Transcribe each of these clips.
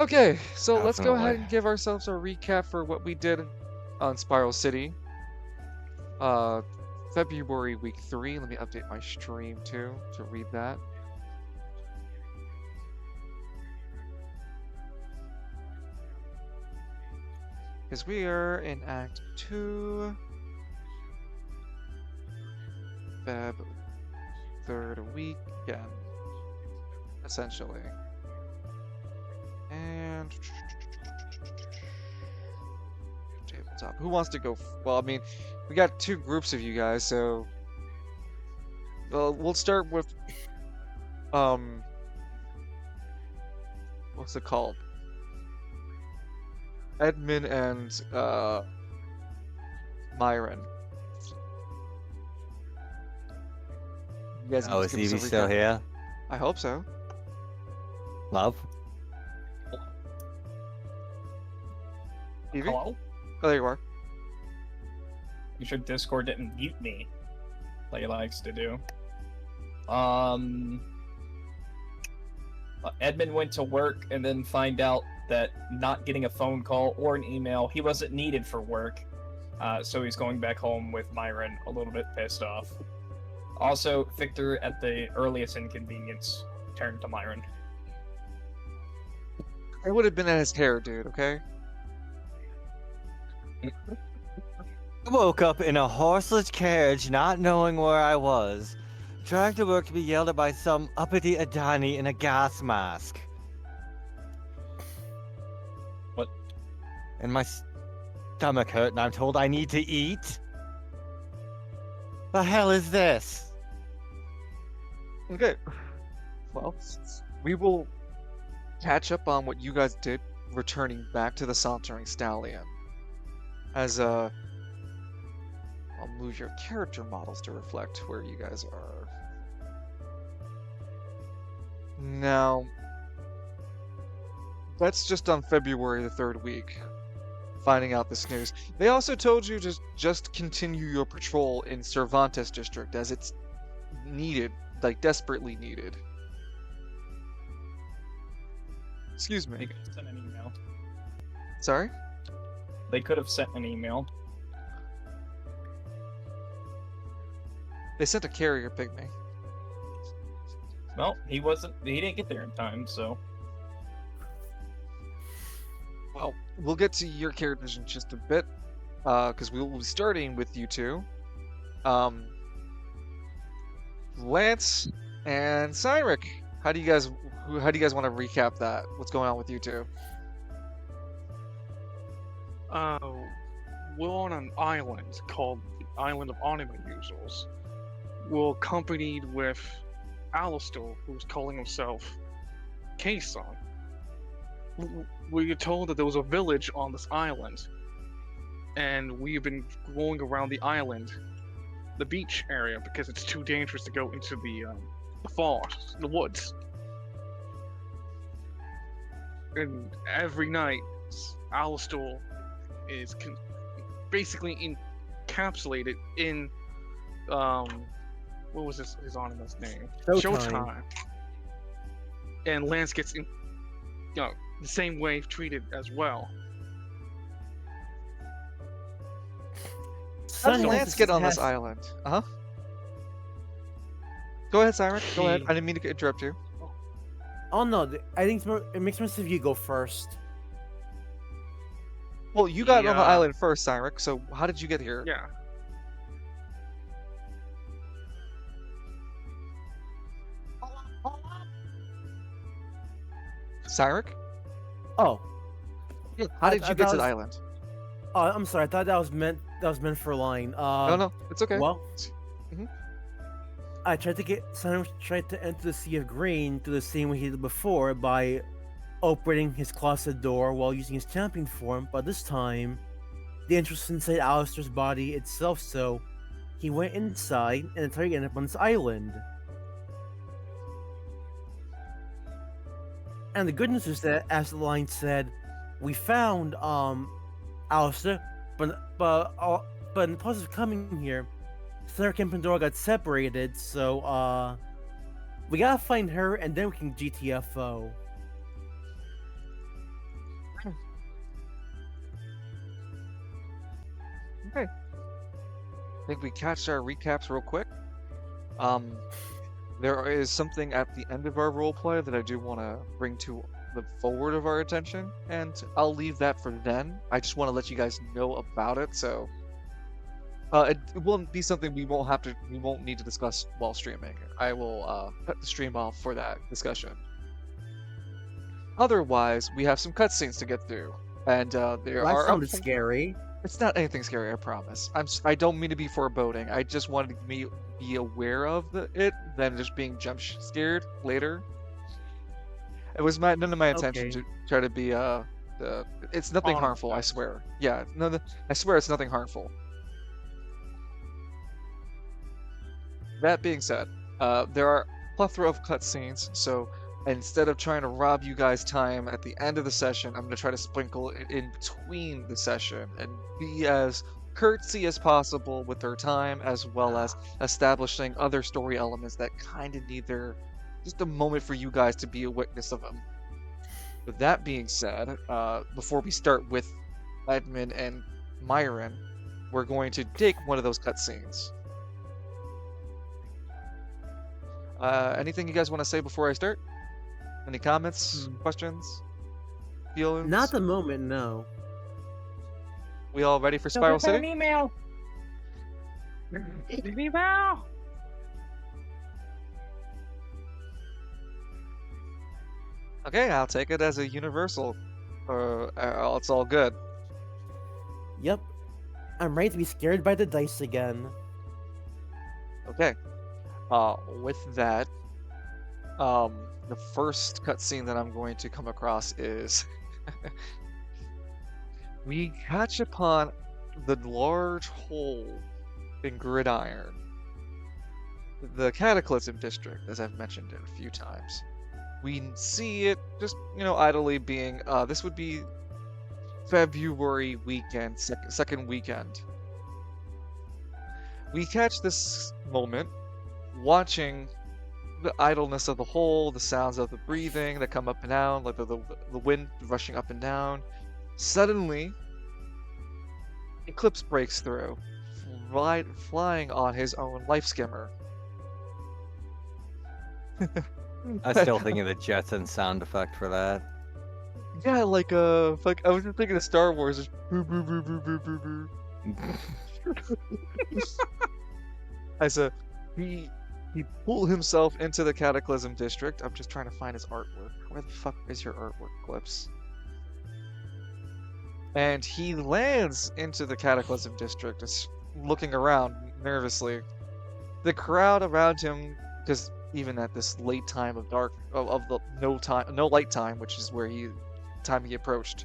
Okay, so let's go ahead Definitely. and give ourselves a recap for what we did on Spiral City. Uh, February week 3. Let me update my stream too to read that. Because we are in Act 2, Feb 3rd weekend, essentially. And tabletop. Who wants to go? Well, I mean, we got two groups of you guys, so we'll start with um, what's it called? Edmund and Myron. You guys can Oh, just is give us a Evie still recap. here? I hope so. Love? Evie? Hello? Oh, there you are. You sure Discord didn't mute me, like it likes to do. Edmund went to work and then find out that not getting a phone call or an email, he wasn't needed for work. So he's going back home with Myron, a little bit pissed off. Also, Victor, at the earliest inconvenience, turned to Myron. I would have been at his hair, dude, okay? I woke up in a horseless carriage, not knowing where I was, trying to work to be yelled at by some uppity Adani in a gas mask. What? And my stomach hurt, and I'm told I need to eat? The hell is this? Okay. Well, we will catch up on what you guys did returning back to the Sauntering Stallion. As I'll move your character models to reflect where you guys are. Now, that's just on February the 3rd week, finding out this news. They also told you to just continue your patrol in Cervantes District as it's needed, like desperately needed. Excuse They me. could have sent an email. Sorry? They could have sent an email. They sent a carrier pygmy. Well, he didn't get there in time, so. Well, we'll get to your characters in just a bit, because we will be starting with you two. Lance and Cynric. How do you guys want to recap that? What's going on with you two? We're on an island called the Island of Anima Users. We're accompanied with Alistair, who's calling himself K-Son. We were told that there was a village on this island, and we've been going around the island, the beach area, because it's too dangerous to go into the forest, the woods. And every night, Alistair is basically encapsulated in what was his Anima's name? Showtime. And Lance gets in, the same way treated as well. How did Sunny Lance get on this has- island? Uh-huh. Go ahead, Cynric. Go ahead. He- I didn't mean to interrupt you. Oh no, I think it makes sense if you go first. Well, you got on the Yeah. island first, Cynric, so how did you get here? Yeah. Cynric? Oh, How did I you get to thought the it island? I'm sorry. I thought that was meant for a line. No, it's okay. Well, Mhm. I Simon tried to enter the Sea of Green through the same way he did before by opening his closet door while using his champion form, but this time, the entrance was inside Alistair's body itself, so he went inside and until he ended up on this island. And the good news is that, as the line said, we found Alistair, but in the process of coming here, Cynric and Pandora got separated, so we gotta find her and then we can GTFO. Okay. I think we catch our recaps real quick. There is something at the end of our roleplay that I do want to bring to the forward of our attention, and I'll leave that for then. I just want to let you guys know about it, so it won't be something we won't need to discuss while streaming. I will cut the stream off for that discussion. Otherwise, we have some cutscenes to get through, and there That are sounded scary. It's not anything scary, I promise. I don't mean to be foreboding. I just wanted me be aware of it than just being scared later. It was none of my intention Okay. to try to be it's nothing On harmful, I swear. Yeah, no, I swear it's nothing harmful. That being said, there are a plethora of cutscenes, so instead of trying to rob you guys time at the end of the session, I'm going to try to sprinkle it in between the session and be as courtesy as possible with their time, as well as establishing other story elements that kind of need just a moment for you guys to be a witness of them. With that being said, before we start with Edmund and Myron, we're going to take one of those cutscenes. Anything you guys want to say before I start? Any comments, questions, feelings? Not at the moment, no. We all ready for Don't Spiral get an City? email. Email. Okay, I'll take it as a universal. It's all good. Yep. I'm ready to be scared by the dice again. Okay. With that, the first cutscene that I'm going to come across is we catch upon the large hole in Gridiron, the Cataclysm District, as I've mentioned it a few times. We see it just, idly being, this would be February weekend, second weekend. We catch this moment watching the idleness of the hole, the sounds of the breathing that come up and down, like the wind rushing up and down. Suddenly, Eclipse breaks through, flying on his own life skimmer. I still think of the Jetson sound effect for that. Yeah, like I was just thinking of Star Wars. Just boo boo boo boo boo boo boo. He pulled himself into the Cataclysm District. I'm just trying to find his artwork. Where the fuck is your artwork, Eclipse? And he lands into the Cataclysm District, just looking around nervously. The crowd around him, because even at this late time of no light time, which is where he approached,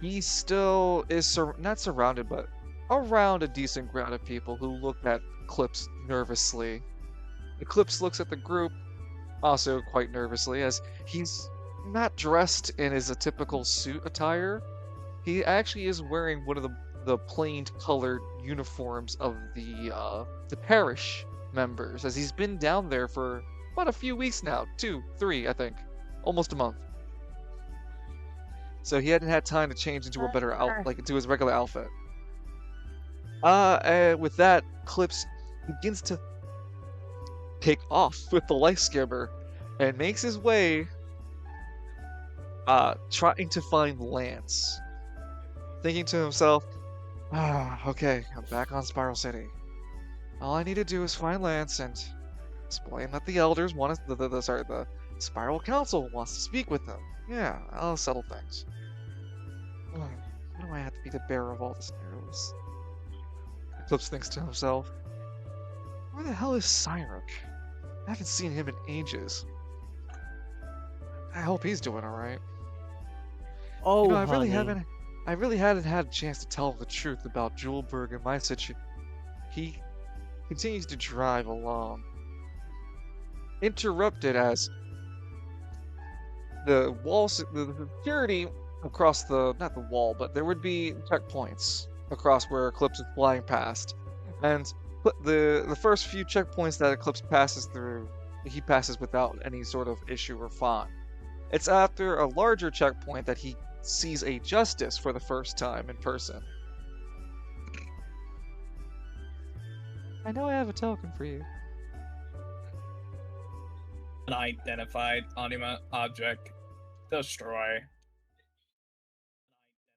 he still is not surrounded, but around a decent crowd of people who look at Eclipse nervously. Eclipse looks at the group also quite nervously, as he's not dressed in his typical suit attire. He actually is wearing one of the plain colored uniforms of the parish members, as he's been down there for about a few weeks now, 2, 3, I think, almost a month. So he hadn't had time to change into a better into his regular outfit. With that, Eclipse begins to take off with the life skimmer and makes his way, trying to find Lance. Thinking to himself, okay, I'm back on Spiral City. All I need to do is find Lance and explain that the elders want us, the Spiral Council wants to speak with them. Yeah, I'll settle things. Why do I have to be the bearer of all this news? Eclipse thinks to himself, where the hell is Cyruk? I haven't seen him in ages. I hope he's doing alright. Oh, I really honey. hadn't had a chance to tell the truth about Julberg and my situation. He continues to drive along, interrupted as the security across not the wall, but there would be checkpoints across where Eclipse is flying past. And the first few checkpoints that Eclipse passes through, he passes without any sort of issue or fine. It's after a larger checkpoint that he sees a justice for the first time in person. I know I have a token for you. Unidentified Anima object. Destroy.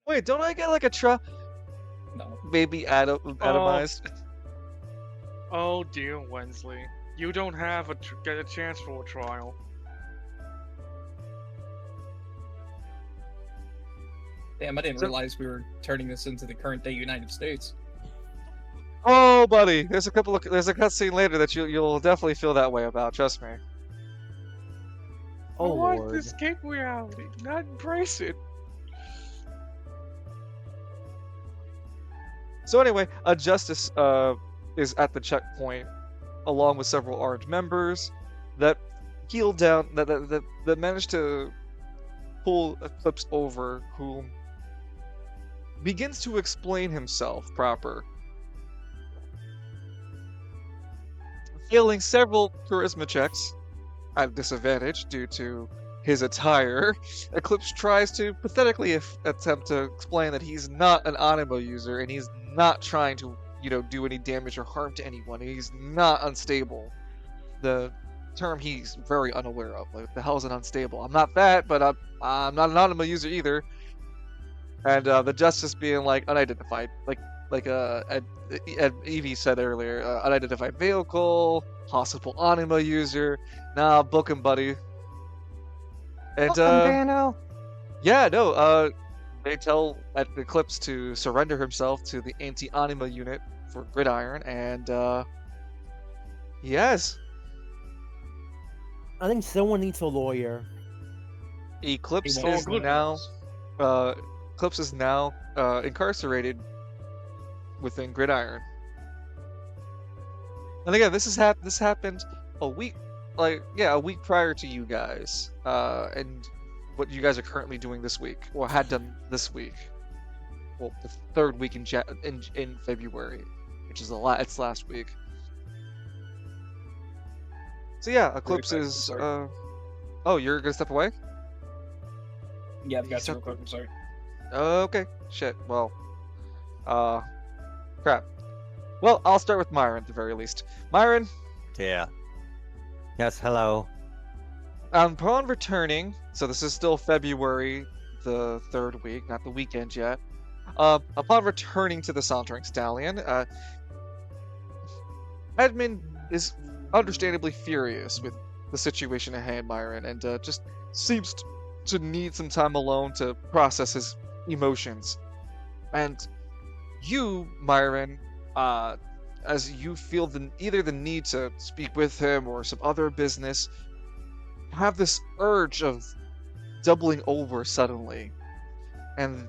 Wait, don't I get like a No. maybe atomized? Oh dear, Wensley. You don't have get a chance for a trial. Damn, I didn't So- realize we were turning this into the current day United States. Oh, buddy, there's a cutscene later that you'll definitely feel that way about. Trust me. Oh I want lord. to escape reality, not embrace it. So anyway, a justice is at the checkpoint, along with several armed members that healed down that managed to pull Eclipse over, who begins to explain himself proper, failing several charisma checks at disadvantage due to his attire. Eclipse tries to pathetically attempt to explain that he's not an Anima user and he's not trying to, do any damage or harm to anyone. He's not unstable. The term he's very unaware of. Like, the hell's an unstable? I'm not that, but I'm not an Anima user either. And the justice being like unidentified, like Evie said earlier, unidentified vehicle, possible Anima user. Nah, book him, buddy. And Welcome, Dano. yeah, no, they tell Eclipse to surrender himself to the anti-Anima unit for Gridiron, and yes, I think someone needs a lawyer. Eclipse He won't. is now incarcerated within Gridiron. And again, this happened a week prior to you guys, and what you guys are currently doing this week, or had done this week. Well, the third week in February, which is it's last week. So yeah, Eclipse back, is. sorry. Oh, you're gonna step away? Yeah, I've got Except- you real quick, I'm sorry. Okay. Shit. Well. Crap. Well, I'll start with Myron at the very least. Myron, Yeah. Yes, hello. upon returning, so this is still February, the third week, not the weekend yet. Upon returning to the Sauntering Stallion, Edmund is understandably furious with the situation at hand, Myron, and just seems to need some time alone to process his emotions. And you, Myron, as you feel either the need to speak with him or some other business, have this urge of doubling over suddenly. And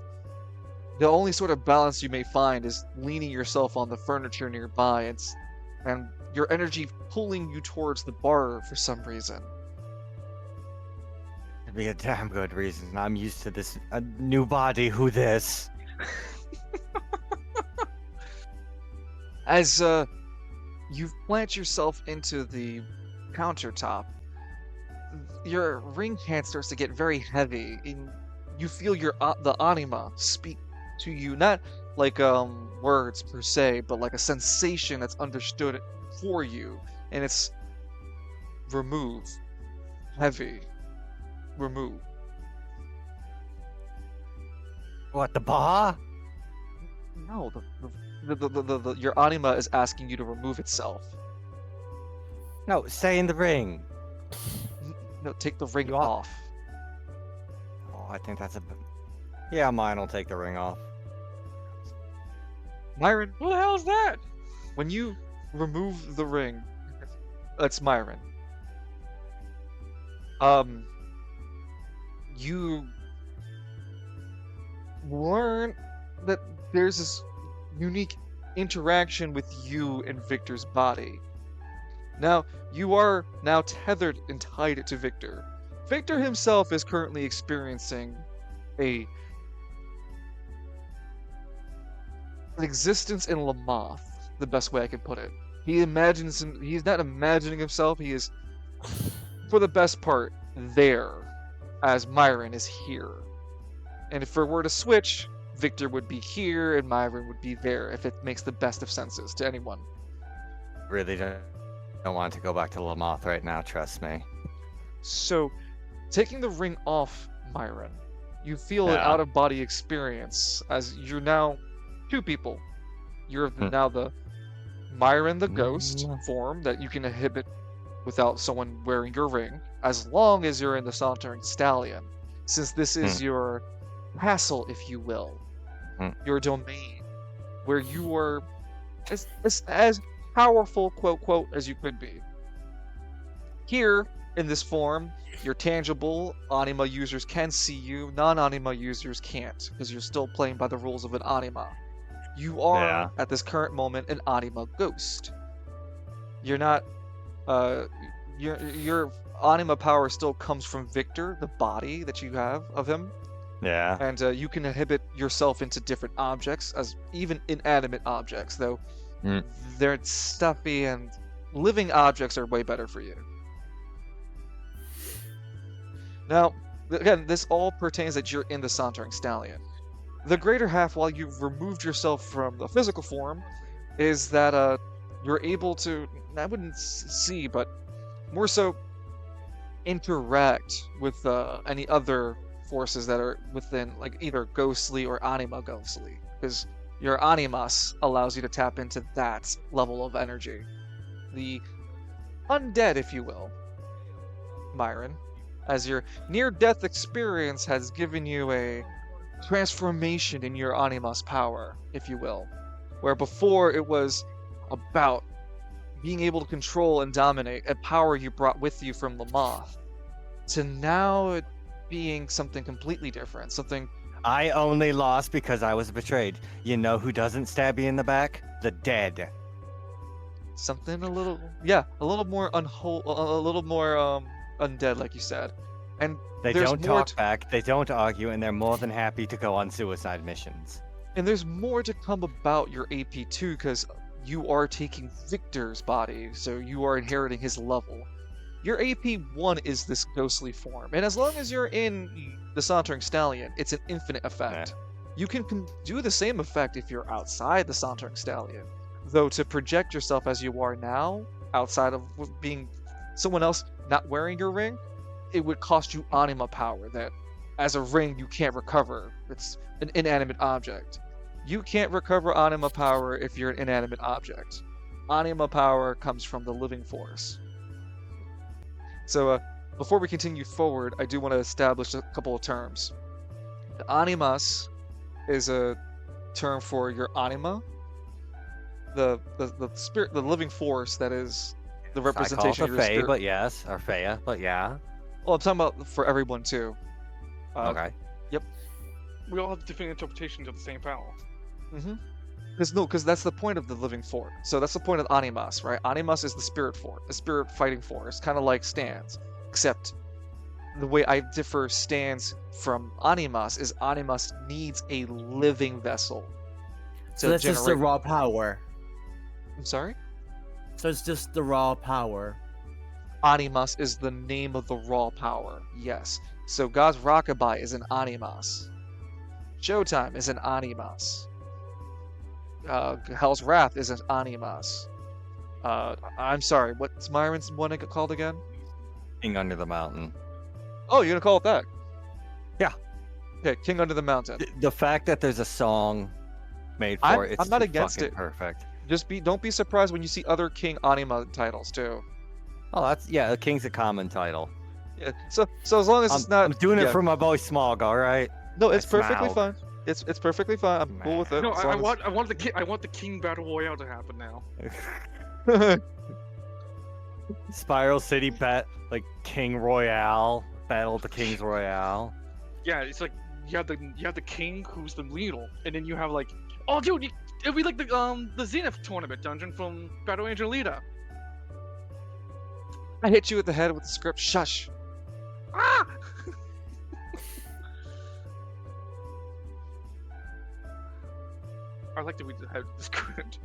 the only sort of balance you may find is leaning yourself on the furniture nearby and your energy pulling you towards the bar for some reason. It'd be a damn good reason. I'm used to this new body. Who this? As you plant yourself into the countertop, your ring hand starts to get very heavy, and you feel the anima speak to you, not like words per se, but like a sensation that's understood for you, and it's remove, heavy, remove. What, the bar? No, your anima is asking you to remove itself. No, stay in the ring. No, take the ring You are- off. Oh, I think that's a. Yeah, mine will take the ring off. Myron, Who the hell is that? when you remove the ring, that's Myron. You learn that there's this unique interaction with you and Victor's body. Now, you are now tethered and tied to Victor. Victor himself is currently experiencing an existence in Lamoth, the best way I can put it. He's not imagining himself, he is, for the best part, there. as Myron is here. And if it were to switch, Victor would be here and Myron would be there, if it makes the best of senses to anyone. Really don't want to go back to Lamoth right now, trust me. So, taking the ring off Myron, you feel an Yeah. out-of-body experience as you're now two people. You're now the Myron the ghost form that you can inhibit without someone wearing your ring, as long as you're in the Sauntering Stallion, since this is your castle, if you will, your domain, where you are as powerful, quote, quote, as you could be. Here, in this form, you're tangible, Anima users can see you, non-Anima users can't, because you're still playing by the rules of an Anima. You are, at this current moment, an Anima ghost. You're not, your Anima power still comes from Victor, the body that you have of him, Yeah. and you can inhibit yourself into different objects, as even inanimate objects, though they're stuffy and living objects are way better for you. Now, again, this all pertains that you're in the Sauntering Stallion. The greater half, while you've removed yourself from the physical form, is that you're able to, I wouldn't see, but more so interact with any other forces that are within, like either ghostly or Anima ghostly, because your Animas allows you to tap into that level of energy. The undead, if you will, Myron, as your near-death experience has given you a transformation in your Anima's power, if you will, where before it was about being able to control and dominate a power you brought with you from Lamoth, to now it being something completely different, something... I only lost because I was betrayed. You know who doesn't stab you in the back? The dead. Something a little more a little more undead, like you said. And They there's don't more talk back, they don't argue, and they're more than happy to go on suicide missions. And there's more to come about your AP2, because you are taking Victor's body, so you are inheriting his level. Your AP1 is this ghostly form, and as long as you're in the Sauntering Stallion, it's an infinite effect. You can do the same effect if you're outside the Sauntering Stallion, though to project yourself as you are now, outside of being someone else not wearing your ring, it would cost you Anima power that, as a ring, you can't recover. It's an inanimate object. You can't recover Anima power if you're an inanimate object. Anima power comes from the living force. So, before we continue forward, I do want to establish a couple of terms. The Animas is a term for your Anima, the spirit, the living force that is the representation of your Fae, spirit. but yes, or Fea, but yeah. Well, I'm talking about for everyone too. Okay. We all have different interpretations of the same power. Because that's the point of the living force. So that's the point of Animas, right? Animas is the spirit force, the spirit fighting force, kind of like stands. Except the way I differ stands from Animas is Animas needs a living vessel. So that's just the raw power. I'm sorry? So it's just the raw power. Animas is the name of the raw power, yes. So God's Rockabye is an Animas. Showtime is an Animas. Hell's Wrath is an Animas. I'm sorry, what's Myron's one called again? King Under the Mountain. Oh, you're gonna call it that? Yeah. Okay, King Under the Mountain. The fact that there's a song made for it, I'm not too against fucking it. Perfect. Don't be surprised when you see other King Anima titles too. Oh, that's the King's a common title. Yeah. So as long as it's not. I'm doing it for my boy Smog, all right. No, it's my perfectly mouth. fine. It's perfectly fine. I'm cool with it. No, as I long want the King Battle Royale to happen now. as- Spiral City like King Royale, Battle of the Kings Royale. Yeah, it's like you have the king who's the leader, and then you have like, oh dude, it'd be like the Zenith tournament dungeon from Battle Angel Alita. I hit you with the head with the script. Shush. Ah! I like that we have the script.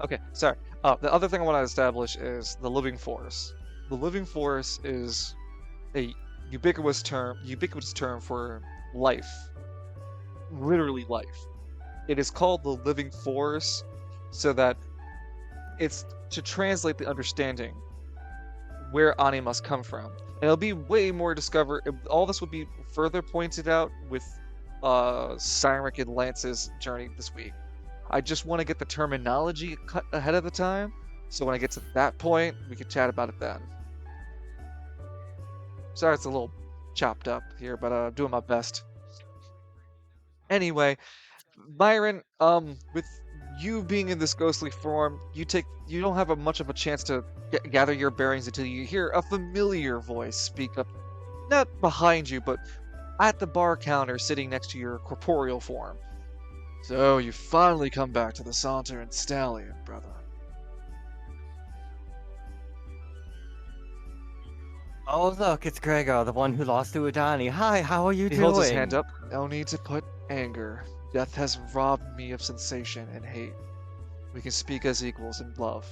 Okay, sorry. The other thing I want to establish is the living force. the living force is a ubiquitous term for life, literally life. It is called the living force so that it's to translate the understanding where animas come from. And it'll be way more discovered. All this will be further pointed out with Cyric and Lance's journey this week. I just want to get the terminology cut ahead of the time, so when I get to that point, we can chat about it then. Sorry, it's a little chopped up here, but doing my best. Anyway, Byron, with you being in this ghostly form, you don't have much of a chance to gather your bearings until you hear a familiar voice speak up, not behind you, but at the bar counter sitting next to your corporeal form. So you finally come back to the Saunter and Stallion, brother. Oh, look, it's Gregor, the one who lost to Udani. Hi, how are you He doing? holds his hand up. No need to put anger. Death has robbed me of sensation and hate. We can speak as equals in love,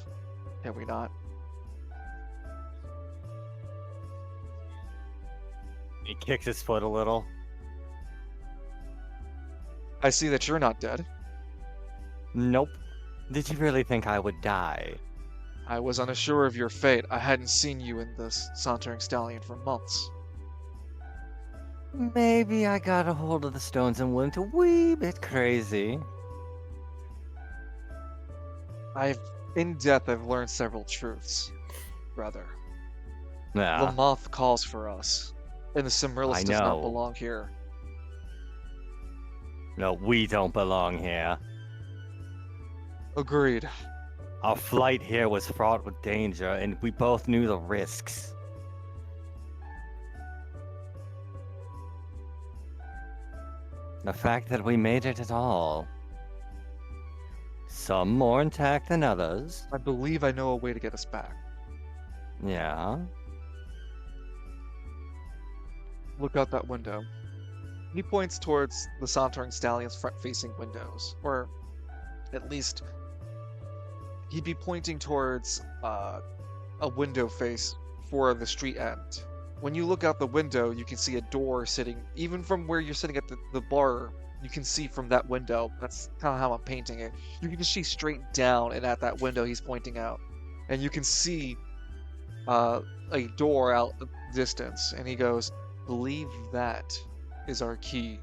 can we not? He kicks his foot a little. I see that you're not dead. Nope. Did you really think I would die? I was unsure of your fate. I hadn't seen you in this sauntering stallion for months. Maybe I got a hold of the stones and went a wee bit crazy. In death, I've learned several truths, brother. The Yeah, moth calls for us, and the Cimmerlis I does not know. belong here. no, we don't belong here. Agreed. Our flight here was fraught with danger, and we both knew the risks. The fact that we made it at all. Some more intact than others. I believe I know a way to get us back. Yeah. Look out that window. He points towards the sauntering stallion's front-facing windows, or at least he'd be pointing towards a window face for the street end. When you look out the window, you can see a door sitting, even from where you're sitting at the bar, you can see from that window. That's kind of how I'm painting it. You can just see straight down, and at that window he's pointing out. And you can see a door out the distance, and he goes, believe that is our key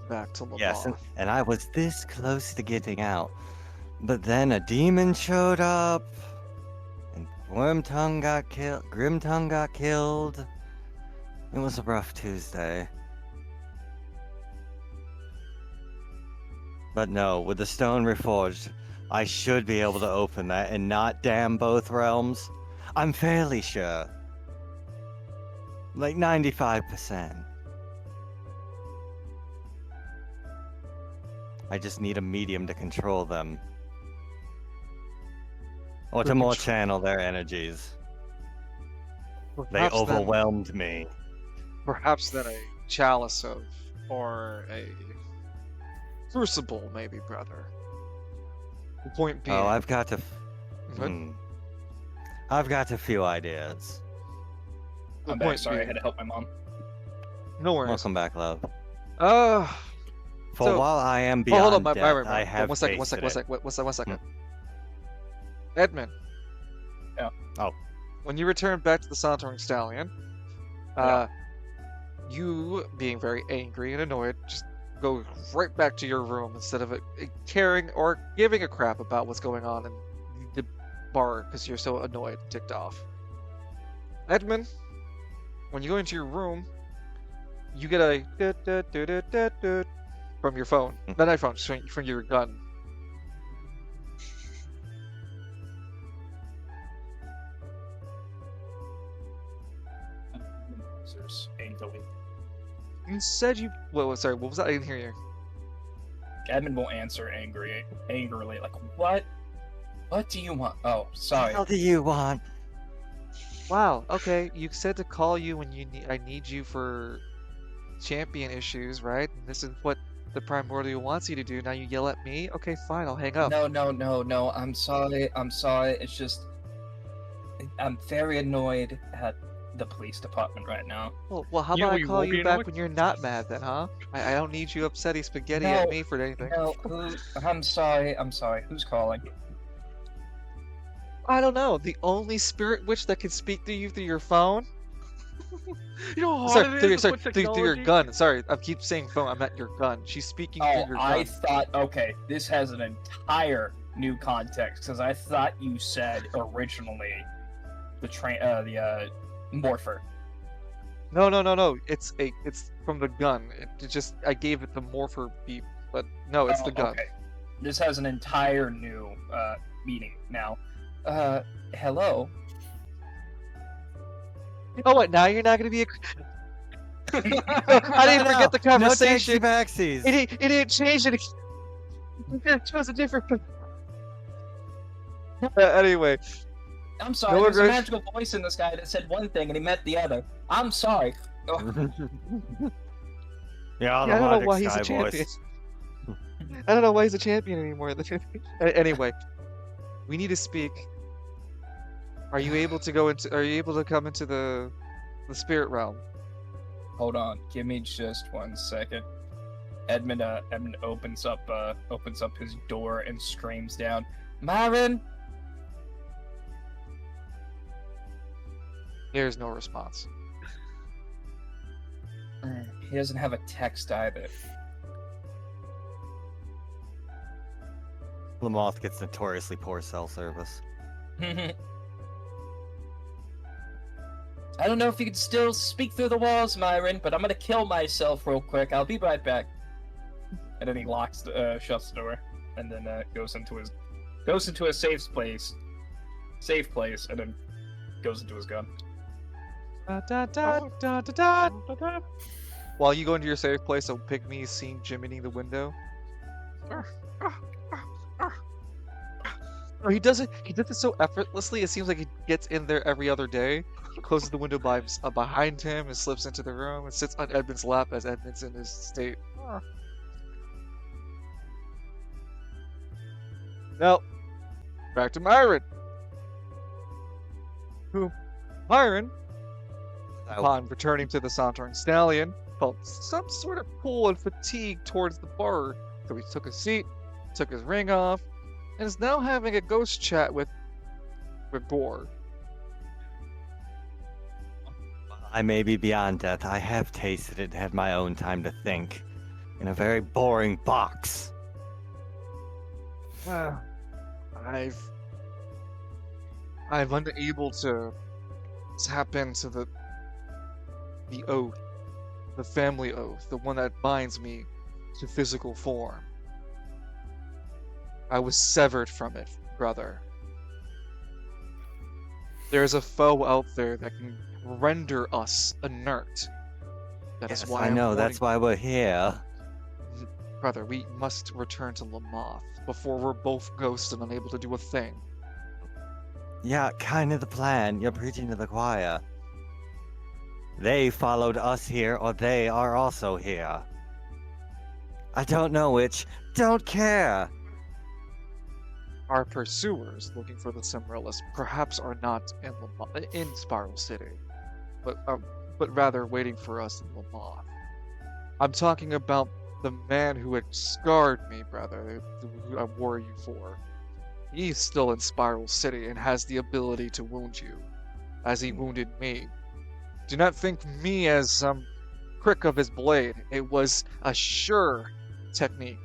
back to Lamar. Yes, and I was this close to getting out. But then a demon showed up, and Grimtongue got killed. It was a rough Tuesday. But no, with the stone reforged, I should be able to open that and not damn both realms. I'm fairly sure. Like 95%. I just need a medium to control them. Or to more channel their energies. They Perhaps then- overwhelmed me. Perhaps then a chalice of, or a crucible, maybe, brother. The point being, Oh, I've got to. Good. I've got a few ideas. the I'm back. point Sorry, I being- had to help my mom. no worries. Welcome back, love. Uh, For So- while I am oh, beyond hold on, death, Byron. I have one second. tasted it. One second. Edmund. Yeah. Oh. When you return back to the Sauntering Stallion, you, being very angry and annoyed, just go right back to your room instead of caring or giving a crap about what's going on in the bar because you're so annoyed and ticked off. Edmund, when you go into your room, you get a from your phone. Not iPhone, from your gun. There's painfully. You said you. Well, sorry. What was that? I didn't hear you. Admin will answer angrily, like, what? What do you want? Oh, sorry. What do you want? Wow. Okay. You said to call you when you need. I need you for champion issues, right? And this is what the primordial wants you to do. Now you yell at me. Okay, fine. I'll hang up. No. I'm sorry. It's just, I'm very annoyed at the police department right now. Well, how You know about I you call won't be you back annoyed? when you're not mad then, huh? I don't need you upsetty spaghetti at me for anything. No, I'm sorry. Who's calling? I don't know. The only spirit witch that can speak to you through your phone? You know how Sorry, hard it through your, is to sorry, put through your technology? gun. Sorry, I keep saying phone. I meant your gun. She's speaking through Oh, your I gun. thought, okay, this has an entire new context, because I thought you said originally the morpher. No. It's from the gun. It just I gave it the morpher beep, but no, it's Oh, the gun. okay. This has an entire new meaning now. Hello? Oh, what? Now you're not gonna be a. I didn't forget the No conversation. taxi backsies. It didn't change it. It chose a different. Anyway, I'm sorry, No there's a aggression. magical voice in this guy that said one thing and he meant the other. I'm sorry. Yeah, I don't know why he's a champion. I don't know why he's a champion anymore. Anyway, we need to speak. Are you able to go into? Are you able to come into the spirit realm? Hold on, give me just 1 second. Edmund opens up his door and screams down, Myron! There's no response. He doesn't have a text either. Lamoth gets notoriously poor cell service. I don't know if you can still speak through the walls, Myron, but I'm gonna kill myself real quick. I'll be right back. And then he shuts the door, and then goes into his safe place, and then goes into his gun. While you go into your safe place, a pygmy is seen jimmining the window. Oh, he does it so effortlessly. It seems like he gets in there every other day. He closes the window behind him and slips into the room and sits on Edmund's lap as Edmund's in his state. Now, back to Myron. Myron, upon returning to the Sauntering Stallion, felt some sort of pull and fatigue towards the bar, so he took a seat, took his ring off, and is now having a ghost chat with Gore. I may be beyond death. I have tasted it and had my own time to think. In a very boring box. I'm unable to tap into the oath, the family oath, the one that binds me to physical form. I was severed from it, brother. There's a foe out there that can render us inert. That is Yes, why I I'm know. wanting- That's why we're here. Brother, we must return to Lamoth before we're both ghosts and unable to do a thing. Yeah, kind of the plan. You're preaching to the choir. They followed us here, or they are also here. I don't know which. Don't care. Our pursuers, looking for the Cimrillus, perhaps are not in Spiral City, but rather waiting for us in Lamoth. I'm talking about the man who had scarred me, brother, who I wore you for. He's still in Spiral City and has the ability to wound you, as he wounded me. Do not think me as some prick of his blade. It was a sure technique.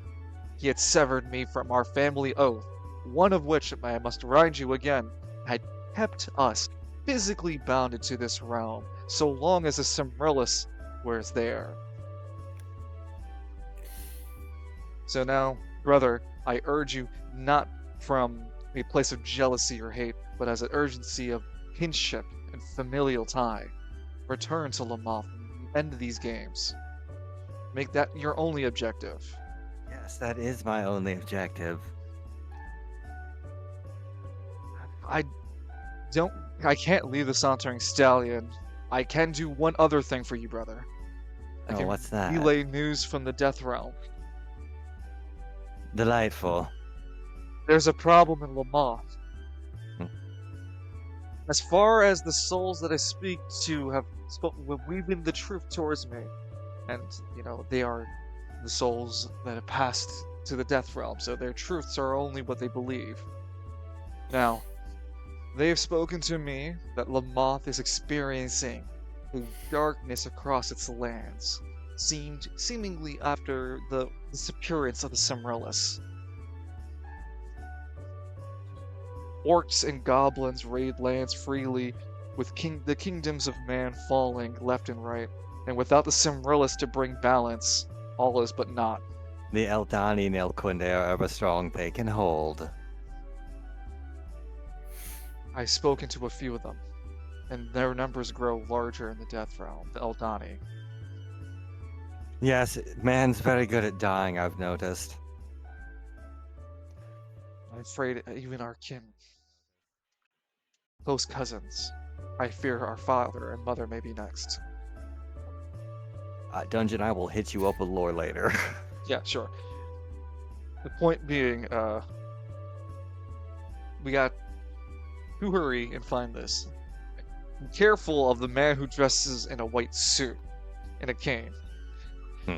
He had severed me from our family oath, one of which, I must remind you again, had kept us physically bounded to this realm so long as the Cimrillus was there. So now, brother, I urge you not from a place of jealousy or hate, but as an urgency of kinship and familial tie. Return to Lamoth and end these games. Make that your only objective. Yes, that is my only objective. I can't leave the Sauntering Stallion. I can do one other thing for you, brother. I Oh, can what's that? relay news from the Death Realm. Delightful. There's a problem in Lamoth. Hmm. As far as the souls that I speak to have weaved the truth towards me, and they are the souls that have passed to the death realm, so their truths are only what they believe. Now, they have spoken to me that Lamoth is experiencing a darkness across its lands, seemingly after the disappearance of the Cimrellus. Orcs and goblins raid lands freely, with the kingdoms of man falling left and right, and without the Cimrellus to bring balance, all is but naught. The Eldani and Elquinde are ever strong they can hold. I've spoken to a few of them, and their numbers grow larger in the Death Realm, the Eldani. Yes, man's very good at dying, I've noticed. I'm afraid even our kin, close cousins, I fear our father and mother may be next. Dungeon, I will hit you up with lore later. Yeah, sure. The point being, we got to hurry and find this. Be careful of the man who dresses in a white suit and a cane.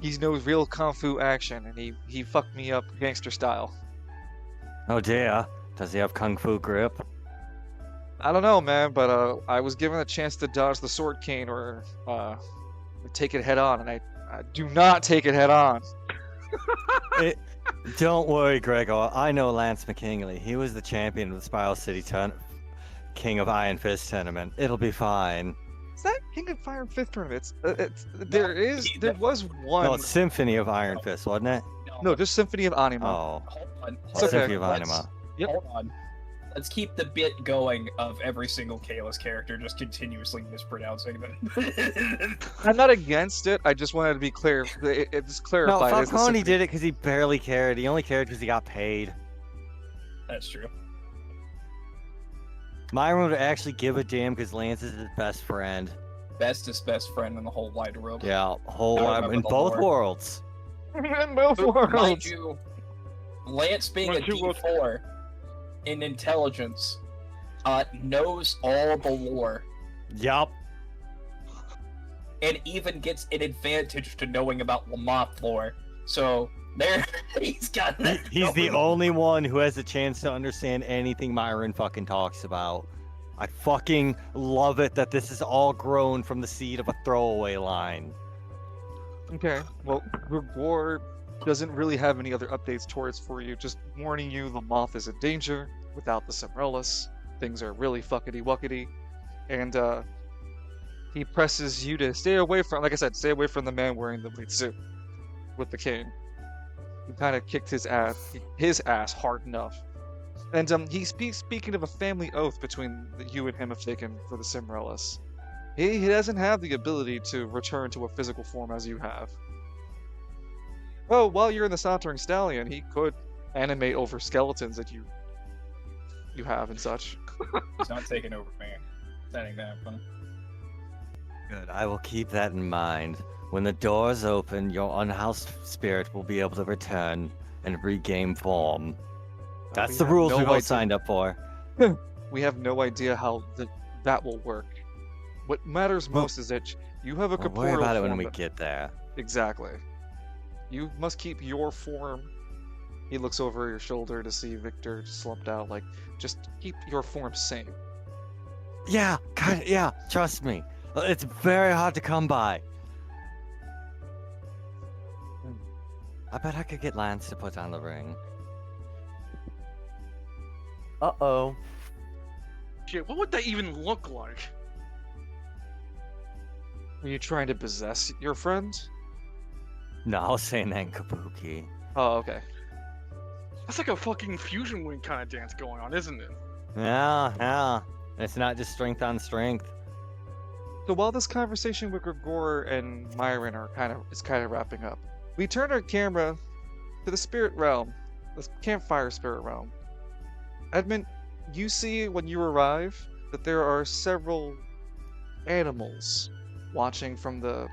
He knows real kung fu action, and he fucked me up gangster style. Oh dear, does he have kung fu grip? I don't know, man, but I was given a chance to dodge the sword cane or take it head on, and I do not take it head on. Don't worry, Gregor. I know Lance McKinley. He was the champion of the Spiral City King of Iron Fist tournament. It'll be fine. Is that King of Fire and Fifth tournament? There was one. No, it's Symphony of Iron Fist, wasn't it? No, just Symphony of Anima. Oh, Hold on. It's okay. Symphony of Anima. Yep. Hold on. Let's keep the bit going of every single Kalis character just continuously mispronouncing them. I'm not against it. I just wanted to be clear. It's No, clarified. as the Falcone Symphony. did it because he barely cared. He only cared because he got paid. That's true. Myron would actually give a damn because Lance is his best friend. Bestest best friend in the whole wide world. Yeah, whole I remember in the both lore. worlds. In both But mind worlds. you, Lance being a Mind you, what- D4 in intelligence, knows all the lore, Yup. and even gets an advantage to knowing about Lamoth lore. So there, he's got that. He's the going. only one who has a chance to understand anything Myron fucking talks about. I fucking love it that this is all grown from the seed of a throwaway line. Okay. Well, Gregor doesn't really have any other updates towards for you. Just warning you, the moth is in danger. Without the Cimrellus, things are really fuckety wuckety. And he presses you to stay away from, like I said, stay away from the man wearing the bleed suit with the cane. He kind of kicked his ass hard enough. And he speaking of a family oath between you and him have taken for the Cimrellus. He doesn't have the ability to return to a physical form as you have. Well, while you're in the Sauntering Stallion, he could animate over skeletons that you have and such. He's not taking over me. That ain't gonna happen. Good, I will keep that in mind. When the doors open, your unhoused spirit will be able to return and regain form. That's We the have rules no we both idea- signed up for. We have no idea how that will work. What matters Well, most is that you have a We'll corporeal worry about it when form we that- get there. Exactly. You must keep your form. He looks over your shoulder to see Victor slumped out. Like, just keep your form sane. Yeah, yeah, trust me. It's very hard to come by. I bet I could get Lance to put on the ring. Uh-oh. Shit, what would that even look like? Are you trying to possess your friend? No, I was saying that in Kabuki. Oh, okay. That's like a fucking fusion wing kind of dance going on, isn't it? Yeah, yeah. It's not just strength on strength. So while this conversation with Gregor and Myron is kind of wrapping up, we turn our camera to the spirit realm, the campfire spirit realm. Edmund, you see when you arrive that there are several animals watching from the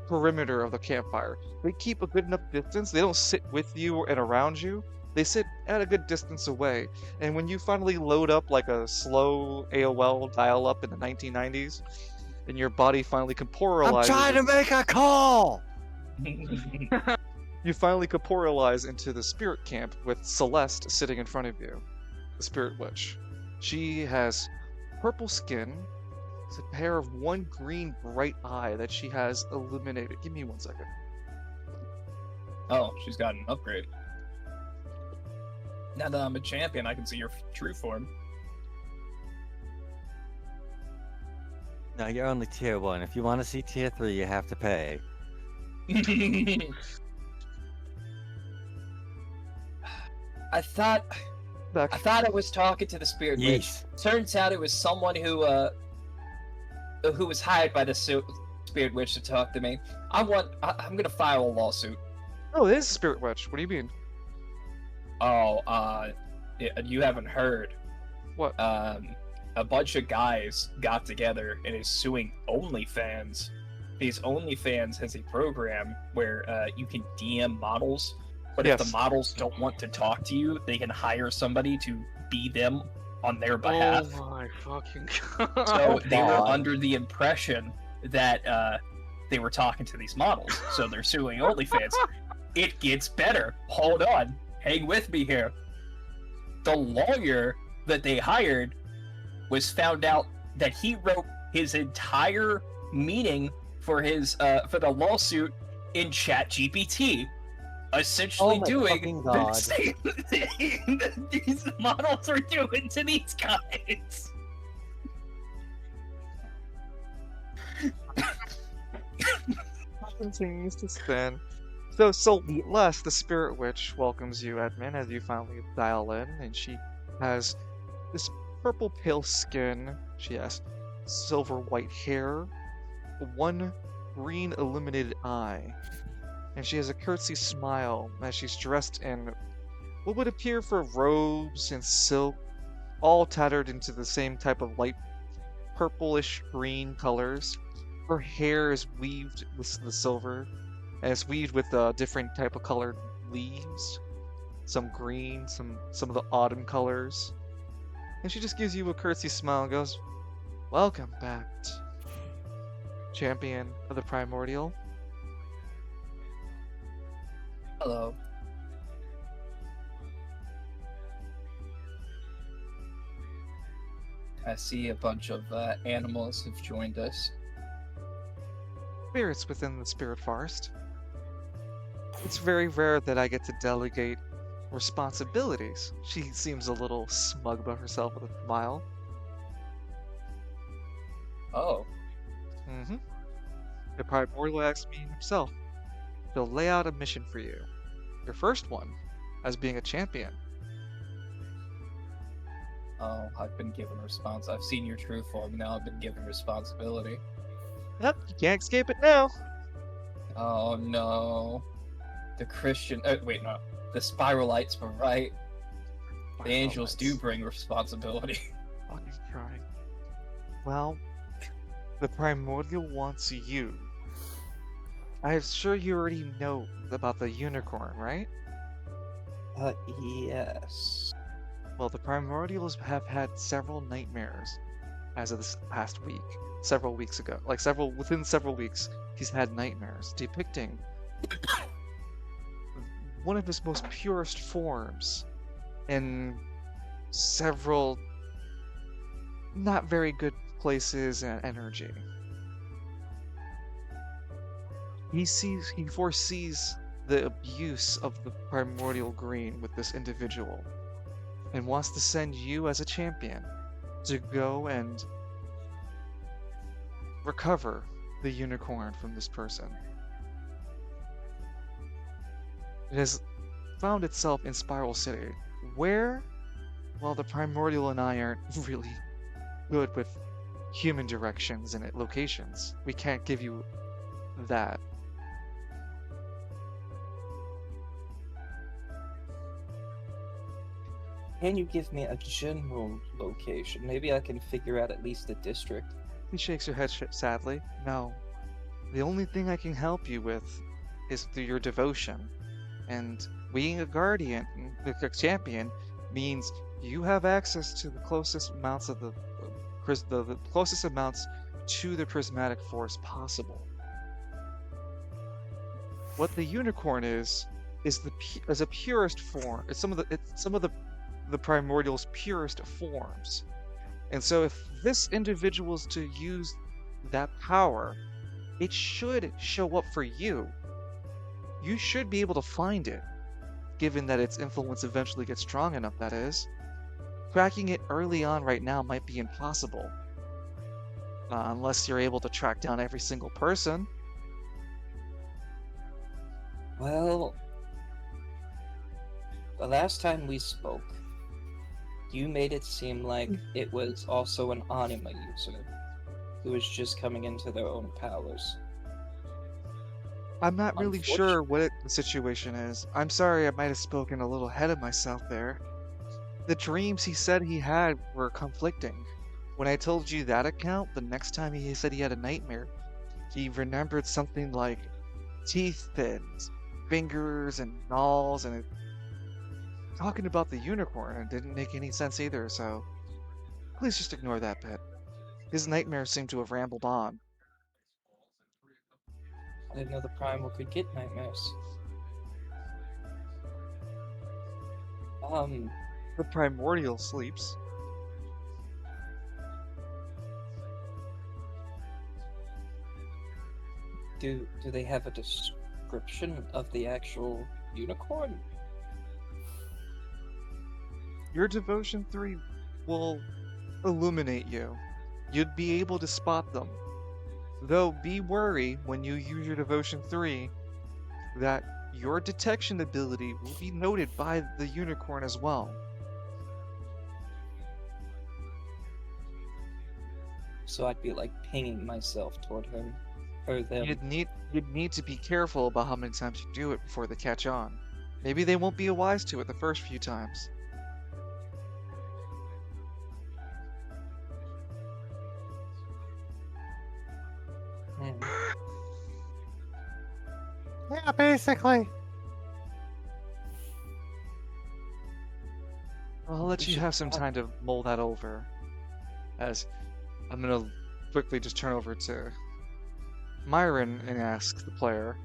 perimeter of the campfire. They keep a good enough distance. They don't sit with you and around you, They sit at a good distance away, and when you finally load up like a slow AOL dial-up in the 1990s, and your body finally I'm corporealizes, trying to make a call! you finally corporealize into the spirit camp with Celeste sitting in front of you, the spirit witch. She has purple skin, it's a pair of one green bright eye that she has illuminated. Give me 1 second. Oh, she's got an upgrade. Now that I'm a champion, I can see your true form. No, you're only tier 1. If you want to see tier 3, you have to pay. I thought Back. I was talking to the spirit witch. Yes. Turns out it was someone who was hired by the spirit witch to talk to me. I'm gonna file a lawsuit. Oh, it is a spirit witch. What do you mean? Oh, you haven't heard. What? A bunch of guys got together and is suing OnlyFans. Because OnlyFans has a program where you can DM models, but if Yes. the models don't want to talk to you, they can hire somebody to be them on their behalf. Oh my fucking god. So they were God. under the impression that they were talking to these models, so they're suing OnlyFans. It gets better. Hold on. Hang with me here. The lawyer that they hired was found out that he wrote his entire meaning for his for the lawsuit in ChatGPT, essentially Oh my doing fucking the God. same thing that these models were doing to these guys. Continues to spin. So Celeste, the spirit witch, welcomes you, Edmund, as you finally dial in, and she has this purple pale skin. She has silver white hair, one green illuminated eye, and she has a curtsy smile as she's dressed in what would appear for robes and silk, all tattered into the same type of light purplish green colors. Her hair is weaved with the silver, and it's weaved with different type of colored leaves, some green, some of the autumn colors. And she just gives you a curtsy smile and goes, "Welcome back, champion of the Primordial." Hello. I see a bunch of animals have joined us. Spirits within the spirit forest. It's very rare that I get to delegate responsibilities. She seems a little smug about herself with a smile. Oh, Mm-hmm. The Primordial asked me himself to lay out a mission for you. Your first one, as being a champion. oh, I've been given I've seen your true form, now I've been given responsibility. Yep, you can't escape it now. Oh no. The Christian, wait, no. The Spiralites were right. The angels do bring responsibility. Fucking trying. Well, the Primordial wants you. I'm sure you already know about the unicorn, right? Yes. Well, the Primordials have had several nightmares as of this past week. Several weeks ago. Within several weeks, he's had nightmares depicting one of his most purest forms in several not very good places and energy. He foresees the abuse of the primordial green with this individual and wants to send you as a champion to go and recover the unicorn from this person. It has found itself in Spiral City, where, well, the Primordial and I aren't really good with human directions and locations. We can't give you that. Can you give me a general location? Maybe I can figure out at least the district. He shakes her head sadly. No. The only thing I can help you with is through your devotion. And Being a guardian, a champion, means you have access to the closest amounts of the closest amounts to the prismatic force possible. What the unicorn is a purest form. It's some of the primordial's purest forms. And so if this individual is to use that power, it should show up for you. You should be able to find it, given that its influence eventually gets strong enough, that is. Cracking it early on right now might be impossible. Unless you're able to track down every single person. Well, the last time we spoke, you made it seem like it was also an Anima user who was just coming into their own powers. I'm not really sure what the situation is. I'm sorry, I might have spoken a little ahead of myself there. The dreams he said he had were conflicting. When I told you that account, the next time he said he had a nightmare, he remembered something like teeth and fingers and gnawls, and talking about the unicorn, it didn't make any sense either, so please just ignore that bit. His nightmares seem to have rambled on. I didn't know the Primal could get nightmares. The primordial sleeps. Do they have a description of the actual unicorn? Your devotion 3 will illuminate you. You'd be able to spot them. Though be wary when you use your devotion 3 that your detection ability will be noted by the unicorn as well. So I'd be like pinging myself toward him or them. You'd need to be careful about how many times you do it before they catch on. Maybe they won't be wise to it the first few times. Yeah, basically. I'll let We you should have some talk. time to mull that over. As I'm gonna quickly just turn over to Myron and ask the player,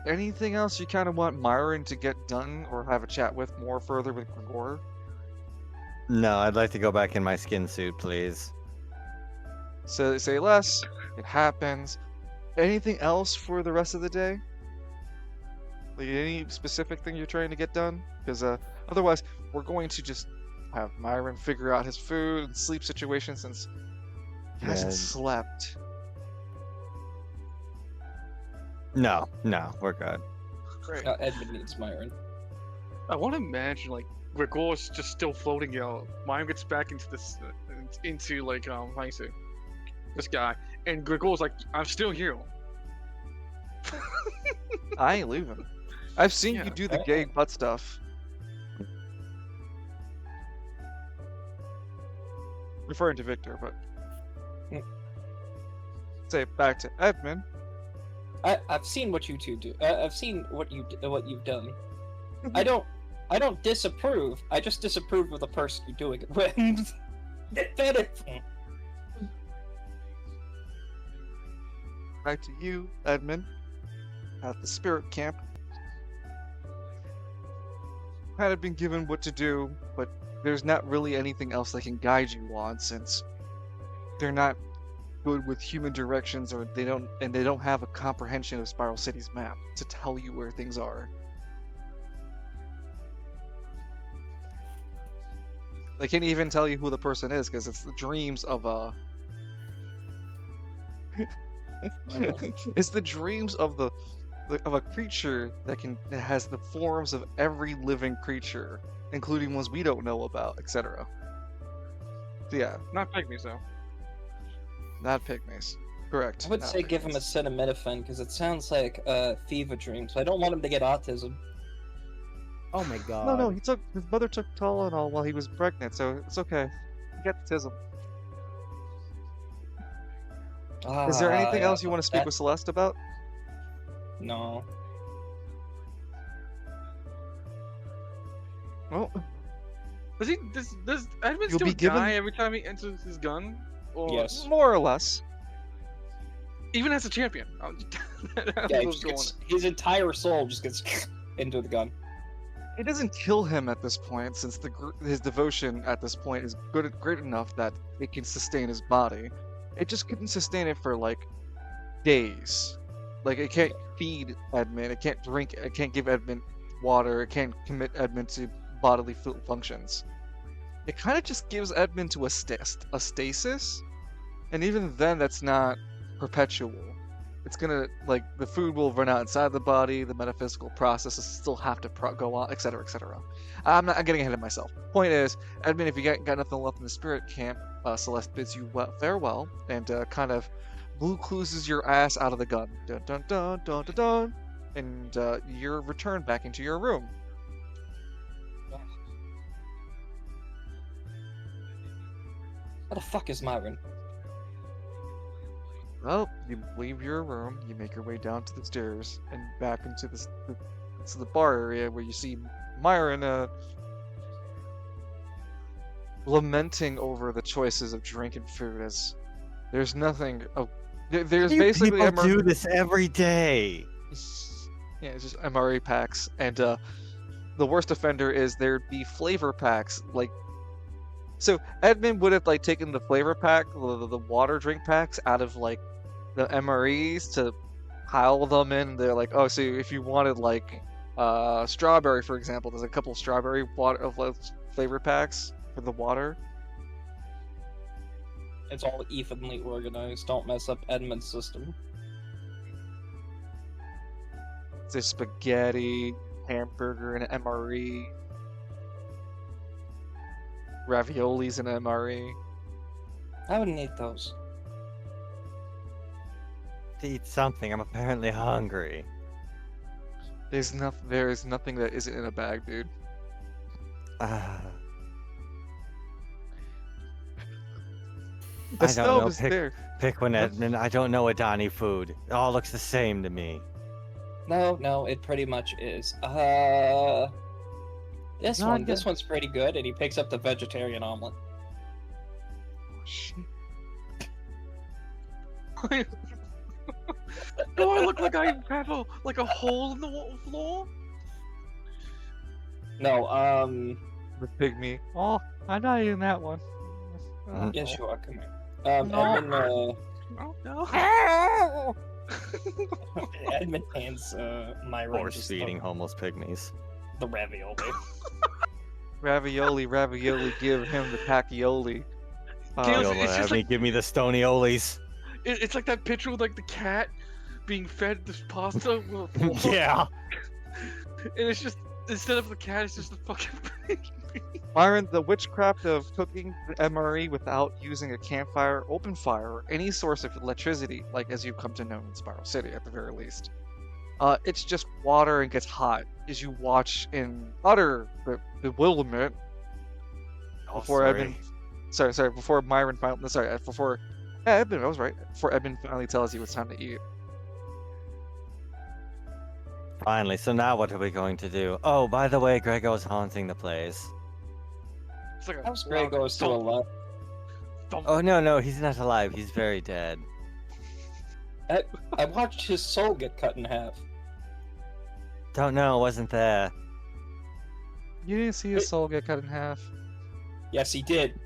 anything else you kind of want Myron to get done or have a chat with more further with Gregor? No, I'd like to go back in my skin suit, please. So say less. It happens. Anything else for the rest of the day? Like any specific thing you're trying to get done? Because otherwise, we're going to just have Myron figure out his food and sleep situation since he hasn't Yeah. slept. No, we're good. Great. Edmund needs Myron. I want to imagine like Gregor's just still floating out. Mime gets back into this, into like how you say, this guy, and Gregor's like, I'm still here. I ain't leaving. I've seen you Yeah. do the gay butt stuff. Referring to Victor, but Hmm. say back to Edmund. I've seen what you two do. I've seen what you've done. I don't disapprove. I just disapprove of the person you're doing it with. That is. Back to you, Edmund, at the spirit camp. Kind of been given what to do, but there's not really anything else they can guide you on since they're not good with human directions, or they don't have a comprehension of Spiral City's map to tell you where things are. They can't even tell you who the person is because it's the dreams of a. It's the dreams of of a creature that has the forms of every living creature, including ones we don't know about, etc. So yeah, Not pygmies though. not pygmies. Correct. I would not say give him a pygmies. acetaminophen because it sounds like a fever dream. So I don't want him to get autism. Oh my god. No, his mother took Tylenol while he was pregnant, so it's okay. He got autism. Is there anything else you want to speak with Celeste about? No. Well, Does Edmund You'll still be given- die every time he enters his gun? Or Yes. more or less. even as a champion? That's Yeah, what's going on. his entire soul just gets into the gun. It doesn't kill him at this point, since his devotion at this point is great enough that it can sustain his body. It just couldn't sustain it for like days. Like it can't feed Edmund, it can't drink, it can't give Edmund water, it can't commit Edmund to bodily functions. It kind of just gives Edmund to a stasis, and even then, that's not perpetual. It's gonna, like, the food will run out inside the body, the metaphysical processes still have to go on, etc., etc. I'm getting ahead of myself. Point is, Edmund, if you got nothing left in the spirit camp, Celeste bids you farewell and kind of blue clues your ass out of the gun. Dun dun dun dun dun dun. And you're returned back into your room. What the fuck is Myron? Well, you leave your room, you make your way down to the stairs, and back into the bar area where you see Myron lamenting over the choices of drink and food, as there's nothing. There's You basically people do this every day. Yeah, it's just MRE packs, and the worst offender is there'd be flavor packs. Like, so Edmund would have like taken the flavor pack, the water drink packs, out of like the MREs to pile them in. They're like, oh, so if you wanted like strawberry, for example, there's a couple strawberry water flavor packs for the water. It's all evenly organized. Don't mess up Edmund's system. There's spaghetti, hamburger, and an MRE. Raviolis and MRE. I wouldn't eat those. To eat something, I'm apparently hungry. There is nothing that isn't in a bag, dude. I The don't stove know. is there. Pick one, Edmund. I don't know Adani food. It all looks the same to me. No, it pretty much is. This one's pretty good, and he picks up the vegetarian omelet. Do I look like I have a hole in the floor? No, The pygmy. Oh, I'm not eating that one. yes, you are. Come here. No. Edmund, Oh no. Edmund hands Myron Force just feeding homeless pygmies. the ravioli. Ravioli, give him the pacchioli. Gale's- Yola, it's just give me the stony olies. It's like that picture with like the cat being fed this pasta with a fork. Yeah. And it's just, instead of the cat, it's just the fucking pig. Myron, the witchcraft of cooking the MRE without using a campfire, open fire, or any source of electricity, like as you've come to know in Spiral City at the very least. It's just water and gets hot as you watch in utter bewilderment before Edmund. Sorry, before Myron finally. Sorry, before Edmund, I was right. Before Edmund finally tells you it's time to eat. Finally, so now what are we going to do? Oh, by the way, Grego's haunting the place. It's like a How's Grego still alive? Oh, no, he's not alive. He's very dead. I watched his soul get cut in half. Don't know, wasn't there. You didn't see his soul get cut in half. Yes, he did.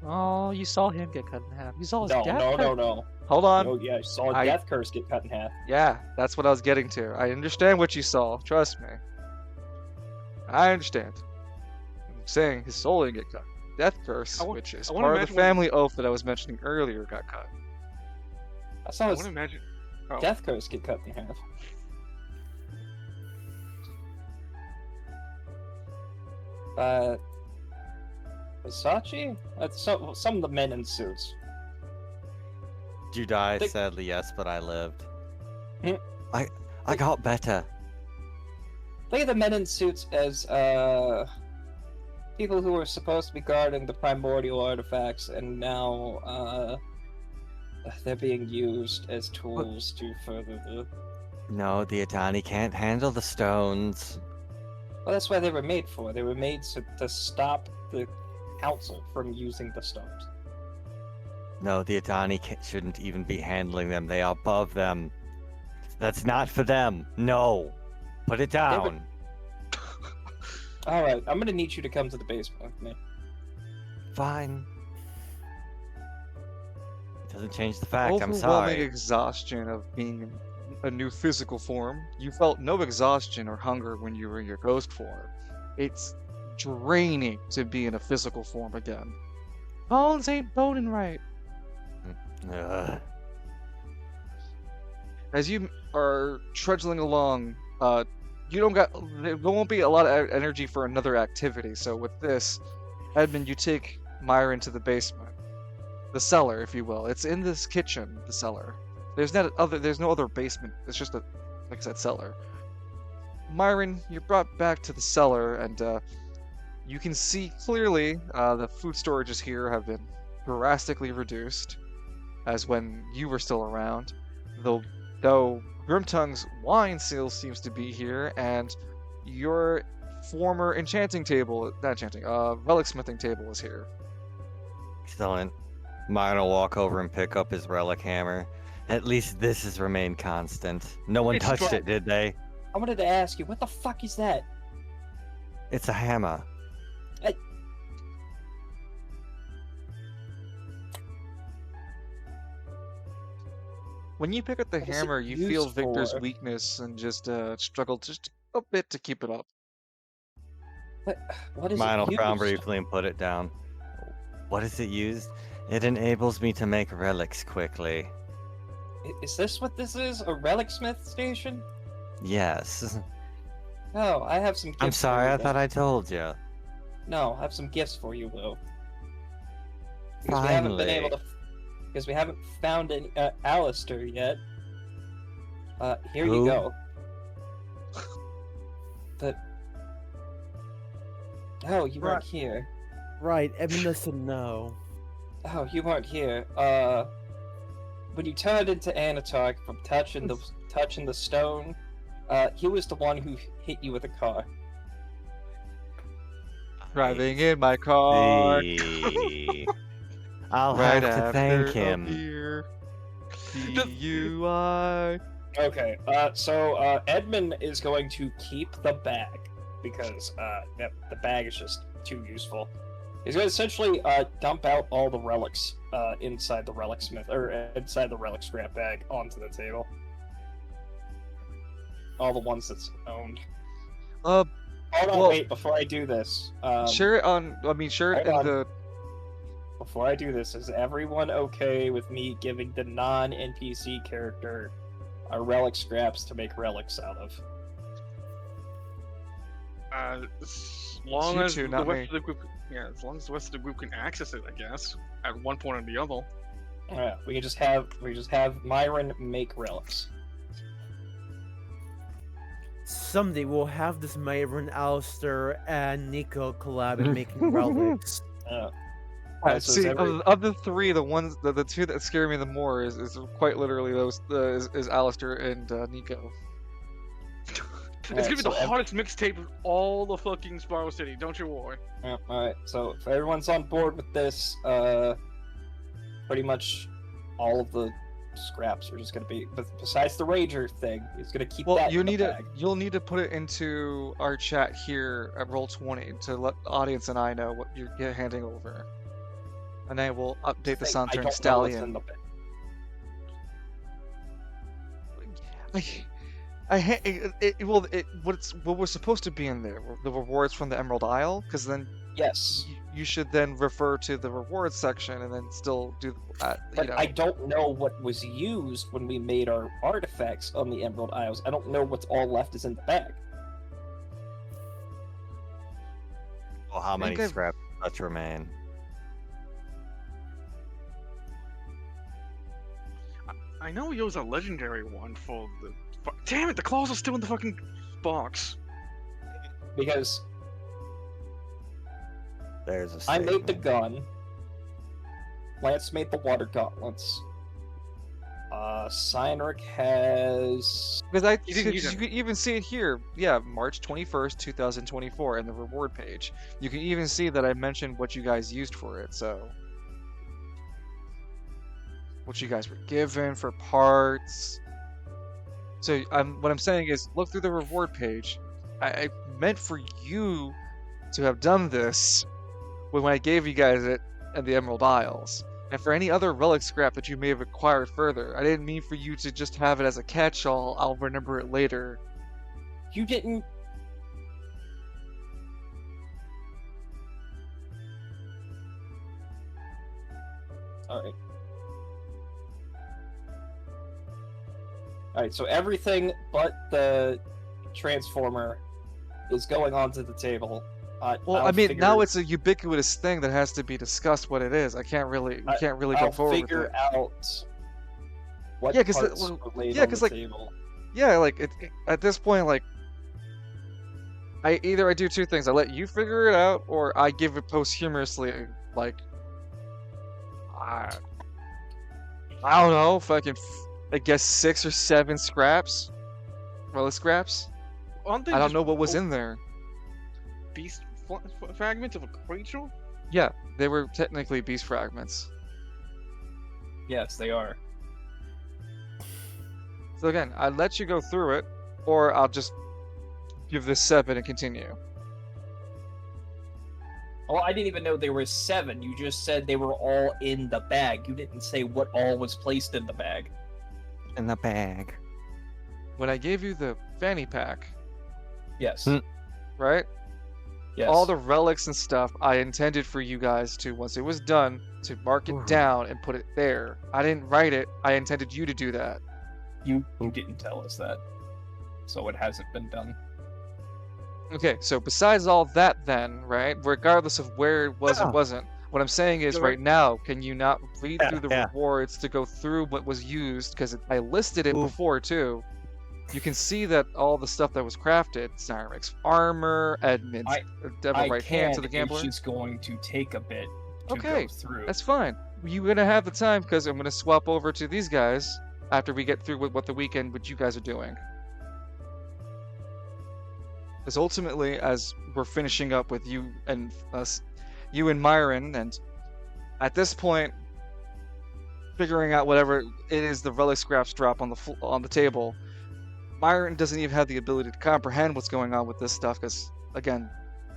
Oh, you saw him get cut in half. You saw his No, death no, cut. no, no. Hold on. No, yeah, I saw a death curse get cut in half. Yeah, that's what I was getting to. I understand what you saw. Trust me. I understand. I'm saying his soul didn't get cut. Death curse, which is I wanna part of the imagine what- family oath that I was mentioning earlier, got cut. I saw I his want to imagine. Oh. death curse get cut in half. Versace? Some of the men in suits. Did you die? Think- Sadly, yes, but I lived. Hmm. I got better. Think of the men in suits as people who were supposed to be guarding the primordial artifacts, and now they're being used as tools to further the. No, the Adani can't handle the stones. Well, that's why they were made for. They were made to stop the council from using the stones. No, the Adani shouldn't even be handling them. They are above them. That's not for them. No. Put it Yeah, but- down. Alright, I'm gonna need you to come to the basement with me. Fine. It doesn't change the fact. I'm Overwhelming sorry. exhaustion of being in a new physical form. You felt no exhaustion or hunger when you were in your ghost form. It's draining to be in a physical form again. Bones ain't boning right. Ugh. As you are trudging along, you don't got there won't be a lot of energy for another activity. So with this, Edmund, you take Myron to the basement, the cellar, if you will. It's in this kitchen, the cellar. There's no other basement. It's just a, like I said, cellar. Myron, you're brought back to the cellar, and you can see clearly the food storages here have been drastically reduced, as when you were still around. Though Grimtongue's wine still seems to be here, and your former relic smithing table is here. Excellent. Mine will walk over and pick up his relic hammer. At least this has remained constant. No one It's touched dry- it, did they? I wanted to ask you, what the fuck is that? It's a hammer. When you pick up the What is it hammer, you feel used Victor's for? weakness and just struggle just a bit to keep it up. What is Mine it will frown used? briefly and put it down. What is it used? It enables me to make relics quickly. Is this what this is? A relic smith station? Yes. Oh, I have some gifts I'm sorry, for you, I thought I told you. No, I have some gifts for you, Will. Because we haven't been able Finally. to... Because we haven't found any Alistair yet. Here Who? you go. But... Oh, you weren't here. Right, Edmund doesn't know. Oh, you weren't here. When you turned into Anatark from touching the stone, he was the one who hit you with a car. Driving in my car. See. I'll Right have to after thank a him. beer. DUI. Okay, so Edmund is going to keep the bag because the bag is just too useful. He's going to essentially dump out all the relics inside the relic smith or inside the relic scrap bag onto the table. All the ones that's owned. Uh, Hold on, well- wait. Before I do this, sure it hold in on. the Before I do this, is everyone okay with me giving the non-NPC character our relic scraps to make relics out of? As long you as two, the not rest of the group, yeah, as long as the rest of the group can access it, I guess, at one point or the other. Yeah, we can just have Myron make relics. Someday we'll have this Myron, Alistair, and Nico collab in making relics. Alright, so is see, every- of the three, the two that scare me the more is quite literally those is Alistair and Nico. It's Alright, gonna be so the hardest mixtape of all the fucking Spiral City. Don't you worry. Alright, so if everyone's on board with this, pretty much all of the scraps are just gonna be, but besides the Rager thing, he's gonna keep Well, that you in the need to bag. you'll need to put it into our chat here at Roll20 to let the audience and I know what you're handing over, and I will update the Thing, I Sauntering don't know what's in Stallion. the bag. What was supposed to be in there were the rewards from the Emerald Isle, because then Yes, you should then refer to the rewards section and then still do that. but I don't know what was used when we made our artifacts on the Emerald Isles. I don't know what's all left is in the bag. Well, how many think I've- scraps such remain? I know he was a legendary one for the. Damn it! The claws are still in the fucking box. Because There's a I made the statement. gun. Lance made the water gauntlets. Cyanric has. Because You didn't use you can even see it here. Yeah, March 21st, 2024, in the reward page. You can even see that I mentioned what you guys used for it. So, what you guys were given for parts. So, what I'm saying is, look through the reward page. I meant for you to have done this when I gave you guys it at the Emerald Isles. And for any other relic scrap that you may have acquired further, I didn't mean for you to just have it as a catch-all, I'll remember it later. You didn't. Alright. Alright, so everything but the transformer is going onto the table. Well, I'll I mean, now figure- it's a ubiquitous thing that has to be discussed what it is. We can't really go I'll forward with figure it. out what Yeah, 'cause parts well, were laid yeah, on 'cause, the like, table. Yeah, like, at this point, like, I do two things. I let you figure it out, or I give it posthumously, like, I don't know, fucking, I guess 6 or 7 scraps? Relic scraps? Aren't they I don't just know what was in there. beast fragments of a creature? Yeah, they were technically beast fragments. Yes, they are. So again, I let you go through it, or I'll just give this 7 and continue. Oh, I didn't even know there were 7. You just said they were all in the bag. You didn't say what all was placed in the bag. In the bag. When I gave you the fanny pack, Yes. Hmm. right? Yes. All the relics and stuff I intended for you guys to, once it was done, to mark it Ooh. down and put it there. I didn't write it. I intended you to do that. You didn't tell us that. So it hasn't been done. Okay, so besides all that then, right? Regardless of where it was Yeah. or wasn't, what I'm saying is Sure. right now, can you not read Yeah, through the yeah. rewards to go through what was used? Because I listed it Ooh. before too. You can see that all the stuff that was crafted, Cyrix armor, Edmund's devil I right hand to the can, gambler. It's just going to take a bit to Okay, go through. That's fine. You're gonna have the time because I'm gonna swap over to these guys after we get through with what the weekend, what you guys are doing. Because ultimately, as we're finishing up with you and us, you and Myron, and at this point, figuring out whatever it is the relic scraps drop on the table, Myron doesn't even have the ability to comprehend what's going on with this stuff because, again,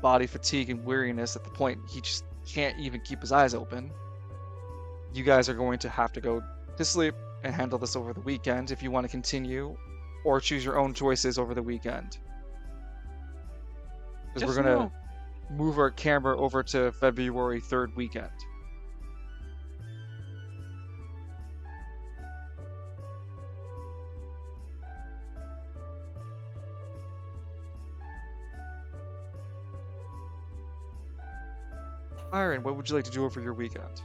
body fatigue and weariness at the point he just can't even keep his eyes open. You guys are going to have to go to sleep and handle this over the weekend if you want to continue, or choose your own choices over the weekend. Because we're Just gonna know- move our camera over to February 3rd weekend. Byron, what would you like to do over your weekend?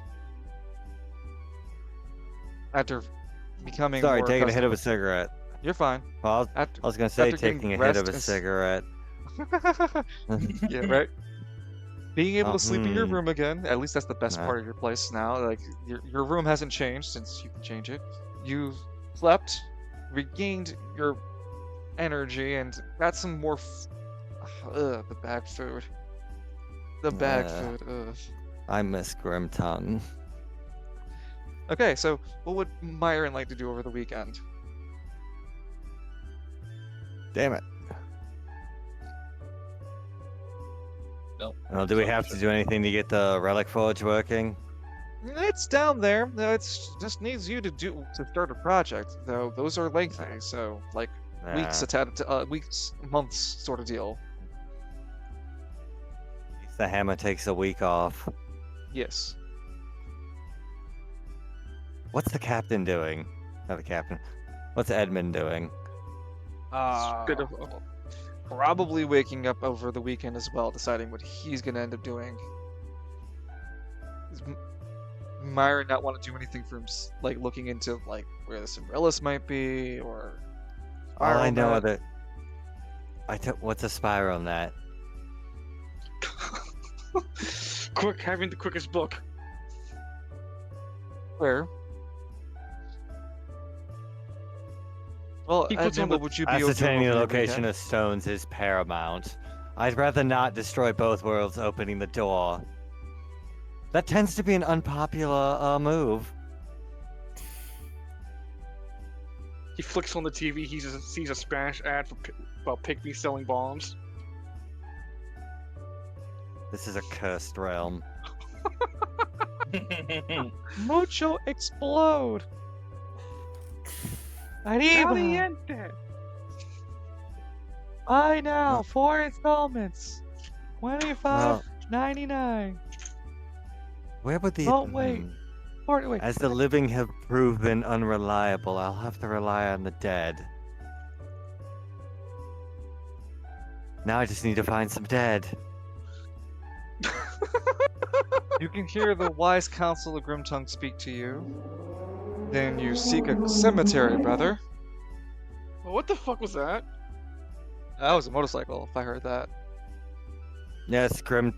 After becoming Sorry, more taking a hit of a accustomed- cigarette. You're fine. Well, After... I was gonna say after getting taking a hit rest of a and s- cigarette. Yeah, right. Being able to sleep in your Mhm. room again, at least that's the best Nah. part of your place now. Like your room hasn't changed since you can change it. You slept, regained your energy, and got some more. The bad food. The bag Yeah. food. Ugh. I miss Grim Tongue. Okay, so what would Myron like to do over the weekend? Damn it. No. Well, do we have to do anything to get the relic forge working? It's down there. It's just needs you to start a project. Though those are lengthy, so like weeks, weeks, months, sort of deal. At least the hammer takes a week off. Yes. What's the captain doing? Not the captain. What's Edmund doing? Bit of- Probably waking up over the weekend as well, deciding what he's gonna end up doing. Does Myron not want to do anything for him, like looking into like where the Cimbrellis might be, or All I Spiral know Net? are that I took what's a spiral net? Quick, having the quickest book. Where? Well, He puts on Anima, the- would you be open Ascertaining over the your location weekend? of stones is paramount. I'd rather not destroy both worlds opening the door. That tends to be an unpopular move. He flicks on the TV. He sees a Spanish ad for about pygmies selling bombs. This is a cursed realm. Mucho explode. Anima, Caliente. buy now, 4 installments, Well, $25.99. where would the... Oh wait, wait. As the living have proven unreliable, I'll have to rely on the dead. Now I just need to find some dead. You can hear the wise counsel of Grimtongue speak to you. Then you seek a cemetery, brother. What the fuck was that? That was a motorcycle, if I heard that. Yes, Grimtongue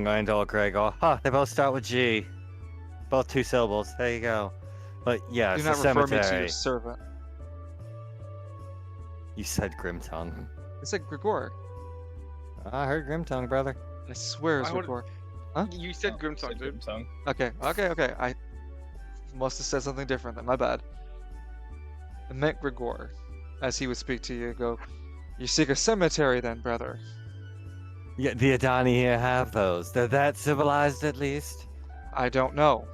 and or Gregor. Ha, they both start with G. Both 2 syllables. There you go. But yeah, Do it's not a refer me to cemetery. your servant. You said Grimtongue. I said Grigor. I heard Grimtongue, brother. I swear it's I would- Grigor. Huh? You said Grimtongue, dude. Tongue. Okay. I must have said something different then. My bad. I meant Grigor. As he would speak to you, go, you seek a cemetery then, brother. Yeah, the Adani here have those. They're that civilized at least. I don't know.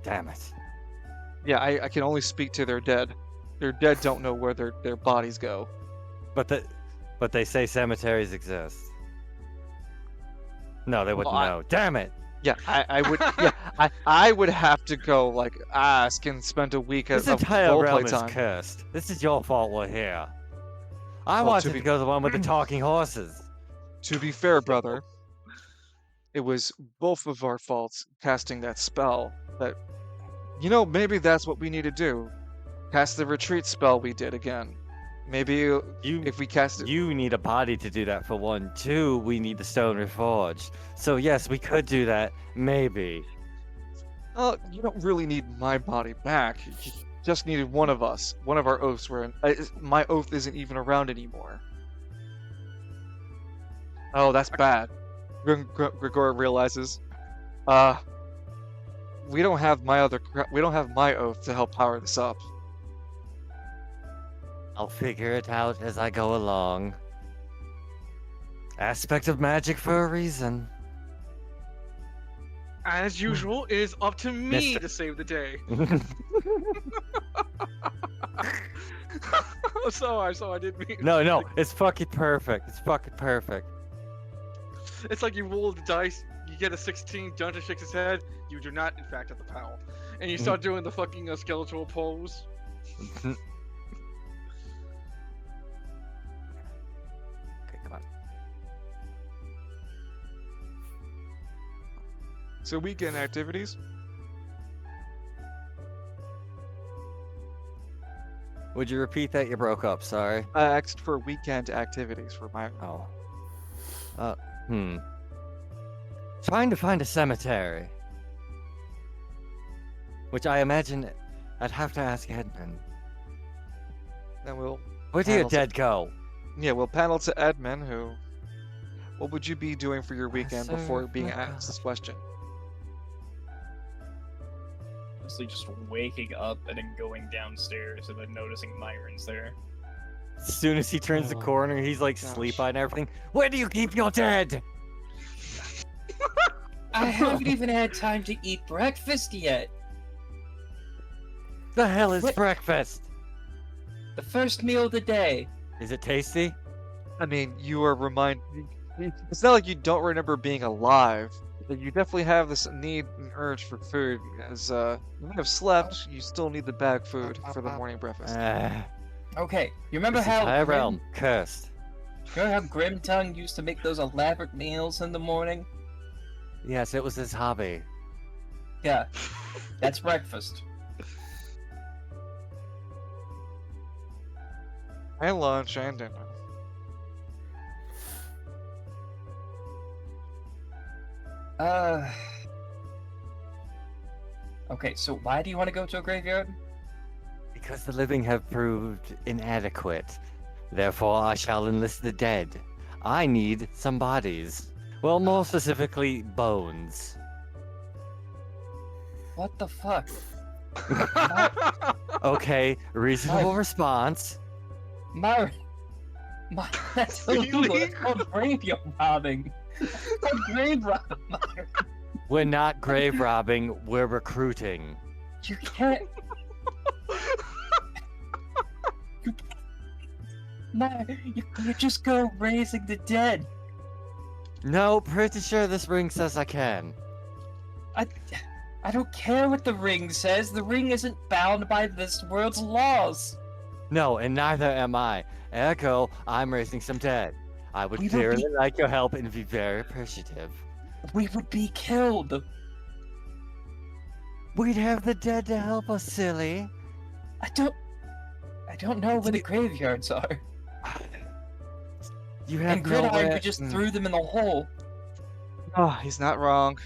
Damn it. Yeah, I can only speak to their dead. Their dead don't know where their bodies go. But they say cemeteries exist. No, they wouldn't I- know. Damn it. Yeah, I would. Yeah, I would have to go like ask and spend a week This of entire roleplay realm is time. cursed. This is your fault we're here. I Well, wanted to to be- go the one with the talking horses. To be fair, brother, it was both of our faults casting that spell. That, maybe that's what we need to do. Cast the retreat spell we did again. Maybe if we cast it. You need a body to do that for 1. 2, we need the stone reforged. So yes, we could do that. Maybe. You don't really need my body back. You just needed one of us. One of our oaths were in. My oath isn't even around anymore. Oh, that's bad. Grigor realizes. We don't have my oath to help power this up. I'll figure it out as I go along. Aspect of magic for a reason. As usual, it is up to me Mister- to save the day. So I didn't mean. No, it's fucking perfect. It's fucking perfect. It's like you roll the dice, you get a 16, Dungeon shakes his head, you do not, in fact, have the power. And you start doing the fucking skeletal pose. Okay, come on. So weekend activities. Would you repeat that? You broke up, sorry. I asked for weekend activities for my. Oh. Trying to find a cemetery. Which I imagine I'd have to ask Edmund. Then we'll. Where do your Panels. dead go? Yeah, we'll panel to Edmund, who. What would you be doing for your weekend before being asked this question? Honestly, just waking up and then going downstairs and then noticing Myron's there. As soon as he turns the Oh, corner, he's like gosh. sleep-eyed and everything. Where do you keep your dead? I haven't even had time to eat breakfast yet. The hell is What? breakfast? The first meal of the day. Is it tasty? I mean, you are reminded. It's not like you don't remember being alive. But you definitely have this need and urge for food. As you have slept, you still need the bag food for the morning breakfast. Okay, you remember This how entire realm cursed. Remember how Grimtongue used to make those elaborate meals in the morning? Yes, it was his hobby. Yeah, that's breakfast. And lunch and dinner. Okay, so why do you want to go to a graveyard? Because the living have proved inadequate. Therefore, I shall enlist the dead. I need some bodies. Well, more specifically, bones. What the fuck? Okay, reasonable response. My that's illegal. Illegal? It's called graveyard robbing. It's called grave robbing. Myron. We're not grave robbing, we're recruiting. You can't. No, you just go raising the dead. No, pretty sure this ring says I can. I don't care what the ring says. The ring isn't bound by this world's laws. No, and neither am I. Ergo, I'm raising some dead. I would We don't dearly be- like your help and be very appreciative. We would be killed. We'd have the dead to help us, silly. I don't know where the graveyards are. You have And Gridiron, nowhere- we just Mm. threw them in the hole. Oh, he's not wrong.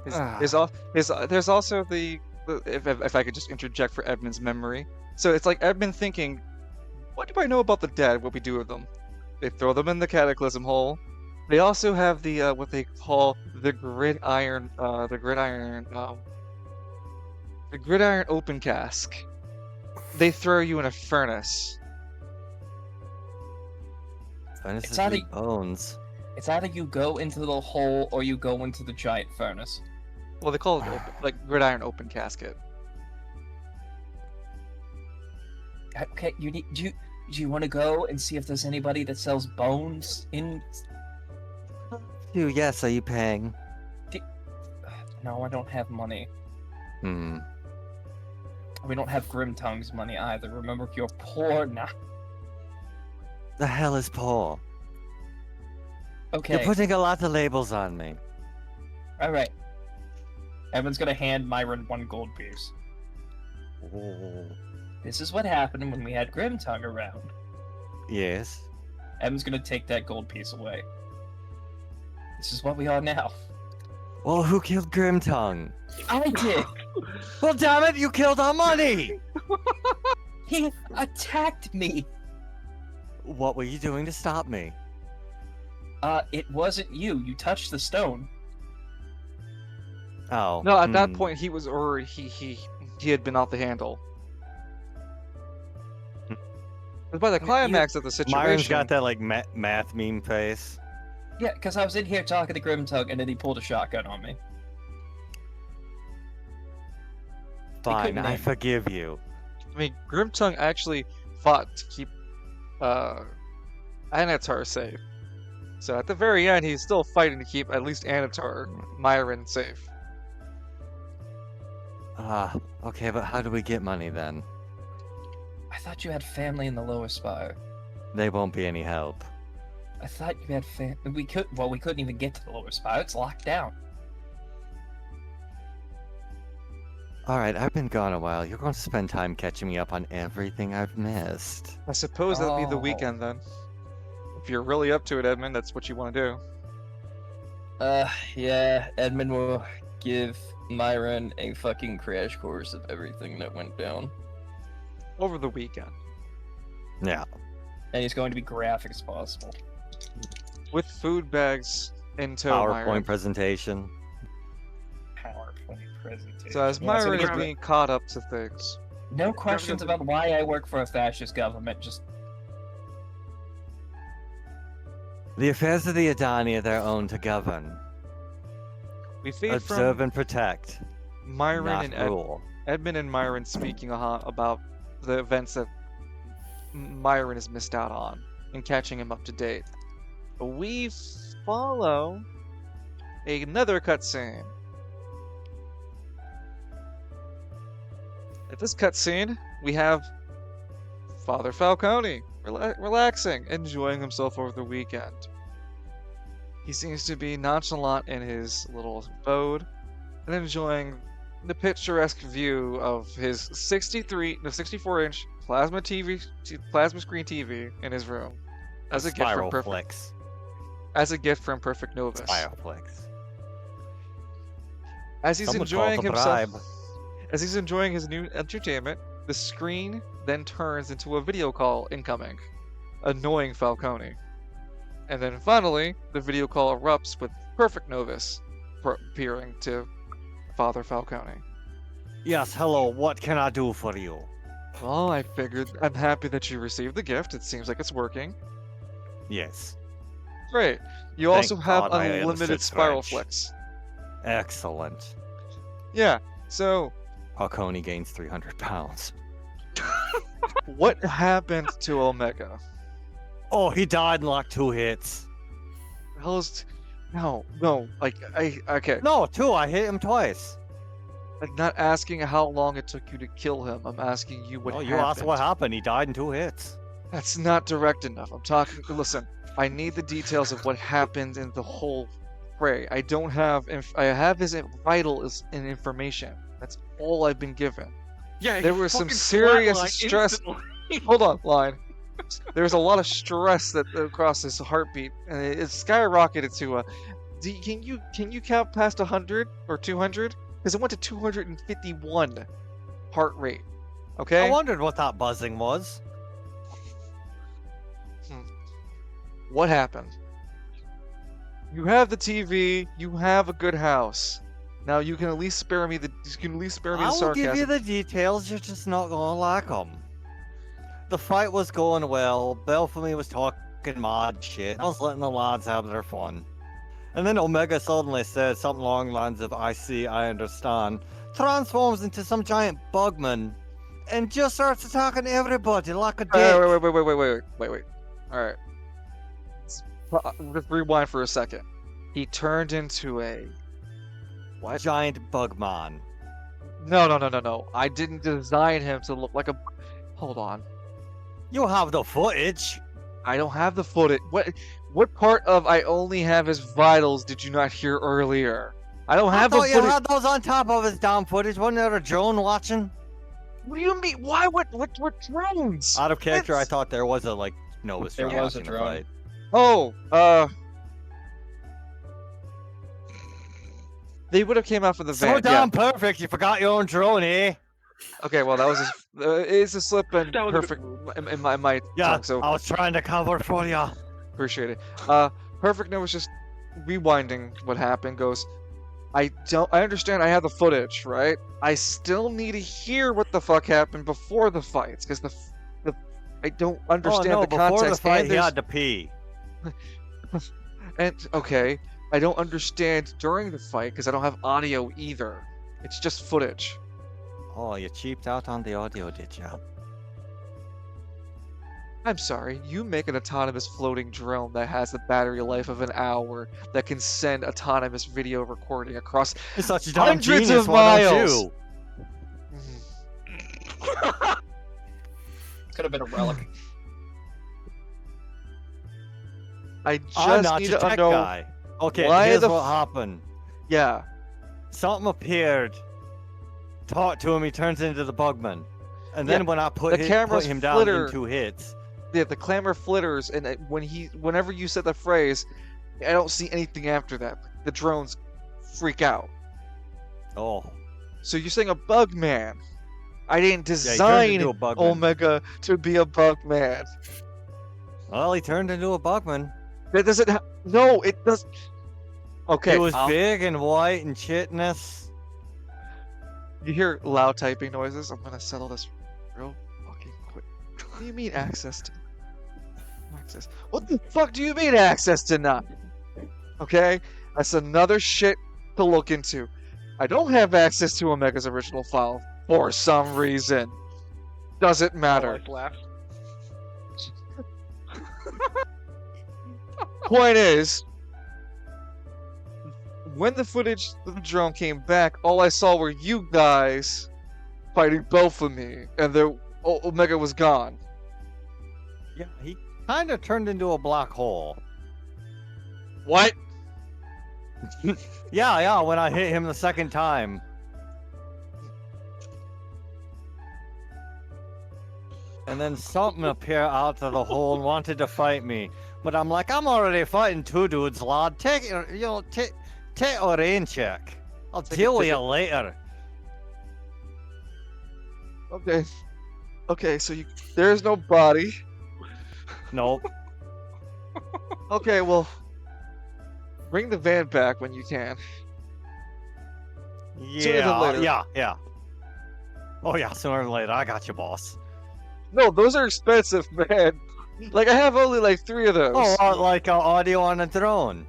There's also if I could just interject for Edmund's memory. So it's like Edmund thinking, what do I know about the dead? What we do with them? They throw them in the cataclysm hole. They also have the what they call the gridiron open cask. They throw you in a furnace. Furnace It's is either- with bones. It's either you go into the hole or you go into the giant furnace. Well, they call it like gridiron open casket. Okay, do you want to go and see if there's anybody that sells bones in? Dude, yes, are you paying? No, I don't have money. Hmm. We don't have Grimtongue's money either. Remember, you're poor now. The hell is poor? Okay, You're putting a lot of labels on me. all right. Evan's gonna hand Myron 1 gold piece. This is what happened when we had Grimtongue around. Yes. Evan's gonna take that gold piece away. This is what we are now. Well, who killed Grimtongue? I did. Well, damn it, you killed our money! He attacked me. What were you doing to stop me? It wasn't you. You touched the stone. Oh. No, at that point he was already he had been off the handle. But by the climax of the situation, Myron's got that, like, math meme face. Yeah, because I was in here talking to Grimtongue, and then he pulled a shotgun on me. Fine, couldn't I name- forgive you. I mean, Grimtongue actually fought to keep Anatar safe. So at the very end, he's still fighting to keep at least Anatar, Myron, safe. Okay, but how do we get money then? I thought you had family in the lower spire. They won't be any help. I thought you had we couldn't even get to the lower spire. It's locked down. Alright, I've been gone a while. You're going to spend time catching me up on everything I've missed. I suppose that'll be the Oh. weekend then. If you're really up to it, Edmund, that's what you want to do. Yeah, Edmund will give Myron a fucking crash course of everything that went down. Over the weekend. Yeah. And he's going to be graphic as possible. With food bags in tow, Myron. PowerPoint presentation. PowerPoint presentation. So as Yeah, Myron we is get being caught up to things. no questions about why I work for a fascist government, just The affairs of the Adani are their own to govern. We feed Observe from and protect, Myron not and rule. Edmund and Myron speaking about the events that Myron has missed out on and catching him up to date. We follow another cutscene. At this cutscene, we have Father Falcone relaxing, enjoying himself over the weekend. He seems to be nonchalant in his little abode and enjoying the picturesque view of his 64-inch plasma screen TV in his room as a gift from Spiral Perfect flicks. as a gift from Perfect Novus. Spiral flicks. As he's Some would call it enjoying a himself, bribe. as he's enjoying his new entertainment, The screen then turns into a video call incoming, annoying Falcone. And then finally, the video call erupts with Perfect Novus appearing to Father Falcone. Yes, hello, what can I do for you? Well, I figured I'm happy that you received the gift. It seems like it's working. Yes. Great. You Thank also have God I unlimited understood spiral French. flicks. Excellent. Yeah. So, Falcone gains 300 pounds. what happened to Omega? Oh, he died in like 2 hits. The hell is? No. Like okay. No, 2. I hit him twice. Like not asking how long it took you to kill him. I'm asking you what Oh, happened. you asked what happened. He died in 2 hits. That's not direct enough. I'm talking. Listen, I need the details of what happened in the whole fray. I don't have. I have his vital in information. That's all I've been given. Yeah, There he was some fucking serious flatlined stress. instantly. Hold on, line. There's a lot of stress that across his heartbeat, and it skyrocketed to a. Can you count past 100 or 200? Because it went to 251 heart rate. Okay. I wondered what that buzzing was. What happened? You have the TV. You have a good house. Now you can at least spare me the. You can at least spare me I the will sarcasm. give you the details, you're just not gonna like them. The fight was going well, Belphamy was talking mad shit, I was letting the lads have their fun. And then Omega suddenly said something along the lines of, I see, I understand, transforms into some giant bugman, and just starts attacking everybody like a dick. Wait. All right. Let's rewind for a second. He turned into a what? Giant bugman. No. I didn't design him to look like a. Hold on. You have the footage. I don't have the footage. What part of I only have his vitals did you not hear earlier? I don't I have the thought you footage. had those on top of his damn footage. Wasn't there a drone watching? What do you mean? Why? What drones? Out of character, I It's- thought there was a Nova's There drone was a watching the drone. fight. Oh, they would have came out for the So van. damn perfect, you forgot your own drone, eh? Okay, well that was it's a slip and That was a bit perfect rude. in my Yeah, tongue, so I was trying to cover for you. appreciate it. Perfect was just rewinding what happened. Goes, I understand. I have the footage, right? I still need to hear what the fuck happened before the fights, because I don't understand oh no, the before context. the fight, and he there's- had to pee. And okay, I don't understand during the fight because I don't have audio either. It's just footage. Oh, you cheaped out on the audio, did ya? I'm sorry, you make an autonomous floating drone that has a battery life of an hour that can send autonomous video recording across You're such a damn hundreds genius, of why don't miles. you? Could have been a relic. I I'm just not need your to tech know. guy. Okay, why here's the what f- happened. Yeah, Something appeared. Talked to him, he turns into the bugman. And Yeah, then when I the put camera's him down flitter. in 2 hits, yeah. The clamor flitters, and whenever you said the phrase, I don't see anything after that. The drones freak out. oh, So you're saying a bug man? I didn't yeah, he turned design into a bugman. Omega to be a bug man. Well, he turned into a bugman. That doesn't. No, it does. Okay. He was I'll- big and white and chitness. You hear loud typing noises. I'm gonna settle this real fucking quick. What do you mean access to? Access. What the fuck do you mean access to not? Okay, that's another shit to look into. I don't have access to Omega's original file for some reason. Doesn't matter. Life laugh. Point is, when the footage of the drone came back, all I saw were you guys fighting both of me, and Omega was gone. Yeah, he kind of turned into a black hole. What? Yeah, when I hit him the second time. And then something appeared out of the hole and wanted to fight me. But I'm like, I'm already fighting 2 dudes, lad. Take a rain check. I'll Take deal with it. you later. Okay. Okay, so there's no body. Nope. Okay, well, bring the van back when you can. Sooner than Yeah, later. yeah. Oh yeah, sooner than later. I got you, boss. No, those are expensive, man. Like, I have only like 3 of those. Oh, like audio on a drone.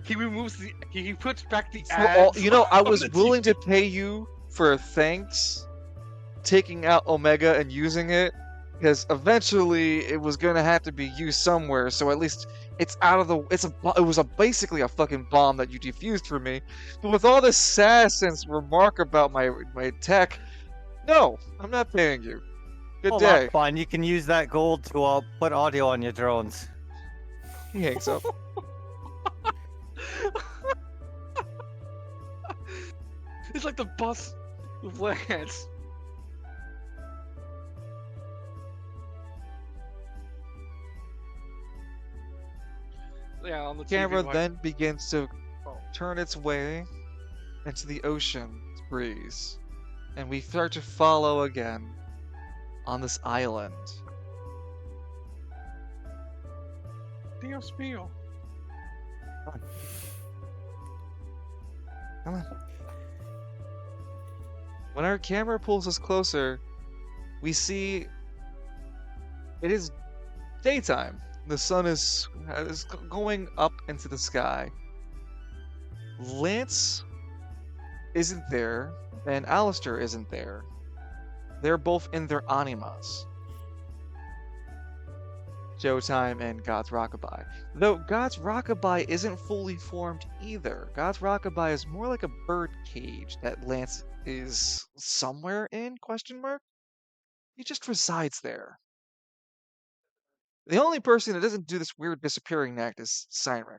He puts back the For all, ads. you know, I on was the willing TV. to pay you for thanks, taking out Omega and using it, because eventually it was gonna have to be used somewhere. So at least it's out of the. It was basically a fucking bomb that you defused for me. But with all this sass and remark about my tech, no, I'm not paying you. Good Well, day. that's fine. You can use that gold to put audio on your drones. He hangs up. It's like the bus with Lance. Yeah, on the Camera TV, like, then begins to oh, turn its way into the ocean breeze, and we start to follow again on this island. Dios mío. Come on. When our camera pulls us closer, we see it is daytime. The sun is going up into the sky. Lance isn't there, and Alistair isn't there. They're both in their animas. Showtime and God's Rockabye. Though God's Rockabye isn't fully formed either. God's Rockabye is more like a bird cage that Lance is somewhere in, question mark? He just resides there. The only person that doesn't do this weird disappearing act is Cynric.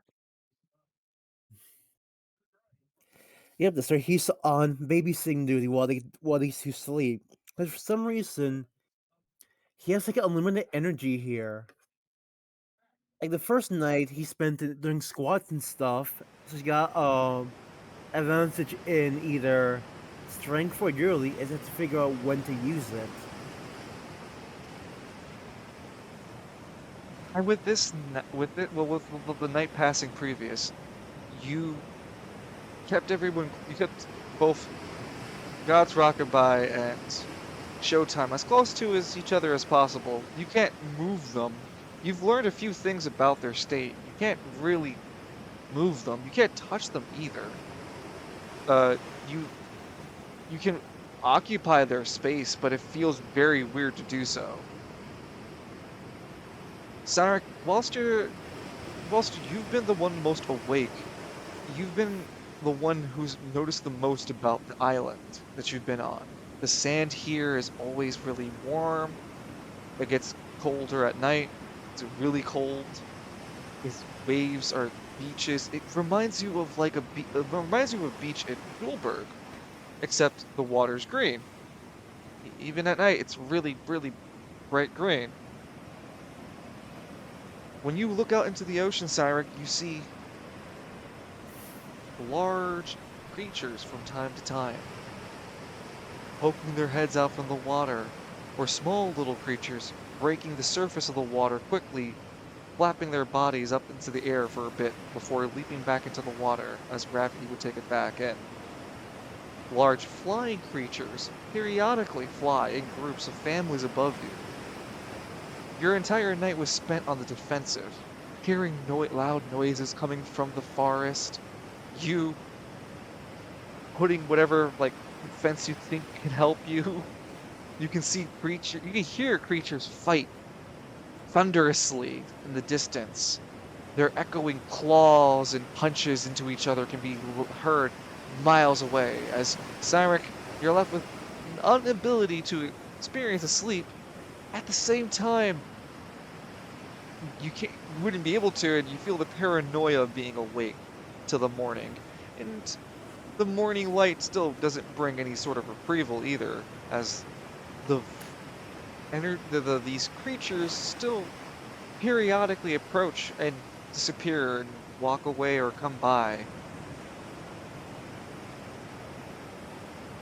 Yep, so he's on babysitting duty while these two sleep. But for some reason, he has like unlimited energy here. Like the first night he spent it doing squats and stuff, so he got advantage in either strength or agility, is have to figure out when to use it. And with this, with it, well, with the night passing previous, you you kept both God's Rockabye and Showtime as close to each other as possible. You can't move them. You've learned a few things about their state. You can't really move them. You can't touch them either. You can occupy their space, but it feels very weird to do so. Cynric, whilst you've been the one most awake, you've been the one who's noticed the most about the island that you've been on. The sand here is always really warm. It gets colder at night. It's really cold. Its waves are beaches. It reminds you of like it reminds you of a beach at Gulberg, except the water's green. Even at night, it's really, really bright green. When you look out into the ocean, Cynric, you see large creatures from time to time, poking their heads out from the water, or small little creatures breaking the surface of the water quickly, flapping their bodies up into the air for a bit before leaping back into the water as gravity would take it back in. Large flying creatures periodically fly in groups of families above you. Your entire night was spent on the defensive, hearing loud noises coming from the forest, you putting whatever like defense you think can help you. You can hear creatures fight thunderously in the distance. Their echoing claws and punches into each other can be heard miles away. As Cynric, you're left with an inability to experience a sleep. At the same time, you wouldn't be able to, and you feel the paranoia of being awake till the morning. And the morning light still doesn't bring any sort of retrieval either, as these creatures still periodically approach and disappear and walk away or come by.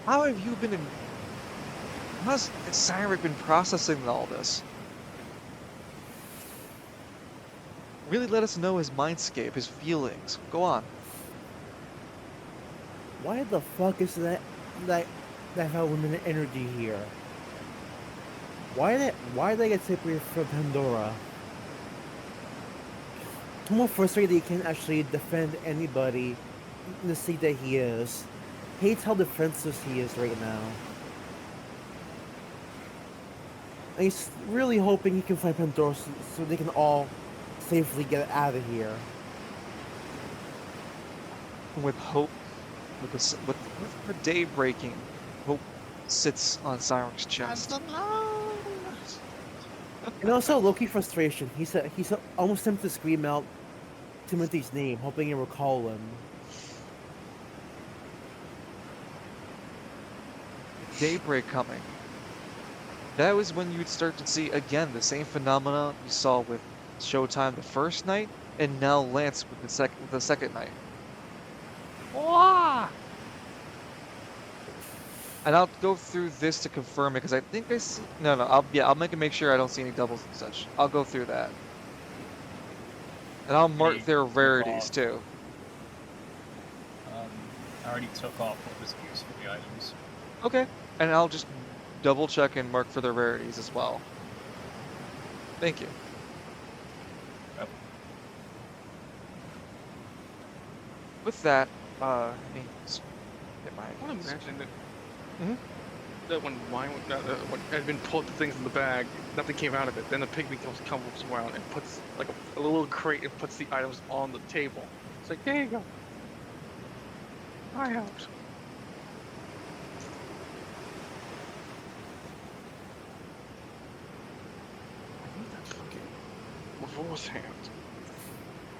How have you been in? How's Cyrus been processing all this? Really let us know his mindscape, his feelings. Go on. Why the fuck is that that woman energy here? Why did I get separated from Pandora? I'm more frustrated that he can't actually defend anybody in the state that he is. Hates how defenseless he is right now. And he's really hoping he can find Pandora so they can all safely get out of here. With hope, with her day breaking, hope sits on Cyrus's chest. And also low-key frustration. He's almost tempted to scream out Timothy's name, hoping he'll recall him. Daybreak coming. That was when you'd start to see again the same phenomena you saw with Showtime the first night, and now Lance with the second night. Wah! And I'll go through this to confirm it because I think I see. No, I'll make sure I don't see any doubles and such. I'll go through that, and I'll mark their rarities too. I already took off what was used for the items. Okay, and I'll just double check and mark for their rarities as well. Thank you. Yep. With that, let me just get my. I want to imagine that. Mhm. That when wine, when had been put the things in the bag, nothing came out of it. Then the pygmy comes around and puts like a little crate and puts the items on the table. It's like, there you go. I helped. I need that fucking reverse hand.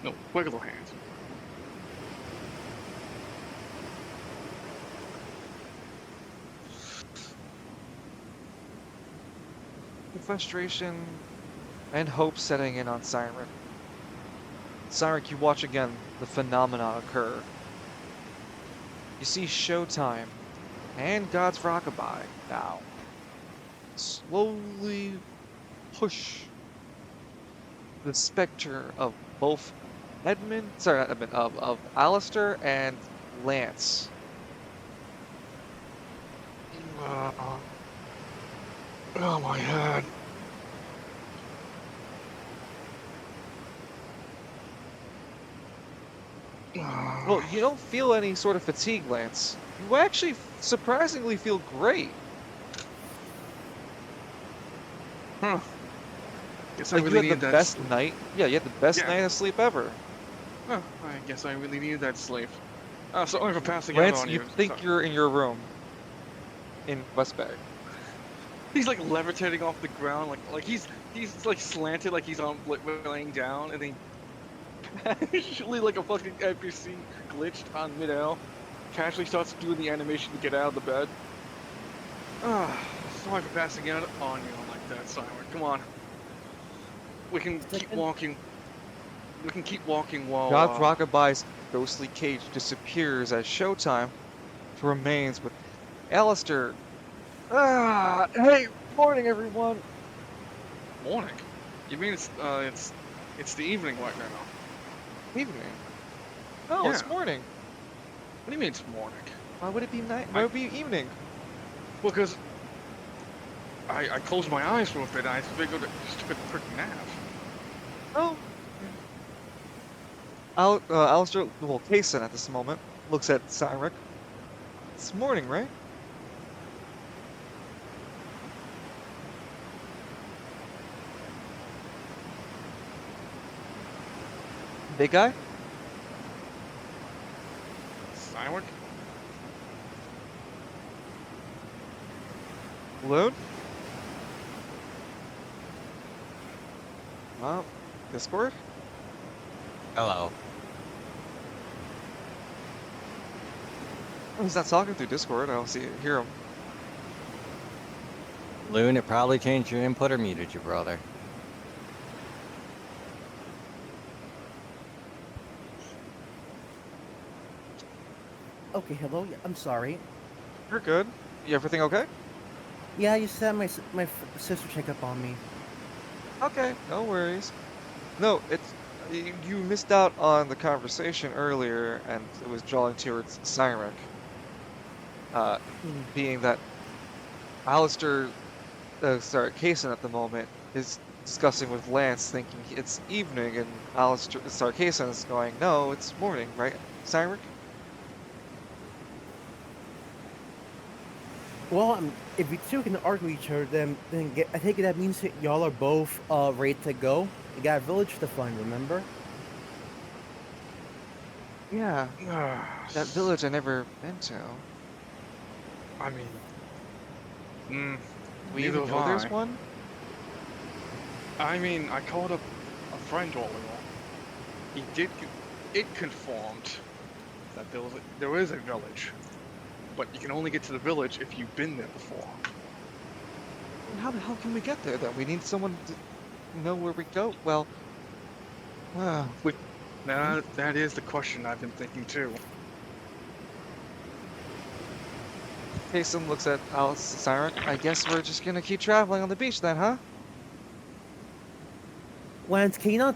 No, regular hand. The frustration and hope setting in on Siren. Siren, you watch again the phenomena occur. You see Showtime and God's Rockabye now slowly push the specter of both not Edmund, of Alistair and Lance. Oh my head. Well, you don't feel any sort of fatigue, Lance. You actually surprisingly feel great. Huh. Guess I Like you really had needed the that. best night. Yeah, you had the best Yeah. night of sleep ever. Oh, I guess I really needed that sleep. Sorry for passing out Lance, on you you. think Sorry. you're in your room in Westbag. He's like levitating off the ground, like he's like slanted, like he's on laying down, and then casually, like a fucking NPC glitched on mid-L, casually starts doing the animation to get out of the bed. Sorry for passing out on you like that, Simon. Come on, we can keep walking. We can keep walking while. God's Rockabye's ghostly cage disappears as Showtime remains with Alistair. Hey, morning everyone. Morning. You mean it's the evening right now? Evening. No, it's Yeah. morning. What do you mean it's morning? Why would it be night? Why would it be evening? Well, because I closed my eyes for a bit. I figured just took a quick nap. Oh. Alistair, well, Kaysen at this moment, looks at Cyrus. It's morning, right? Big guy? Silent? Balloon? Discord? Hello. Oh, he's not talking through Discord. I don't hear him. Loon, it probably changed your input or muted you, brother. Okay, hello. I'm sorry. You're good. You everything okay? Yeah, you said my sister check up on me. Okay, no worries. No, you missed out on the conversation earlier, and it was drawing towards Cyric. Hmm. Being that Alistair, sorry, Kaysen at the moment is discussing with Lance, thinking it's evening, and Kaysen is going, no, it's morning, right, Cyric? Well, if you two can argue each other, I take it that means that y'all are both ready to go. You got a village to find, remember? Yeah, that village I never been to. I mean, We neither even have know there's I. one? I mean, I called up a friend earlier. It confirmed that there is a village, but you can only get to the village if you've been there before. How the hell can we get there, though? We need someone to know where we go. Well, That is the question I've been thinking too. Jason looks at Alice Cyric. I guess we're just gonna keep traveling on the beach then, huh? Lance, can you not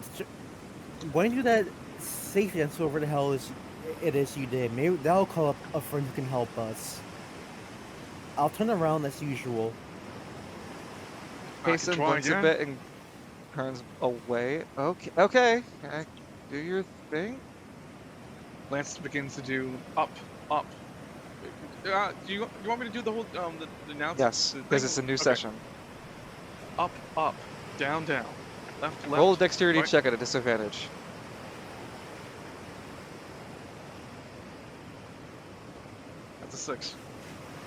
when you do that safety dance, whatever the hell it is you did, maybe that'll call up a friend who can help us. I'll turn around as usual. I can Jason try blinks a again. bit and turns away. Okay. Do your thing. Lance begins to do up. Do you want me to do the whole the announcement? Yes, because it's a new session. Up, down, left. Roll a dexterity right. check at a disadvantage. That's a 6.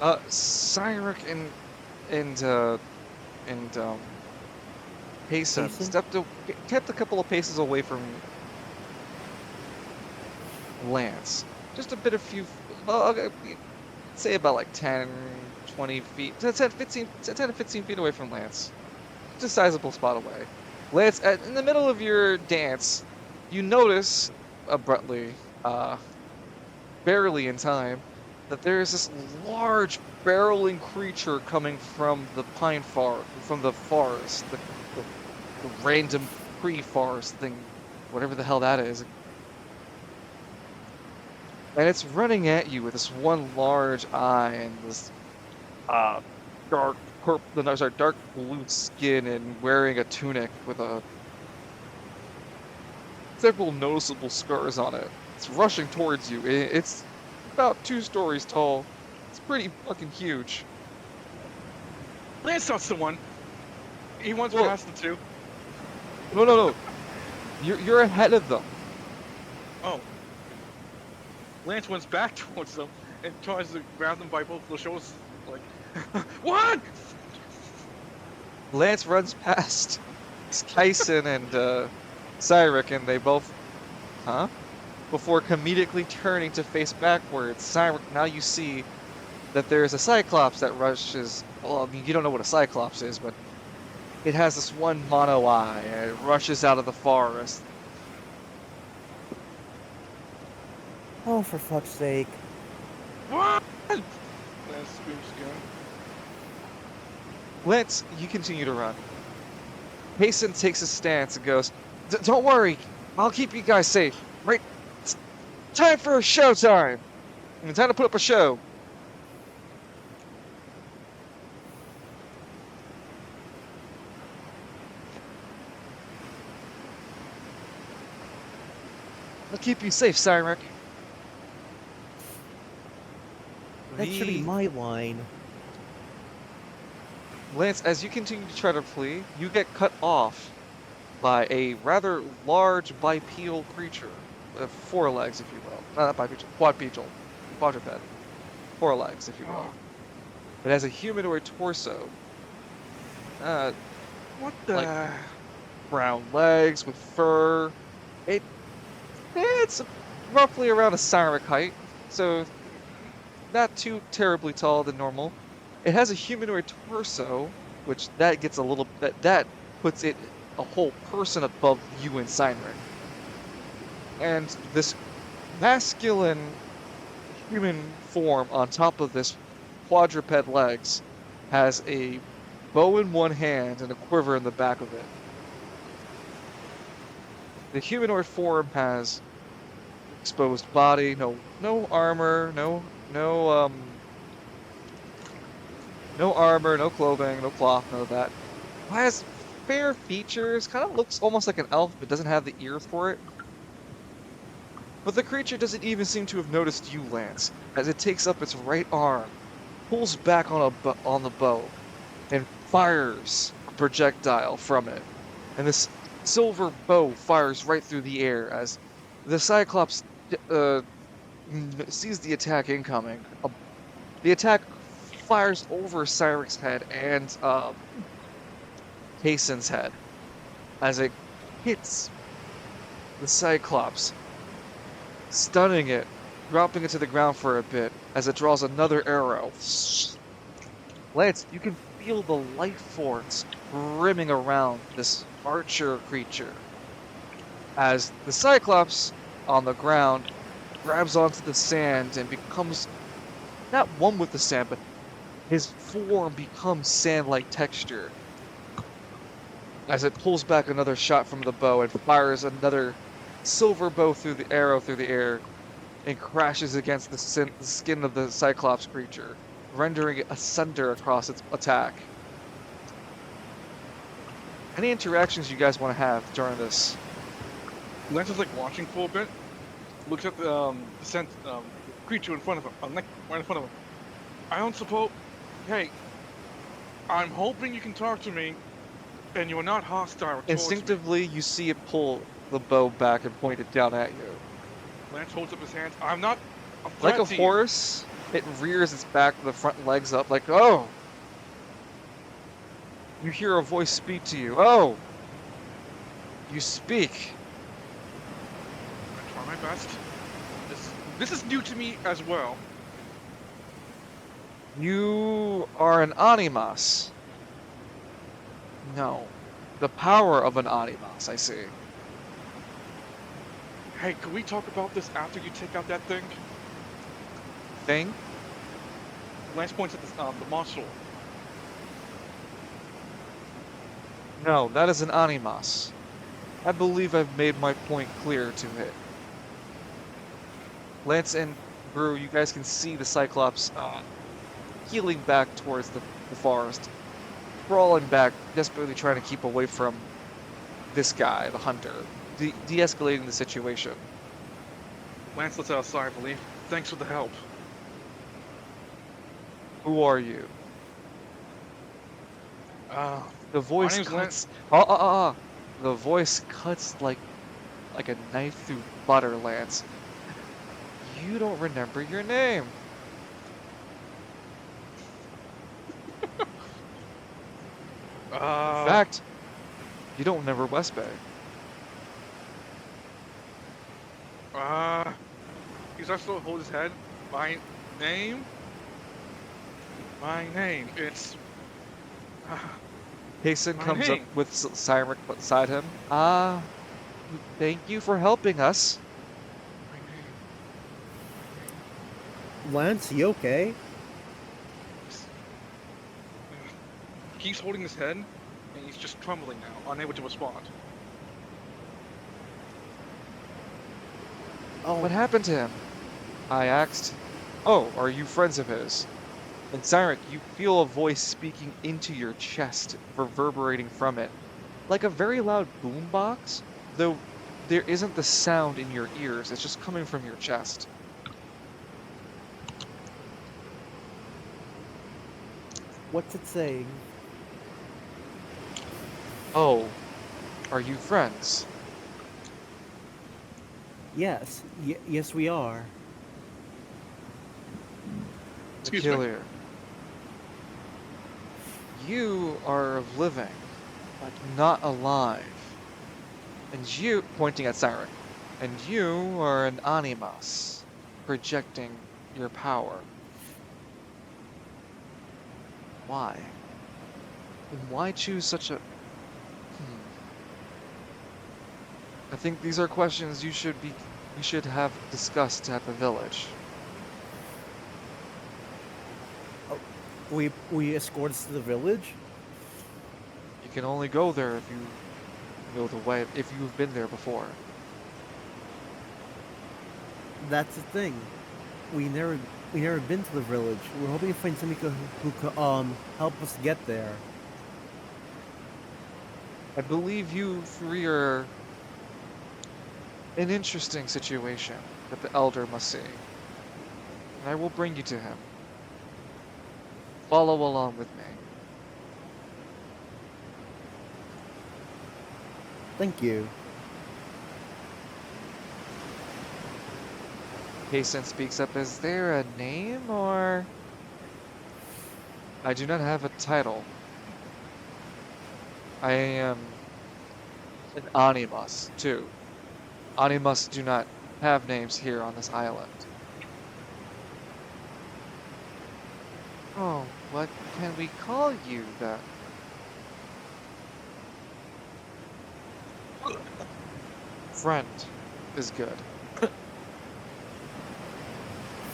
Cyric and Payson Payson? kept a couple of paces away from Lance. Just a bit of say about like 10, 20 feet, 10 to 15 feet away from Lance. Just a sizable spot away. Lance, in the middle of your dance, you notice abruptly, barely in time, that there is this large barreling creature coming from the from the forest, the random tree forest thing, whatever the hell that is. And it's running at you with this one large eye and this dark blue skin and wearing a tunic with several noticeable scars on it. It's rushing towards you. It's about 2 stories tall. It's pretty fucking huge. Lance starts the one. He wants Well- past the 2. No. You're ahead of them. Oh. Lance went back towards them and tries to grab them by both the shoulders, like, what? Lance runs past Kyson and Cyric, and they both, before comedically turning to face backwards. Cyric, now you see that there's a Cyclops that rushes. Well, I mean, you don't know what a Cyclops is, but it has this one mono eye, and it rushes out of the forest. Oh, for fuck's sake. What? Lance screams again. Lance, you continue to run. Payson takes a stance and goes, "Don't worry, I'll keep you guys safe. Right? It's time for a showtime. It's time to put up a show." I'll keep you safe, Cyric. That should be my line. Lance, as you continue to try to flee, you get cut off by a rather large bipedal creature. 4 legs, if you will. Not bipedal, quadruped. 4 legs, if you will. It has a humanoid torso. What the? Like- Brown legs with fur. It's roughly around a Cyric height, so not too terribly taller than normal. It has a humanoid torso, which that gets a little that puts it a whole person above you and Cyric. And this masculine human form on top of this quadruped legs, has a bow in one hand and a quiver in the back of it. The humanoid form has exposed body, no armor, no armor, no clothing, no cloth, none of that. It has fair features, kind of looks almost like an elf, but doesn't have the ears for it. But the creature doesn't even seem to have noticed you, Lance, as it takes up its right arm, pulls back on the bow, and fires a projectile from it. And this silver bow fires right through the air as the Cyclops sees the attack incoming. The attack fires over Cyric's head and Kason's head as it hits the Cyclops, stunning it, dropping it to the ground for a bit as it draws another arrow. Lance, you can feel the life force brimming around this archer creature as the Cyclops on the ground grabs onto the sand and becomes not one with the sand, but his form becomes sand-like texture as it pulls back another shot from the bow and fires another silver bow through the air and crashes against the skin of the Cyclops creature, rendering it asunder across its attack. Any interactions you guys want to have during this? Lance is like watching for a bit, looks at the creature in front of him, right in front of him. I don't suppose. Hey, I'm hoping you can talk to me, and you are not hostile towards me. Instinctively, you see it pull the bow back and point it down at you. Lance holds up his hands. I'm not a threat Like a to horse, it rears its back, the front legs up, like, oh! You hear a voice speak to you. Oh! You speak. I try my best. This is new to me as well. You are an Animas. No. The power of an Animas, I see. Hey, can we talk about this after you take out that thing? Thing? Lance points at the monster. No, that is an Animas. I believe I've made my point clear to it. Lance and Brew, you guys can see the Cyclops healing back towards the forest, crawling back, desperately trying to keep away from this guy, the hunter, de-escalating the situation. Lance lets out a sigh of relief. Thanks for the help. Who are you? The voice name's cuts. The voice cuts like a knife through butter, Lance. You don't remember your name. In fact, you don't remember West Bay. He's also hold his head. My name, it's... Kason My comes up name. with Cyric beside him. Thank you for helping us. My name. Lance, you okay? He's holding his head, and he's just trembling now, unable to respond. Oh, What happened to him? I asked. Oh, are you friends of his? And Cyric, you feel a voice speaking into your chest, reverberating from it, like a very loud boombox, though there isn't the sound in your ears, it's just coming from your chest. what's it saying? Oh, are you friends? Yes, yes, we are. Excuse me. Peculiar. You are living, but not alive. And you, pointing at Cyric, and you are an Animas, projecting your power. Why? And why choose such a... I think these are questions we should have discussed at the village. we escort us to the village? You can only go there if you know the way, if you've been there before. That's the thing. We never been to the village. We're hoping to find somebody who could help us get there. I believe you three are an interesting situation that the Elder must see. And I will bring you to him. Follow along with me. Thank you. Payson speaks up. Is there a name or... I do not have a title. I am an Animus, too. Animus do not have names here on this island. Oh, what can we call you then? Friend is good.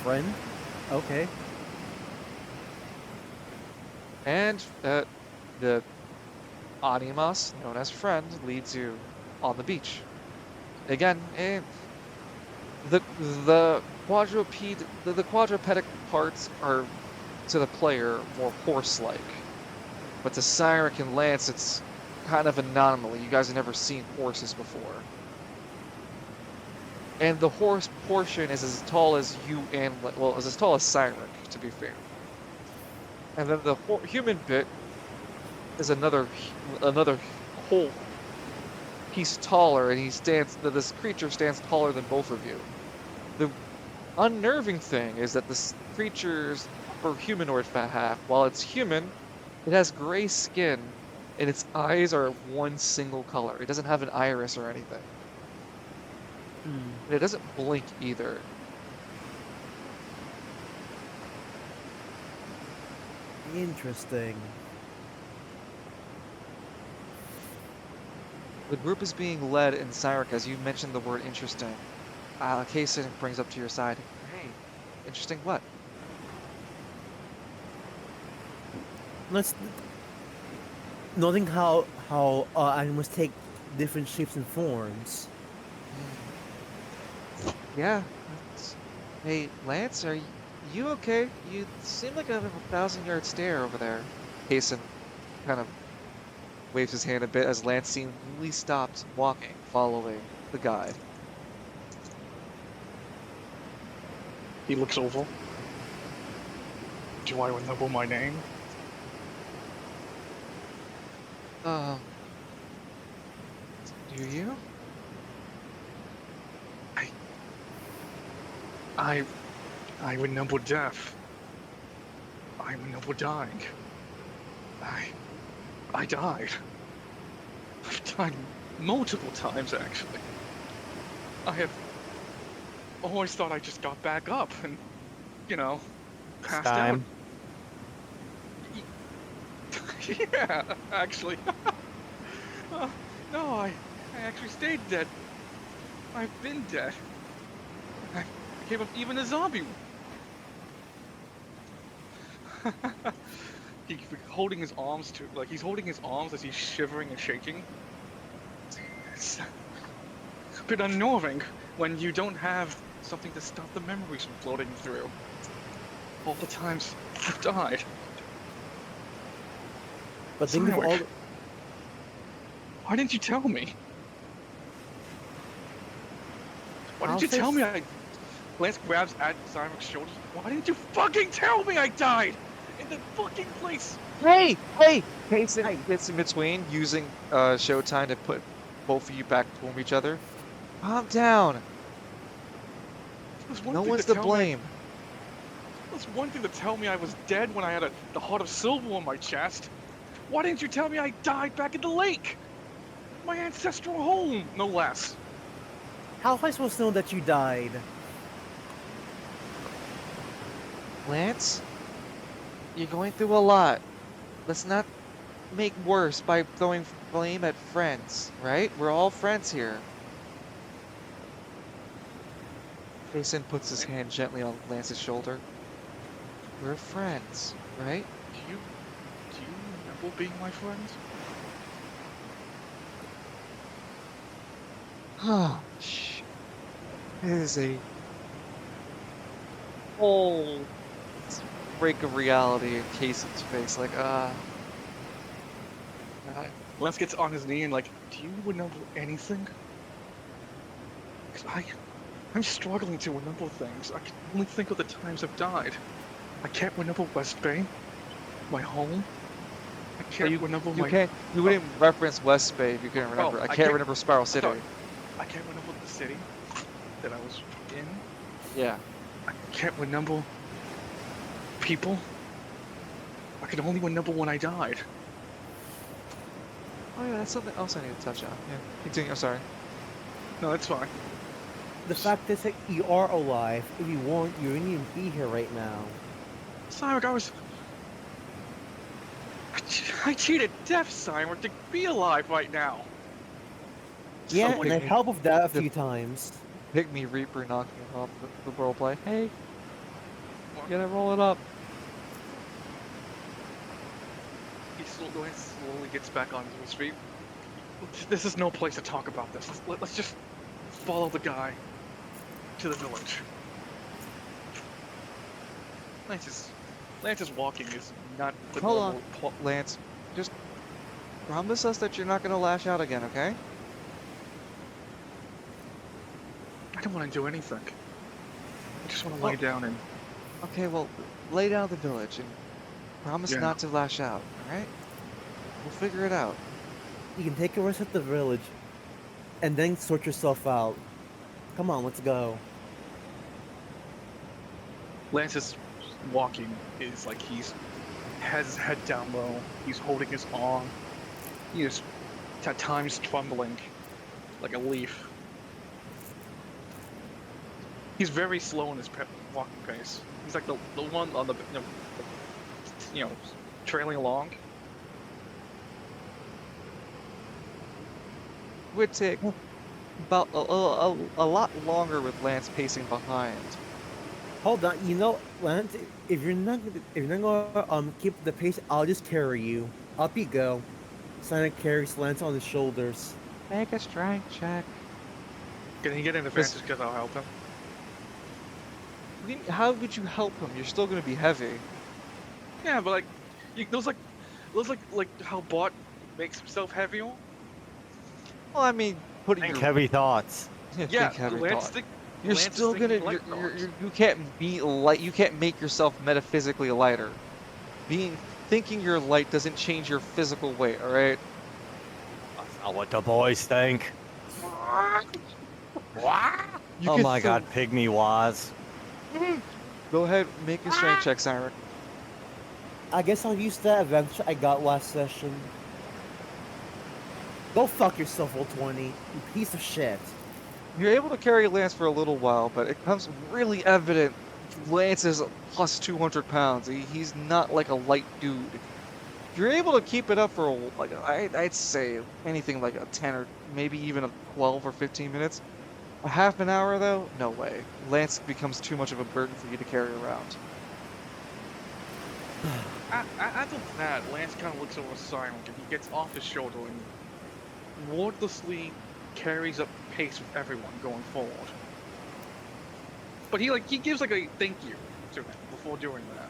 Friend? Okay. And the Animus, known as friend, leads you on the beach. Again, the quadrupedic parts are to the player more horse-like, but to Cyric and Lance, it's kind of an anomaly. You guys have never seen horses before, and the horse portion is as tall as you and is as tall as Cyric, to be fair. And then the human bit is another whole piece taller, and this creature stands taller than both of you. The unnerving thing is that this creature's upper humanoid half, while it's human, it has gray skin, and its eyes are one single color. It doesn't have an iris or anything. And it doesn't blink either. Interesting. The group is being led in Cyric, as you mentioned the word interesting. Kaysen brings up to your side. Hey, interesting what? Let's noting how animals take different shapes and forms. Yeah. Hey, Lance, are you okay? You seem like a 1,000-yard stare over there. Kaysen kind of waves his hand a bit as Lance seemingly stops walking, following the guide. He looks over. Do I remember my name? Do you? I remember death. I remember dying. I died. I've died multiple times, actually. I have always thought I just got back up and, passed Time. out. Yeah, actually. No, I actually stayed dead. I've been dead. I became even a zombie. He's holding his arms he's holding his arms as he's shivering and shaking. It's a bit unnerving when you don't have something to stop the memories from floating through. All the times I've died. But think of all. Cyric, why didn't you tell me? Why didn't you tell me Lance grabs at Cyric's shoulders. Why didn't you fucking tell me I died? In the fucking place! Hey! Kaysen gets in between, using Showtime to put both of you back from each other. Calm down. No one's to blame. It was one thing to tell me I was dead when I had the heart of silver on my chest. Why didn't you tell me I died back in the lake? My ancestral home, no less. How am I supposed to know that you died? Lance, you're going through a lot. Let's not make worse by throwing blame at friends, right? We're all friends here. Jason puts his hand gently on Lance's shoulder. We're friends, right? do you remember being my friend? Oh, it is a whole break of reality in Casey's face. Like, God. Lance gets on his knee and like, do you remember anything? 'Cause I'm struggling to remember things. I can only think of the times I've died. I can't remember West Bay, my home. I can't remember You my. can't. You wouldn't reference West Bay if you couldn't remember. Oh, I I can't can't- remember Spiral City. sorry. I can't remember the city that I was in. Yeah. I can't remember people. I can only remember when I died. Oh yeah, that's something else I need to touch on. Yeah. Continue. I'm sorry. No, that's fine. The fact is that you are alive. If you weren't, you wouldn't even be here right now. Cyrus, I cheated death, Cyrus, to be alive right now. Yeah, Someone and I need- helped with that a the- few times. Pygmy Reaper knocking off the role play. Hey, you gotta roll it up. Lance slowly gets back onto his feet. This is no place to talk about this. Let's just follow the guy to the village. Lance's walking is not the Hold normal Lance, just promise us that you're not gonna lash out again, okay? I don't want to do anything. I just want to lay down and. Okay, well, lay down at the village and promise Yeah. not to lash out, alright? We'll figure it out. You can take a rest at the village, and then sort yourself out. Come on, let's go. Lance's walking is like he's has his head down low. He's holding his arm. He is at times trembling like a leaf. He's very slow in his walking pace. He's like the one on the trailing along. Would take about a lot longer with Lance pacing behind. Hold on, you know, Lance, if you're not gonna keep the pace, I'll just carry you. Up you go. Sonic carries Lance on his shoulders. Make a strength check. Can he get an advantage because I'll help him? How would you help him? You're still gonna be heavy. Yeah, but those like how Bart makes himself heavier. Well, I mean, putting Think your heavy thoughts. Yeah, think heavy Lance thought. think- You're Lance is still gonna. thinking light thoughts. You can't be light. You can't make yourself metaphysically lighter. Thinking you're light doesn't change your physical weight. All right. That's not what the boys think. You Oh can my god, Pygmy Waz. Go ahead, make a strength check, Siren. I guess I'll use that adventure I got last session. Go fuck yourself, Roll20, you piece of shit. You're able to carry Lance for a little while, but it becomes really evident Lance is plus 200 pounds. He's not like a light dude. You're able to keep it up for like I'd say anything like a 10 or maybe even a 12 or 15 minutes. A half an hour though, no way. Lance becomes too much of a burden for you to carry around. After that, Lance kind of looks over Silent and he gets off his shoulder and wordlessly carries up pace with everyone going forward. But he gives like a thank you to them before doing that.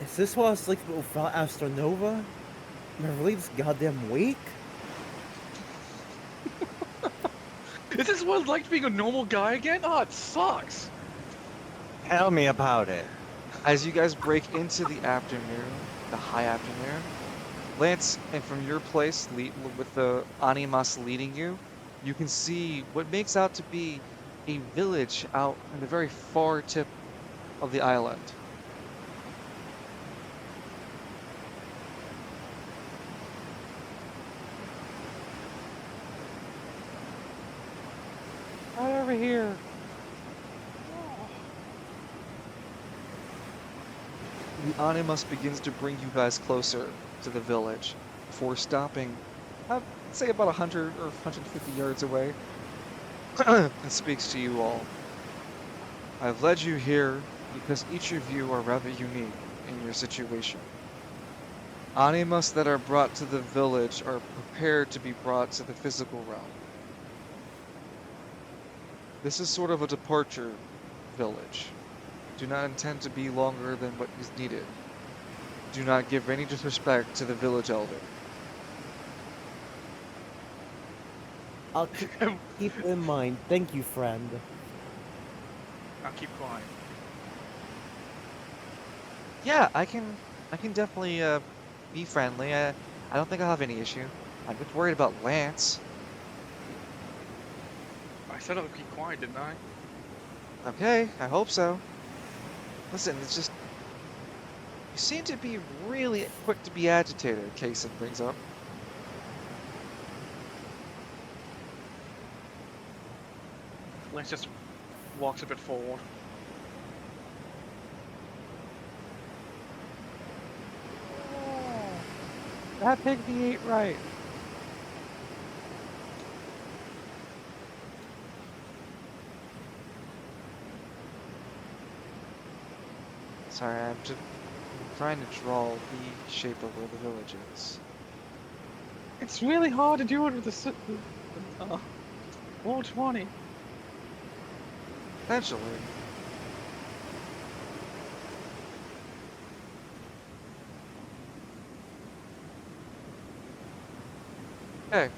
Is this what I was like without Astronova? Am I really this goddamn weak? Is this what it's like being a normal guy again? Oh, it sucks. Tell me about it. As you guys break into the afternoon, the high afternoon, Lance, and from your place with the Animas leading you, you can see what makes out to be a village out in the very far tip of the island. Right over here. The Animus begins to bring you guys closer to the village before stopping, I'd say about 100 or 150 yards away, and speaks to you all. I've led you here because each of you are rather unique. in your situation. Animus that are brought to the village are prepared to be brought to the physical realm. This is sort of a departure village. Do not intend to be longer than what is needed. Do not give any disrespect to the village elder. I'll keep it in mind. Thank you, friend. I'll keep quiet. Yeah, I can definitely be friendly. I don't think I'll have any issue. I'm just worried about Lance. I said I would keep quiet, didn't I? Okay, I hope so. Listen, it's just you seem to be really quick to be agitated, Kaysen brings up. Lance just walks a bit forward. That pygmy ate right. Sorry, I'm trying to draw the shape of where the village is. It's really hard to do it with the roll 20. Eventually. Okay.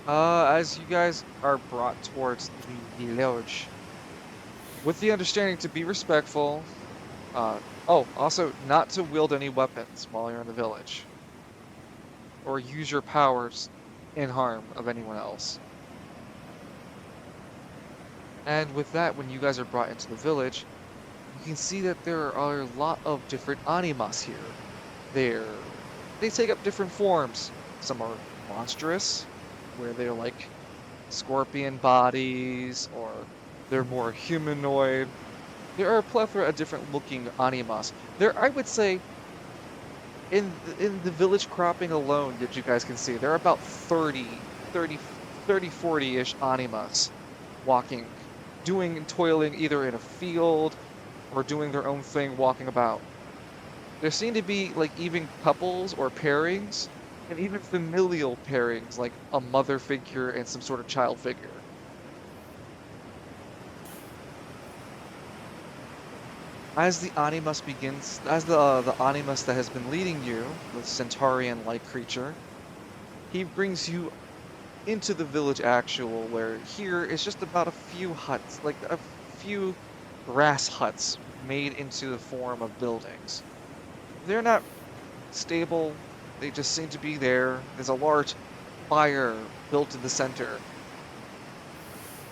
As you guys are brought towards the village, with the understanding to be respectful, also not to wield any weapons while you're in the village, or use your powers in harm of anyone else. And with that, when you guys are brought into the village, you can see that there are a lot of different animas here. They take up different forms. Some are monstrous, where they're like scorpion bodies, or they're more humanoid. There are a plethora of different looking animas. I would say, in the village cropping alone that you guys can see, there are about 40-ish animas walking, doing and toiling either in a field or doing their own thing walking about. There seem to be like even couples or pairings, and even familial pairings, like a mother figure and some sort of child figure. As the animus begins, as the animus that has been leading you, the centaurian-like creature, he brings you into the village actual, where here is just about a few huts, like a few grass huts made into the form of buildings. They're not stable, they just seem to be there. There's a large fire built in the center,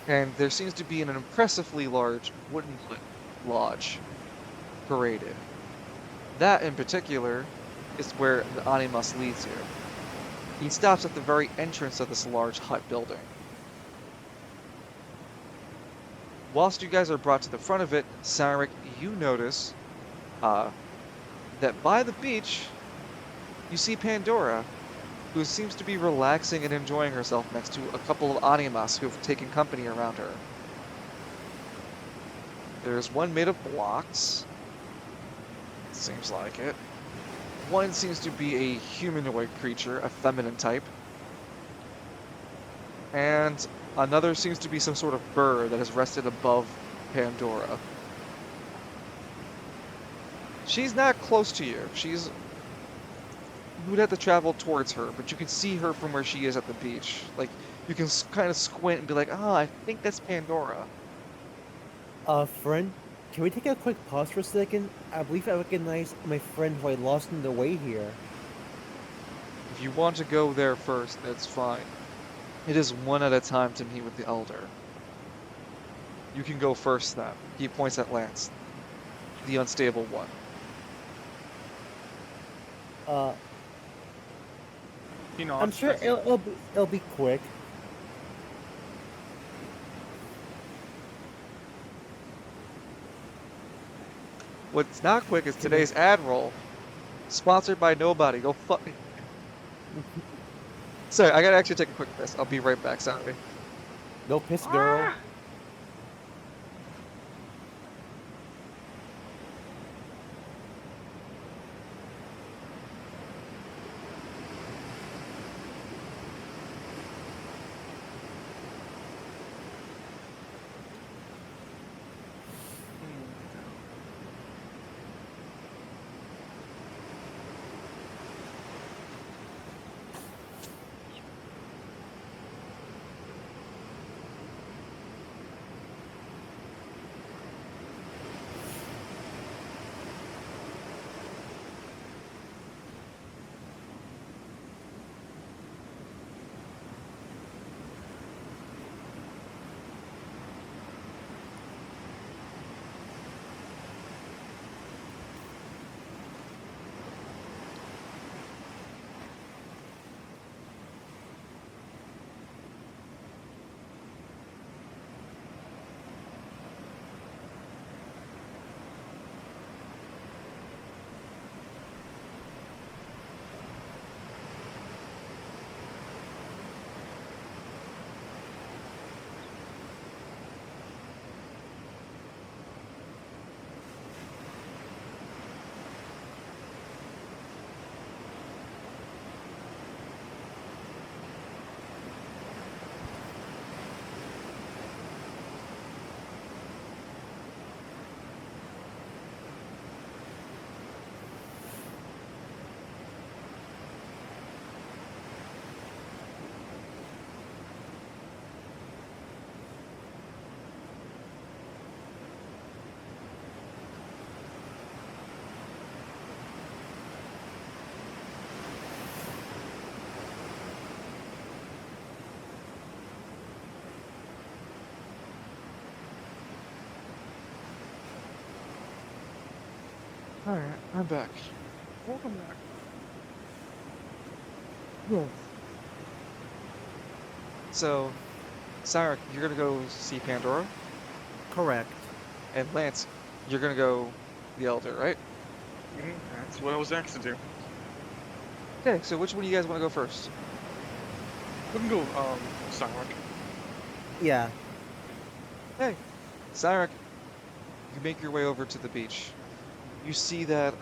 and there seems to be an impressively large wooden lodge paraded. That in particular is where the Animus leads you. He stops at the very entrance of this large hut building. Whilst you guys are brought to the front of it, Cyric, you notice that by the beach, you see Pandora, who seems to be relaxing and enjoying herself next to a couple of Animas who have taken company around her. There's one made of blocks. Seems like it. One seems to be a humanoid creature, a feminine type. And another seems to be some sort of bird that has rested above Pandora. She's not close to you. You would have to travel towards her, but you can see her from where she is at the beach. Like, you can kind of squint and be like, oh, I think that's Pandora. Friend, can we take a quick pause for a second? I believe I recognize my friend who I lost on the way here. If you want to go there first, that's fine. It is one at a time to meet with the Elder. You can go first then. He points at Lance, the unstable one. You know, I'm sure it'll be quick. What's not quick is today's ad roll. Sponsored by nobody. Go fuck. Sorry, I gotta actually take a quick piss. I'll be right back, sorry. No piss, girl. Alright, I'm back. Welcome back. So, Cyrus, you're gonna go see Pandora, Correct. and Lance, you're gonna go the Elder, right? That's what I was asked to do. Okay, so which one do you guys want to go first? We can go, Cyrus. Yeah. Hey, Cyrus, you make your way over to the beach. You see that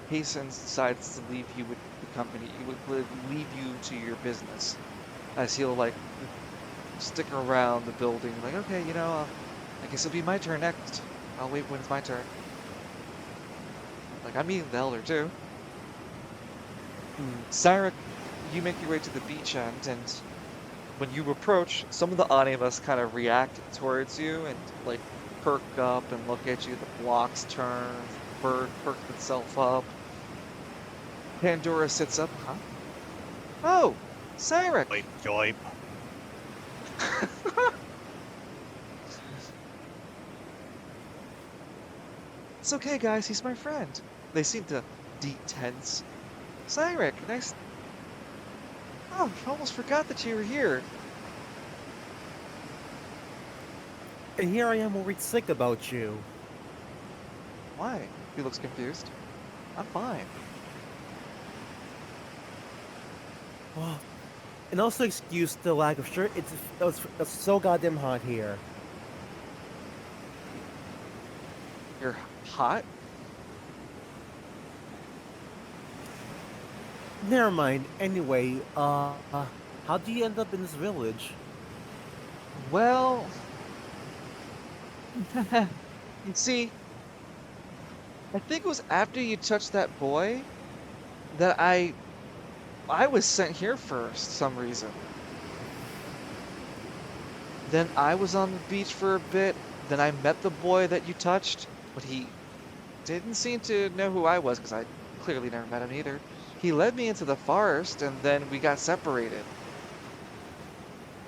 Hasten decides to leave you with the company. He would leave you to your business, as he'll like stick around the building. Like, okay, I guess it'll be my turn next. I'll wait when it's my turn. Like, I'm meeting the Elder too. Cyrus, you make your way to the beach end, and when you approach, some of the Animas kind of react towards you and like perk up and look at you. The blocks turn, bird perked itself up. Pandora sits up. Huh? Oh, Cyrus! Wait, joy. It's okay, guys. He's my friend. They seem to de-tense. Cyrus, nice. Oh, I almost forgot that you were here. And here I am worried sick about you. Why? He looks confused. I'm fine. Oh, and also excuse the lack of shirt. It's so goddamn hot here. You're hot? Never mind. Anyway, how do you end up in this village? Well, you see, I think it was after you touched that boy that I was sent here first, some reason. Then I was on the beach for a bit. Then I met the boy that you touched, but he didn't seem to know who I was because I clearly never met him either. He led me into the forest, and then we got separated.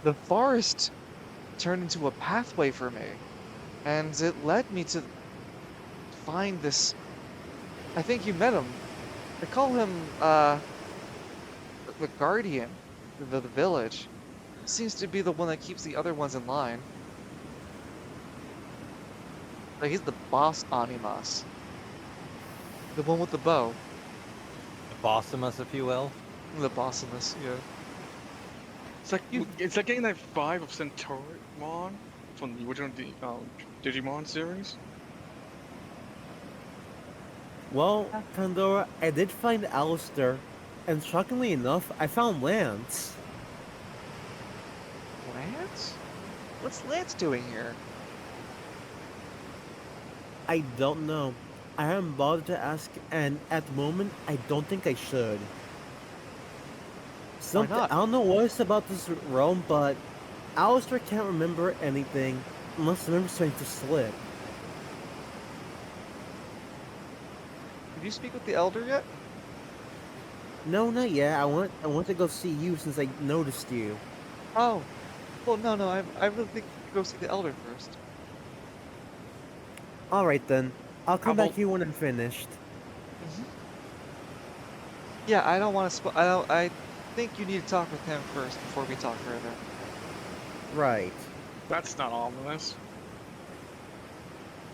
The forest turned into a pathway for me, and it led me to find this. I think you met him. They call him the guardian of the village. Seems to be the one that keeps the other ones in line. Like, he's the boss Animas. The one with the bow. Bossimus, if you will. The Bossimus, yeah. It's like getting that vibe of Centaurimon from the original Digimon series. Well, Pandora, I did find Alistair, and shockingly enough, I found Lance. Lance? What's Lance doing here? I don't know. I haven't bothered to ask, and at the moment, I don't think I should. Something not? I don't know what it's about this realm, but Alistair can't remember anything unless the memory's starting to slip. Did you speak with the Elder yet? No, not yet. I want to go see you since I noticed you. Oh. Well, no, I really think you go see the Elder first. All right then. I'll come How back about- to you when I'm finished. Yeah, I don't want to I think you need to talk with him first before we talk further. Right. That's not ominous.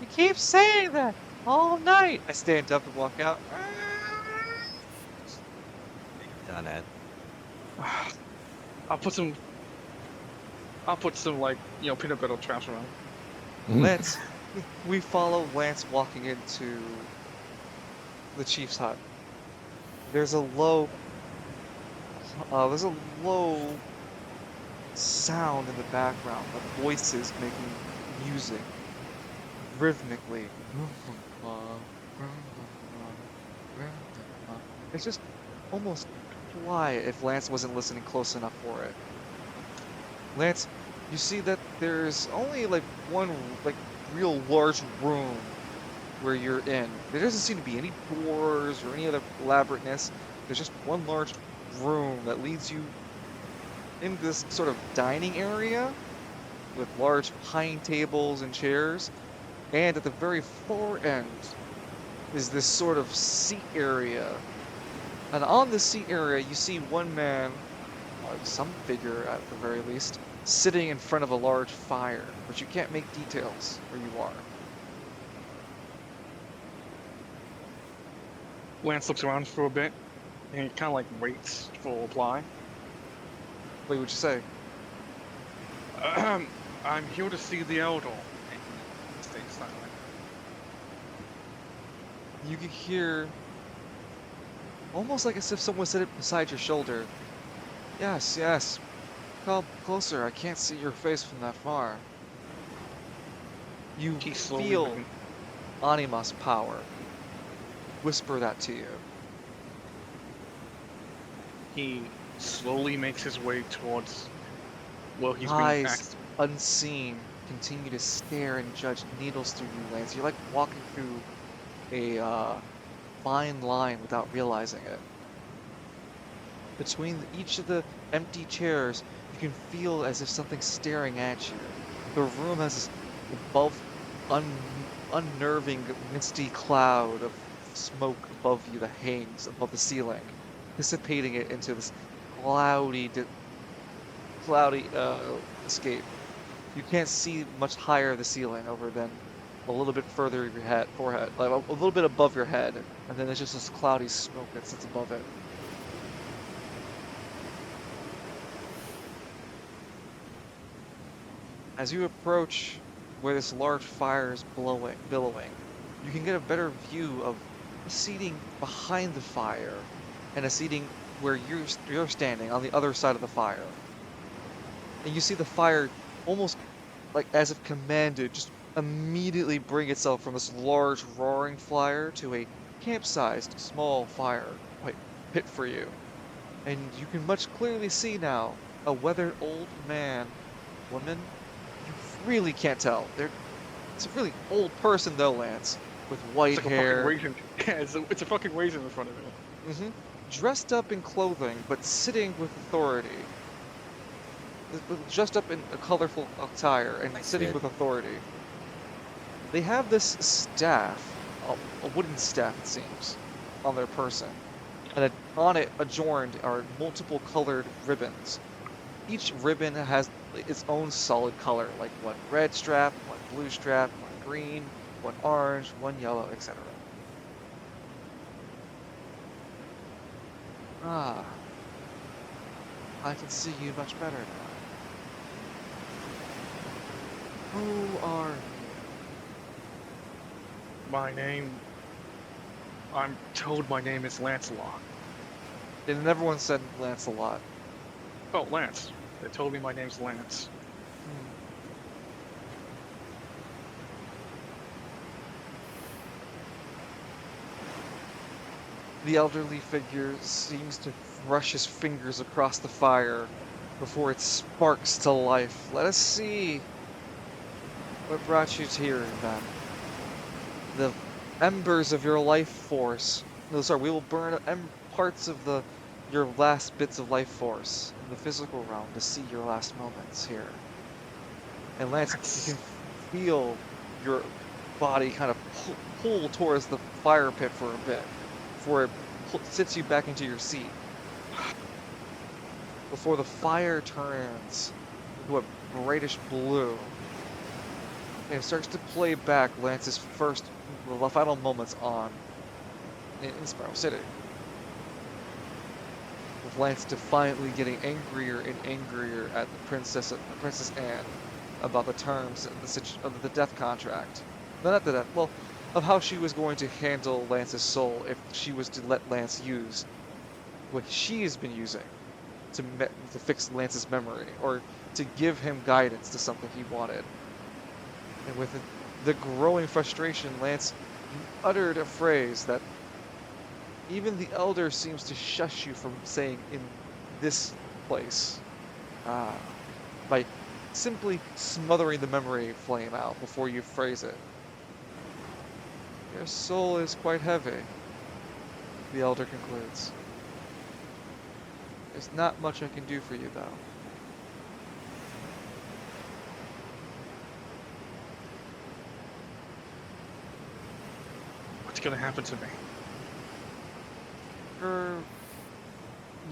You keep saying that all night. I stand up and walk out. Done it. I'll put some like, peanut butter traps around. Lance, we follow Lance walking into the chief's hut. There's a low sound in the background of voices making music rhythmically. It's just almost quiet if Lance wasn't listening close enough for it. Lance, you see that there's only like one real large room where you're in. There doesn't seem to be any doors or any other elaborateness. There's just one large room that leads you into this sort of dining area with large pine tables and chairs. And at the very far end, is this sort of seat area. And on the seat area, you see one man, or some figure at the very least, sitting in front of a large fire, but you can't make details where you are. Lance looks around for a bit, and he kind of like waits for a reply. What would you say? I'm here to see the Elder. And he stays silent. You can hear, almost like as if someone said it beside your shoulder. Yes, yes. Come closer. I can't see your face from that far. You He's slowly feel moving. Anima's power whisper that to you. He slowly makes his way towards. Well, he's being Eyes asked. unseen continue to stare and judge needles through you, Lance. You're like walking through a fine line without realizing it. Between each of the empty chairs, you can feel as if something's staring at you. The room has this above, unnerving, misty cloud of smoke above you that hangs above the ceiling, dissipating it into this cloudy escape. You can't see much higher the ceiling over than a little bit further of your forehead, like a little bit above your head, and then there's just this cloudy smoke that sits above it. As you approach where this large fire is billowing, you can get a better view of a seating behind the fire and a seating where you're standing on the other side of the fire. And you see the fire almost like as if commanded, just immediately bring itself from this large roaring fire to a camp-sized small fire pit for you. And you can much clearly see now a weathered old man, woman. You really can't tell. It's a really old person though, Lance, with white It's like hair. a fucking raisin. Yeah, it's a fucking raisin in front of him. Dressed up in clothing, but sitting with authority. Dressed up in a colorful attire and Like sitting Sid. with authority. They have this staff, a wooden staff it seems, on their person. And on it adorned are multiple colored ribbons. Each ribbon has its own solid color, like one red strap, one blue strap, one green, one orange, one yellow, etc. Ah, I can see you much better now. Who are you? My name. I'm told my name is Lancelot. And everyone said Lancelot. Oh, Lance. They told me my name's Lance. The elderly figure seems to brush his fingers across the fire before it sparks to life. Let us see what brought you here, then. The embers of your life force. No, sorry, we will burn parts of your last bits of life force in the physical realm to see your last moments here. And Lance, you can feel your body kind of pull towards the fire pit for a bit before it sits you back into your seat. Before the fire turns into a brightish blue and starts to play back Lance's final moments in Spiral City. With Lance defiantly getting angrier and angrier at the Princess Anne about the terms of the death contract. No, not the death. Well, of how she was going to handle Lance's soul if she was to let Lance use what she has been using to fix Lance's memory or to give him guidance to something he wanted. And with the growing frustration, Lance uttered a phrase that even the Elder seems to shush you from saying in this place, by simply smothering the memory flame out before you phrase it. Your soul is quite heavy, the Elder concludes. There's not much I can do for you, though. What's gonna happen to me?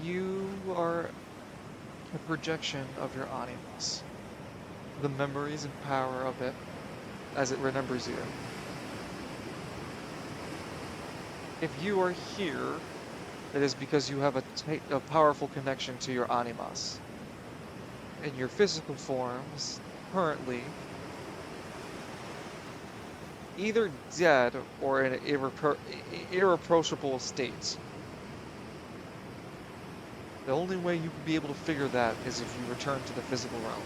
You are a projection of your animus. The memories and power of it as it remembers you. If you are here, it is because you have a powerful connection to your animus. In your physical forms, currently, either dead or in an irreproachable state. The only way you can be able to figure that is if you return to the physical realm.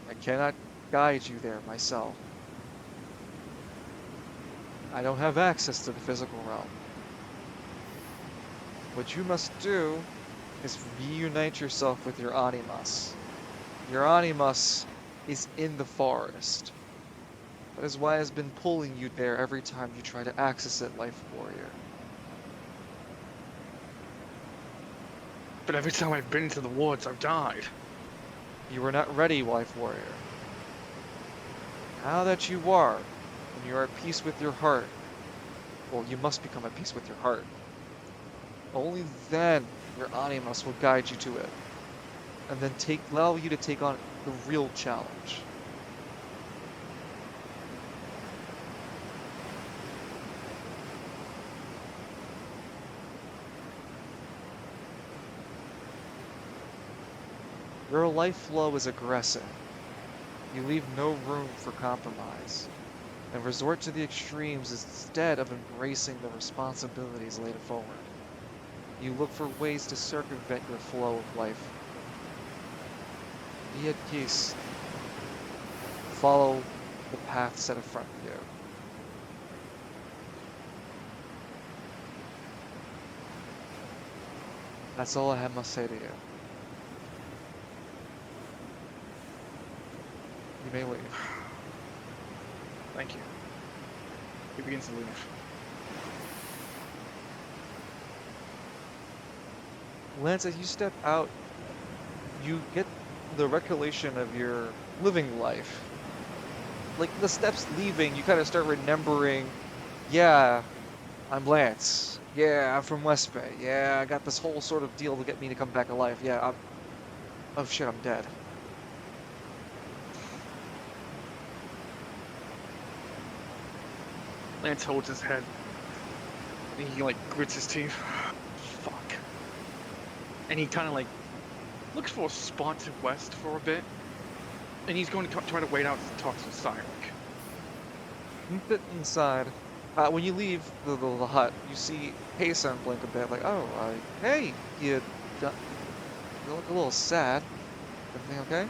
I cannot guide you there myself. I don't have access to the physical realm. What you must do is reunite yourself with your animus. Your animus is in the forest. That is why it's been pulling you there every time you try to access it, Life Warrior. But every time I've been into the woods, I've died. You were not ready, Life Warrior. Now that you are, and you are at peace with your heart, well, you must become at peace with your heart. Only then your animus will guide you to it, and then allow you to take on the real challenge. Your life flow is aggressive. You leave no room for compromise, and resort to the extremes instead of embracing the responsibilities laid forward. You look for ways to circumvent your flow of life. Be at peace. Follow the path set in front of you. That's all I have to say to you. You may leave. Thank you. He begins to leave. Lance, as you step out, you get the recollection of your living life. Like the steps leaving, you kind of start remembering, yeah, I'm Lance. Yeah, I'm from West Bay. Yeah, I got this whole sort of deal to get me to come back alive. Yeah, oh shit, I'm dead. Lance holds his head. And he like grits his teeth. Fuck. And he kind of like looks for a spot to west for a bit. And he's going to try to wait out to talk to Cyric. You fit inside. When you leave the hut, you see Payson blink a bit, like, oh, hey, you look a little sad. Everything okay?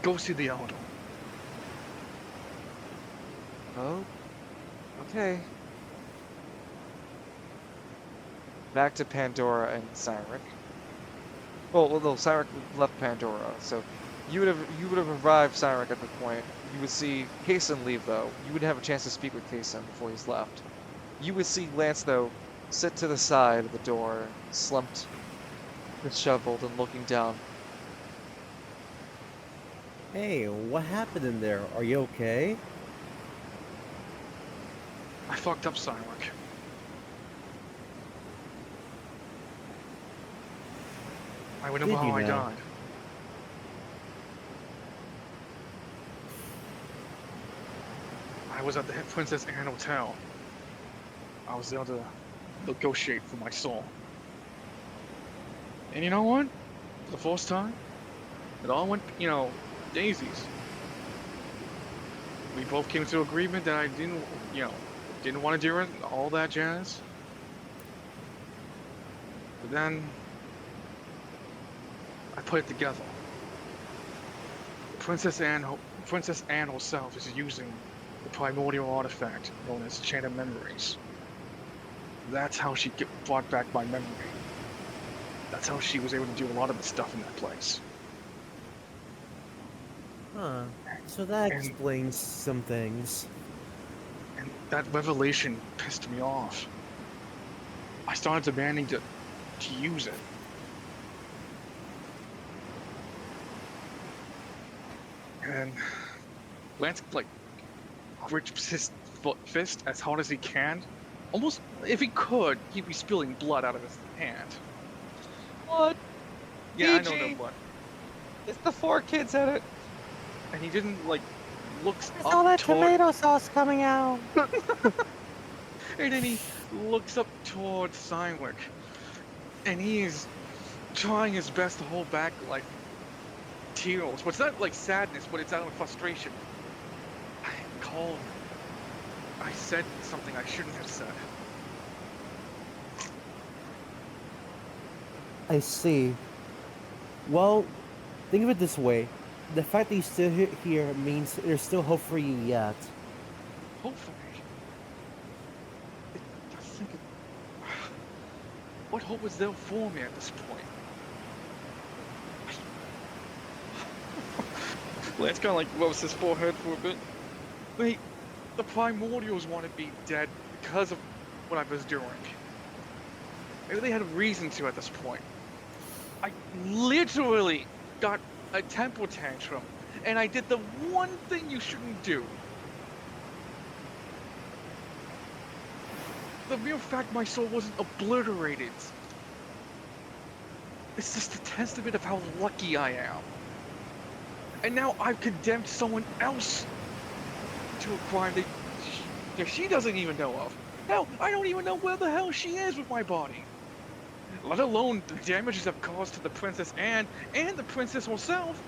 Go see the Elder. Oh, okay. Back to Pandora and Cyric. Well, no, Cyric left Pandora, so you would have arrived Cyric at the point. You would see Kaysen leave though. You would have a chance to speak with Kaysen before he's left. You would see Lance though sit to the side of the door, slumped, disheveled, and looking down. Hey, what happened in there? Are you okay? I fucked up, Cyric. I remember how I died. I was at the Princess Anne Hotel. I was there to negotiate for my soul. And you know what? For the first time, it all went, daisies. We both came to agreement that I didn't want to do it, all that jazz. But then, I put it together. Princess Anne herself is using the primordial artifact known as Chain of Memories. That's how she brought back my memory. That's how she was able to do a lot of the stuff in that place. Huh. So that explains some things. And that revelation pissed me off. I started demanding to use it. And Lance like grips his fist as hard as he can. Almost, if he could, he'd be spilling blood out of his hand. What? Yeah, I know PG. that blood. It's the 4 kids at it. And he didn't like looks There's up all that toward, tomato sauce coming out. and then he looks up towards Sidewick, and he's trying his best to hold back like tears. But it's not like sadness, but it's out of frustration. I called. I said something I shouldn't have said. I see. Well, think of it this way. The fact that you're still here means there's still hope for you yet. Hopefully. I think what hope was there for me at this point? Lance kind of like rubs his forehead for a bit. Wait, the Primordials wanted me dead because of what I was doing. Maybe they had a reason to at this point. I literally got a temper tantrum, and I did the one thing you shouldn't do. The mere fact my soul wasn't obliterated. It's just a testament of how lucky I am. And now I've condemned someone else to a crime that she doesn't even know of. Hell, I don't even know where the hell she is with my body. Let alone the damages I've caused to the Princess Anne and the Princess herself.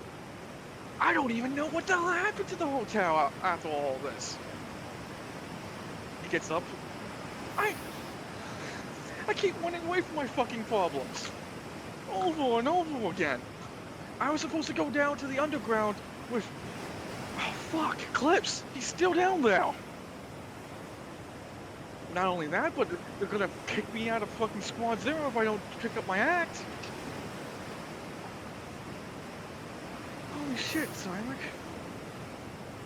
I don't even know what the hell happened to the hotel after all this. He gets up. I keep running away from my fucking problems. Over and over again. I was supposed to go down to the underground with... Oh, fuck, Clips. He's still down there. Not only that, but they're gonna kick me out of fucking Squad Zero if I don't pick up my act. Holy shit, Sidewick.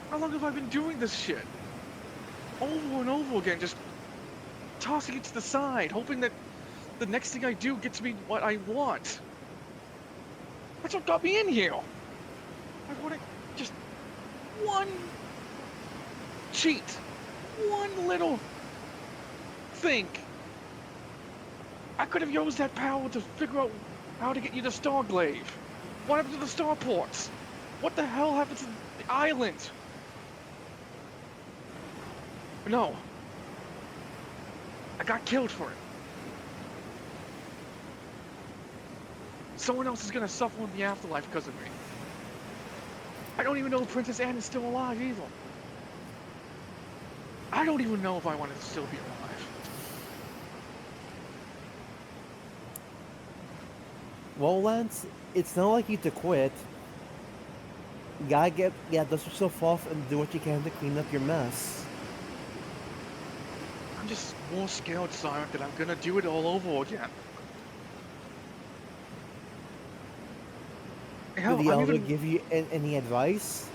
How long have I been doing this shit? Over and over again, just tossing it to the side, hoping that the next thing I do gets me what I want. That's what got me in here. I wanted just one cheat. One little thing. I could have used that power to figure out how to get you to Starglaive. What happened to the starports? What the hell happened to the island? No. I got killed for it. Someone else is gonna suffer in the afterlife because of me. I don't even know if Princess Anne is still alive either. I don't even know if I want to still be alive. Well, Lance, it's not like you to quit. You gotta dust yourself off and do what you can to clean up your mess. I'm just more scared, Simon, that I'm gonna do it all over again. Hell, Did the I'm elder even... give you any advice?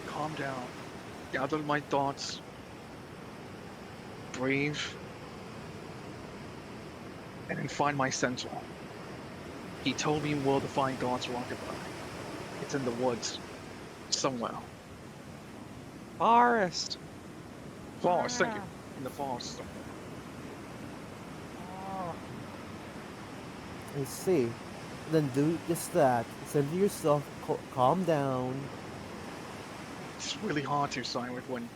Calm down. Gather my thoughts. Breathe. And then find my center. He told me where to find God's rockabye. It's in the woods. Somewhere. Forest. Forest, thank you. In the forest somewhere. I see. Then do just that. Center yourself, calm down. It's really hard to sign with when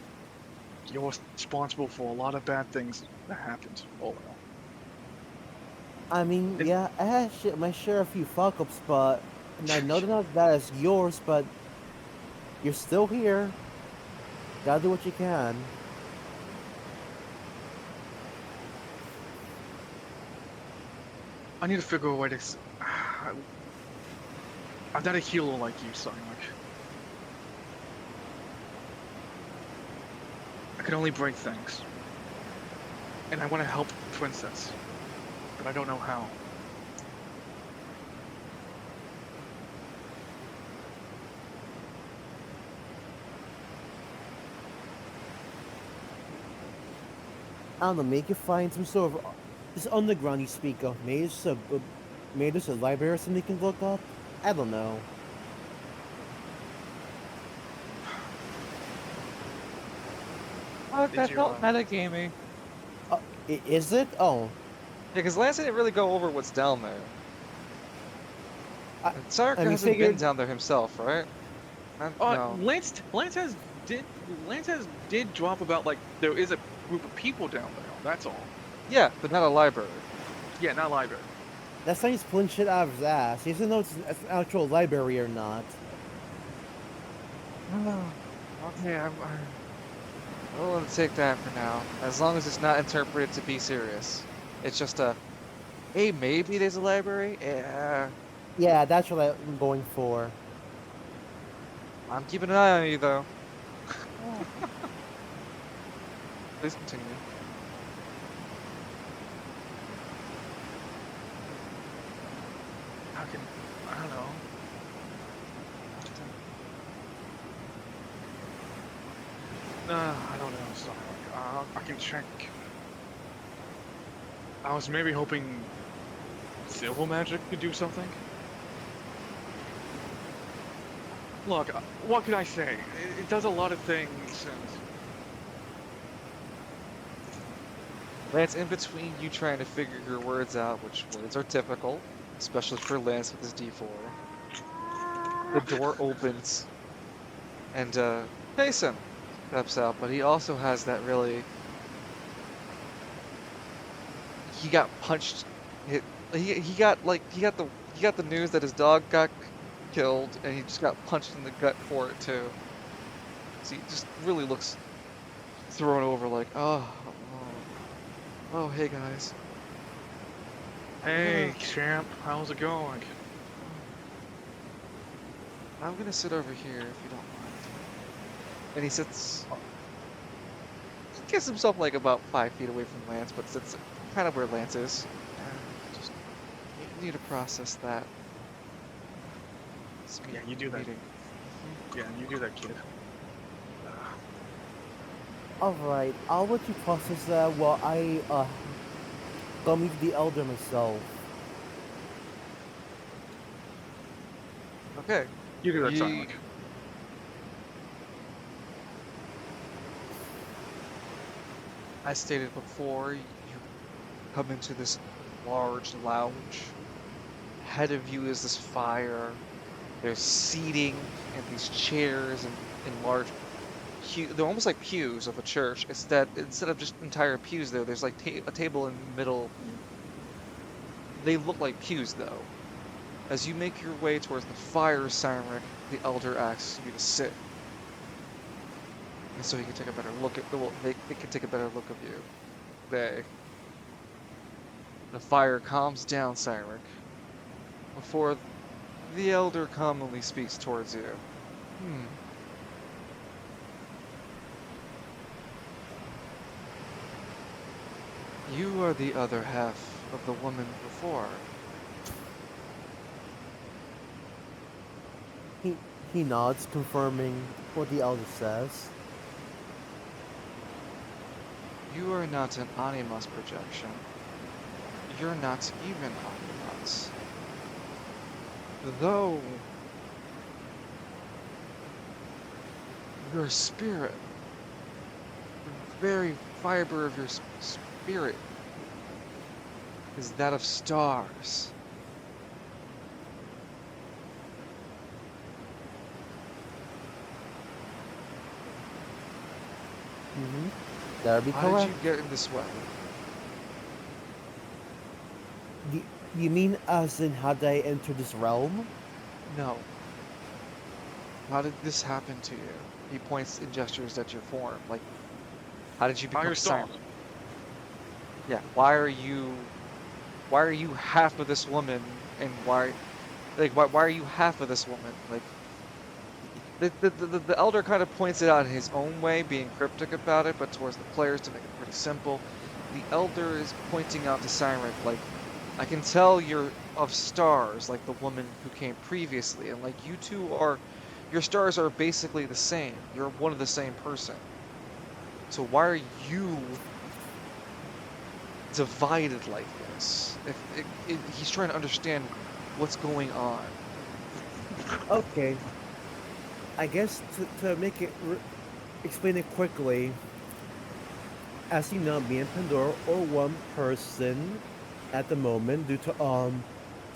you're responsible for a lot of bad things that happened. Oh well. I mean, yeah, I had my share of a few fuck-ups, but and I know they're not as bad as yours, but you're still here. Gotta do what you can. I need to figure a way to... I'm not a healer like you, Sidewick. I can only break things. And I want to help Princess. But I don't know how. I don't know, make you find some sort of this underground you speak of. Maybe there's a library or something you can look up. I don't know. Oh, Did that you, felt metagamey. Is it? Oh, Yeah, because Lance didn't really go over what's down there. I, And Sark I mean, hasn't been figured. down there himself, right? No. Lance has did drop about like there is a group of people down there. That's all. Yeah, but not a library. Yeah, not library. That's not he's pulling shit out of his ass. He doesn't know it's an actual library or not. Okay, I'm willing to take that for now, as long as it's not interpreted to be serious. It's just a, hey, maybe there's a library. Yeah, Yeah, that's what I'm going for. I'm keeping an eye on you though. Please continue. How can I don't know. I don't know. Sorry. I can check. I was maybe hoping Silver Magic could do something. Look, what can I say? It does a lot of things, and Lance, in between you trying to figure your words out, which words are typical, especially for Lance with his D4, the door opens, and Jason steps out, but he also has that really. He got punched. He got the news that his dog got killed, and he just got punched in the gut for it too. So he just really looks thrown over, like, oh, hey guys. hey, champ, how's it going? I'm gonna sit over here if you don't mind. And he sits. He gets himself like about 5 feet away from Lance, but sits kind of where Lance is. Just need to process that. Yeah, you do that. Meeting. Yeah, you do that, kid. Alright, I'll let you process that while I go meet the elder myself. Okay. You do that, Ye- Sonic. As stated before, you come into this large lounge. Ahead of you is this fire. There's seating and these chairs and large they're almost like pews of a church. Instead of just entire pews though, there's like a table in the middle. They look like pews though. As you make your way towards the fire siren, the elder asks you to sit. And so he can take a better look at they can take a better look of you. The fire calms down, Cyric, before the elder calmly speaks towards you. You are the other half of the woman before. He nods, confirming what the elder says. You are not an Anima's projection. You're not even Anima's. Though your spirit, the very fiber of your spirit, is that of stars. That'd be How correct. did you get in this way? You mean as in how did I enter this realm? No. How did this happen to you? He points and gestures at your form. Like, how did you become Fire silent? storm. Yeah. Why are you half of this woman, and why are you half of this woman? Like, the elder kind of points it out in his own way, being cryptic about it, but towards the players to make it pretty simple. The elder is pointing out to Cyric, like, I can tell you're of stars, like the woman who came previously, and like you two are, your stars are basically the same. You're one of the same person. So why are you divided like this? He's trying to understand what's going on. Okay. I guess to make it explain it quickly, as you know, me and Pandora are one person at the moment due to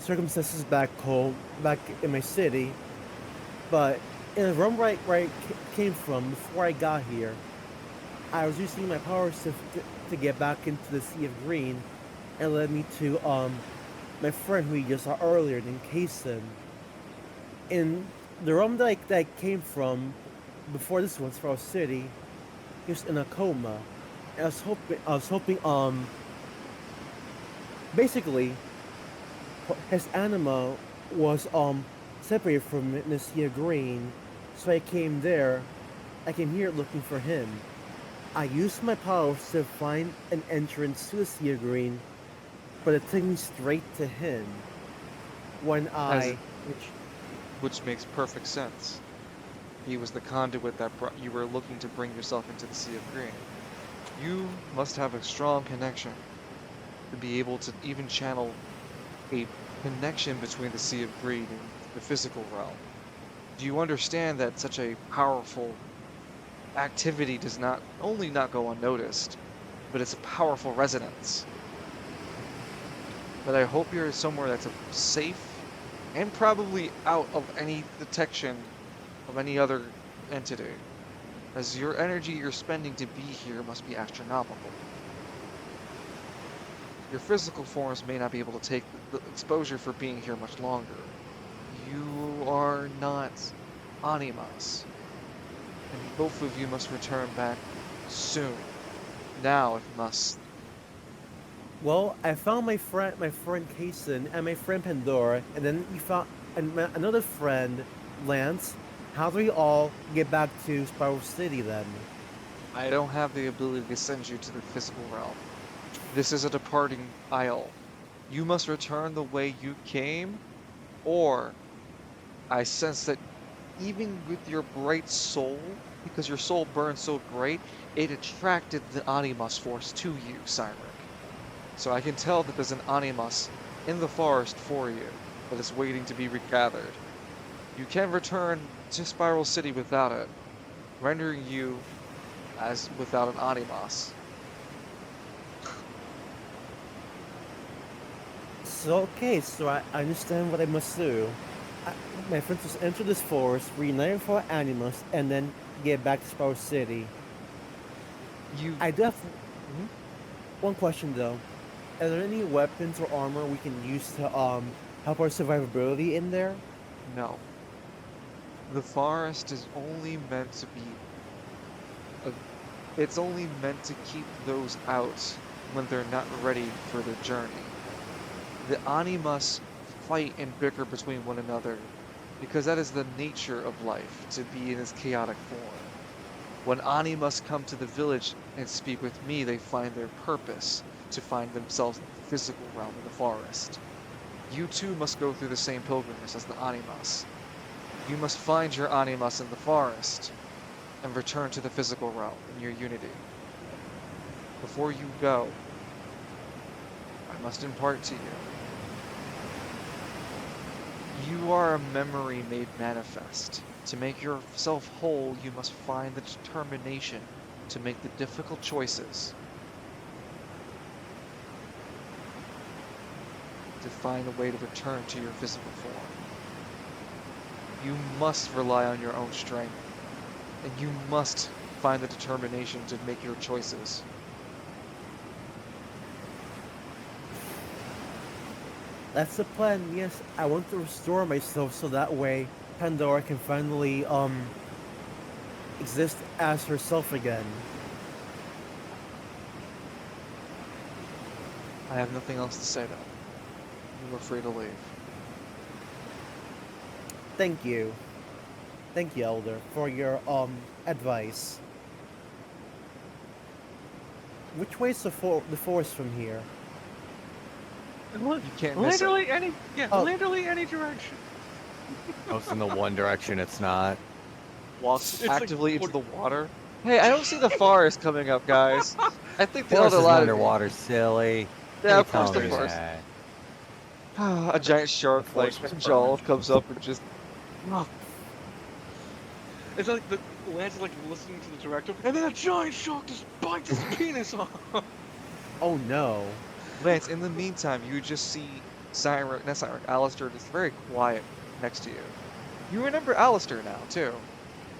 circumstances back home, back in my city. But in the room where I came from before I got here, I was using my powers to get back into the Sea of Green, and led me to my friend who you just saw earlier named Kason. In the room that I came from before this one, Sparrow City, he was in a coma. And I was hoping basically his anima was separated from it in the Sea of Green, so I came there. I came here looking for him. I used my powers to find an entrance to the Sea of Green, but it took me straight to him. When As it- I, which which makes perfect sense. He was the conduit that you were looking to bring yourself into the Sea of Green. You must have a strong connection to be able to even channel a connection between the Sea of Green and the physical realm. Do you understand that such a powerful activity does not only not go unnoticed, but it's a powerful resonance? But I hope you're somewhere that's safe and probably out of any detection of any other entity, as your energy you're spending to be here must be astronomical. Your physical forms may not be able to take the exposure for being here much longer. You are not Animas, and both of you must return back soon. Now, if must. well, I found my friend Kason and my friend Pandora, and then you found another friend, Lance. How do we all get back to Spiral City then? I don't have the ability to send you to the physical realm. This is a departing isle. You must return the way you came, or I sense that even with your bright soul, because your soul burns so bright, it attracted the Animus force to you, Cyric. So I can tell that there's an Animus in the forest for you that is waiting to be regathered. You can return to Spiral City without it, rendering you as without an Animus. So okay, so I understand what I must do. My friends must enter this forest, reunite with our animals, and then get back to Spiral City. You I do have Mhm. one question though. Are there any weapons or armor we can use to help our survivability in there? No. The forest is only meant to be it's only meant to keep those out when they're not ready for the journey. The Animus fight and bicker between one another because that is the nature of life, to be in its chaotic form. When Animus come to the village and speak with me, they find their purpose to find themselves in the physical realm of the forest. You too must go through the same pilgrimage as the Animus. You must find your Animus in the forest and return to the physical realm in your unity. Before you go, I must impart to you. You are a memory made manifest. To make yourself whole, you must find the determination to make the difficult choices. To find a way to return to your physical form. You must rely on your own strength. And you must find the determination to make your choices. That's the plan, yes. I want to restore myself so that way Pandora can finally exist as herself again. I have nothing else to say though. You are free to leave. Thank you. Thank you, Elder, for your advice. Which way is the forest from here? You can't miss it. Literally any, yeah, Oh. literally any direction. Goes in the one direction it's not. Walks It's like actively into the water. Hey, I don't see the forest coming up, guys. I think the Forest other isn't lot underwater, silly. Yeah, What of are course you the telling me forest. that? A giant shark like forest was jaw burned. comes up and just. Oh, It's like the Lance is like listening to the director, and then a giant shark just bites his penis off. Oh no. Lance, in the meantime, you just see Cyric, not Cyric, Alistair just very quiet next to you. You remember Alistair now, too.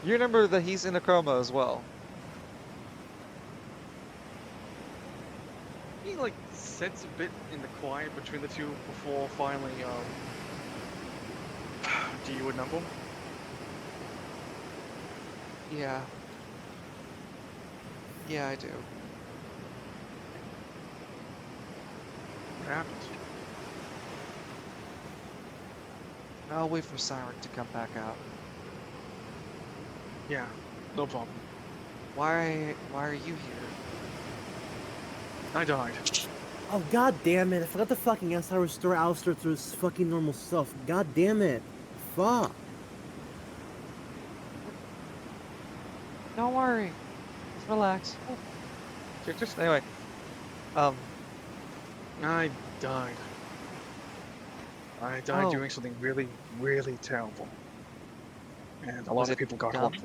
You remember that he's in a coma as well. He like sits a bit in the quiet between the two before finally do you remember him? Yeah. Yeah, I do. What happened? I'll wait for Cyric to come back out. Yeah, no problem. Why are you here? I died. Oh god damn it! I forgot to fucking ask how to restore Alistair to his fucking normal self. God damn it! Fuck. Don't worry. Just relax. Just Anyway, I died. I died Oh. doing something really, really terrible. And a Was lot of it people got dumb? hurt.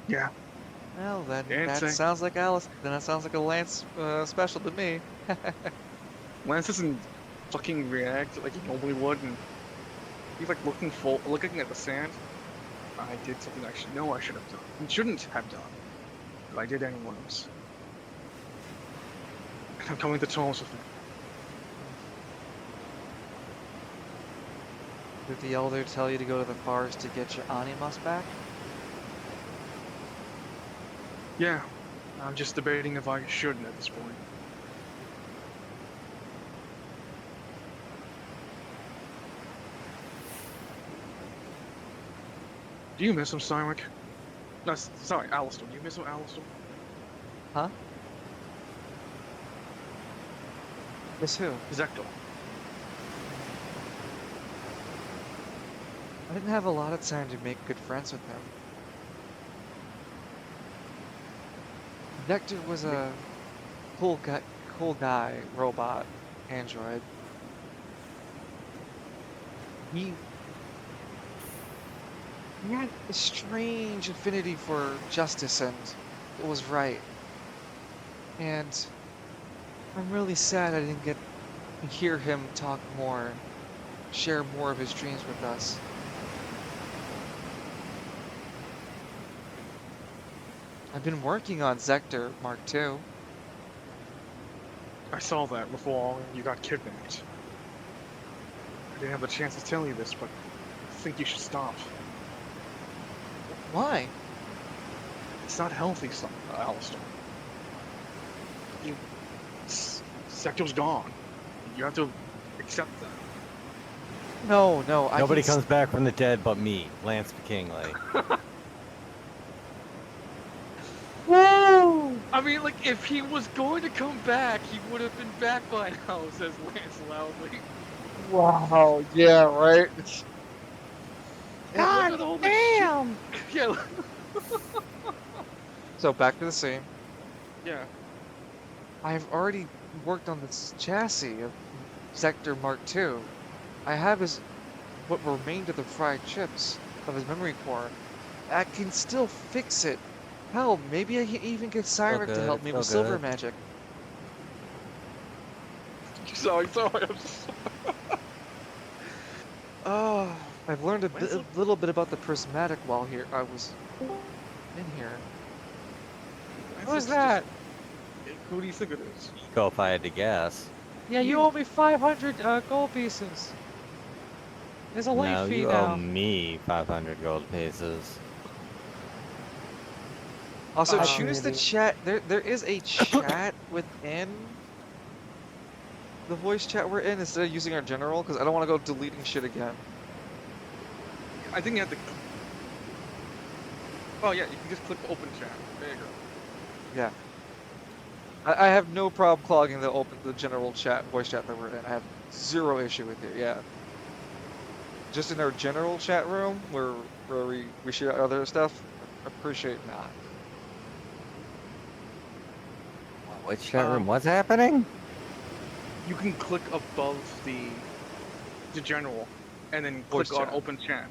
Yeah. well then Can't that say. sounds like Alice. Then that sounds like a Lance special to me. Lance doesn't fucking react like he normally would, and he's like looking at the sand. I did something I should know I should have done. And shouldn't have done. But I did anyways. And I'm coming to terms with it. Did the elder tell you to go to the forest to get your Animas back? Yeah. I'm just debating if I shouldn't at this point. Do you miss him, Cyric? No, sorry, Alistair. Do you miss him, Alistair? Huh? Miss who? Zector. I didn't have a lot of time to make good friends with him. Vector was a cool guy, robot, android. He had a strange affinity for justice and it was right. And I'm really sad I didn't get to hear him talk more, share more of his dreams with us. I've been working on Zector Mark II. I saw that before you got kidnapped. I didn't have the chance to tell you this, but I think you should stop. Why? It's not healthy, Alistair. Sector's gone. You have to accept that. No, I Nobody can comes back from the dead but me, Lance McKinley. Woo! I mean, like, if he was going to come back, he would have been back by now, says Lance loudly. Wow, yeah, right. And look at all the damn! shit- Yeah, So back to the scene. yeah. I've already worked on this chassis of Zector Mark II. I have what remained of the fried chips of his memory core. I can still fix it. Hell, maybe I can even get Cyric to good, help me still with silver good. magic. Sorry, I'm just... Oh, I've learned When's a little bit about the prismatic while I was in here. What was that? Who do you think it is? Go if I had to guess. Yeah, you owe me 500 gold pieces. There's a late No, fee you now. owe me 500 gold pieces. Also, I choose the really- chat. There is a chat within the voice chat we're in instead of using our general, because I don't want to go deleting shit again. I think you have to... Oh yeah, you can just click open chat. There you go. Yeah. I have no problem clogging the general chat, voice chat that we're in. I have zero issue with it, yeah. Just in our general chat room, where we share other stuff, appreciate not. Which chat room? What's happening? You can click above the general, and then Voice click on chat. open chat.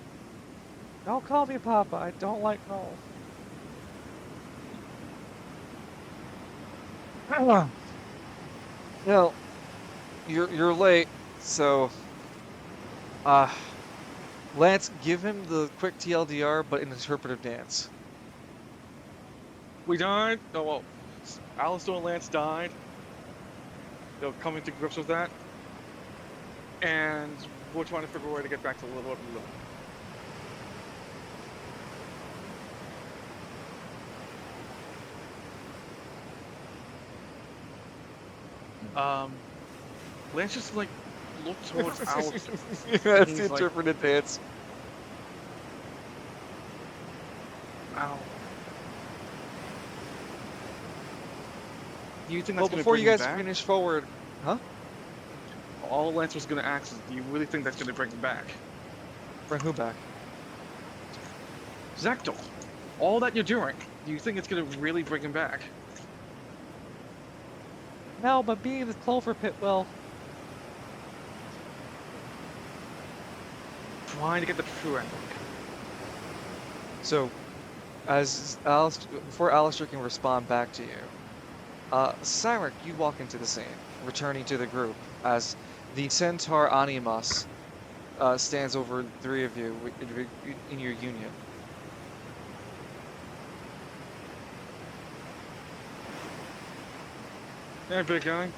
Don't call me Papa. I don't like calls. Well, you're late, so uh Lance, give him the quick TLDR, but an interpretive dance. We died. Oh well, Alistair and Lance died. They're coming to grips with that, and we're trying to figure a way to get back to Little. Lance just like look towards Alistair. That's He's the like- interpretive dance. Ow. Do you think Well, that's gonna before bring you him guys back? finish forward, huh? All Lance was gonna ask is, do you really think that's gonna bring him back? Bring who back? Zactor, all that you're doing, do you think it's gonna really bring him back? No, but being the Clover Pit will. Trying to get the true ending. So, as before Alistair can respond back to you, Cyric, you walk into the scene, returning to the group as the Centaur Animus stands over the three of you in your union. Hey, big guy.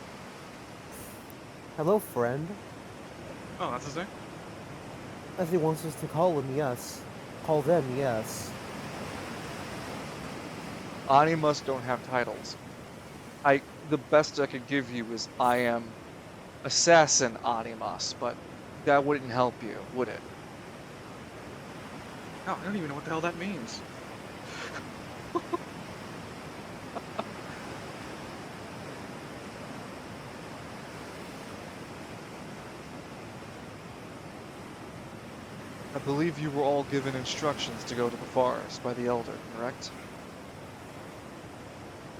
Hello, friend. Oh, that's his name? As he wants us to call him, yes. Call them, yes. Animus don't have titles. The best I could give you is I am Assassin Animus, but that wouldn't help you, would it? Oh, I don't even know what the hell that means. I believe you were all given instructions to go to the forest by the Elder, correct?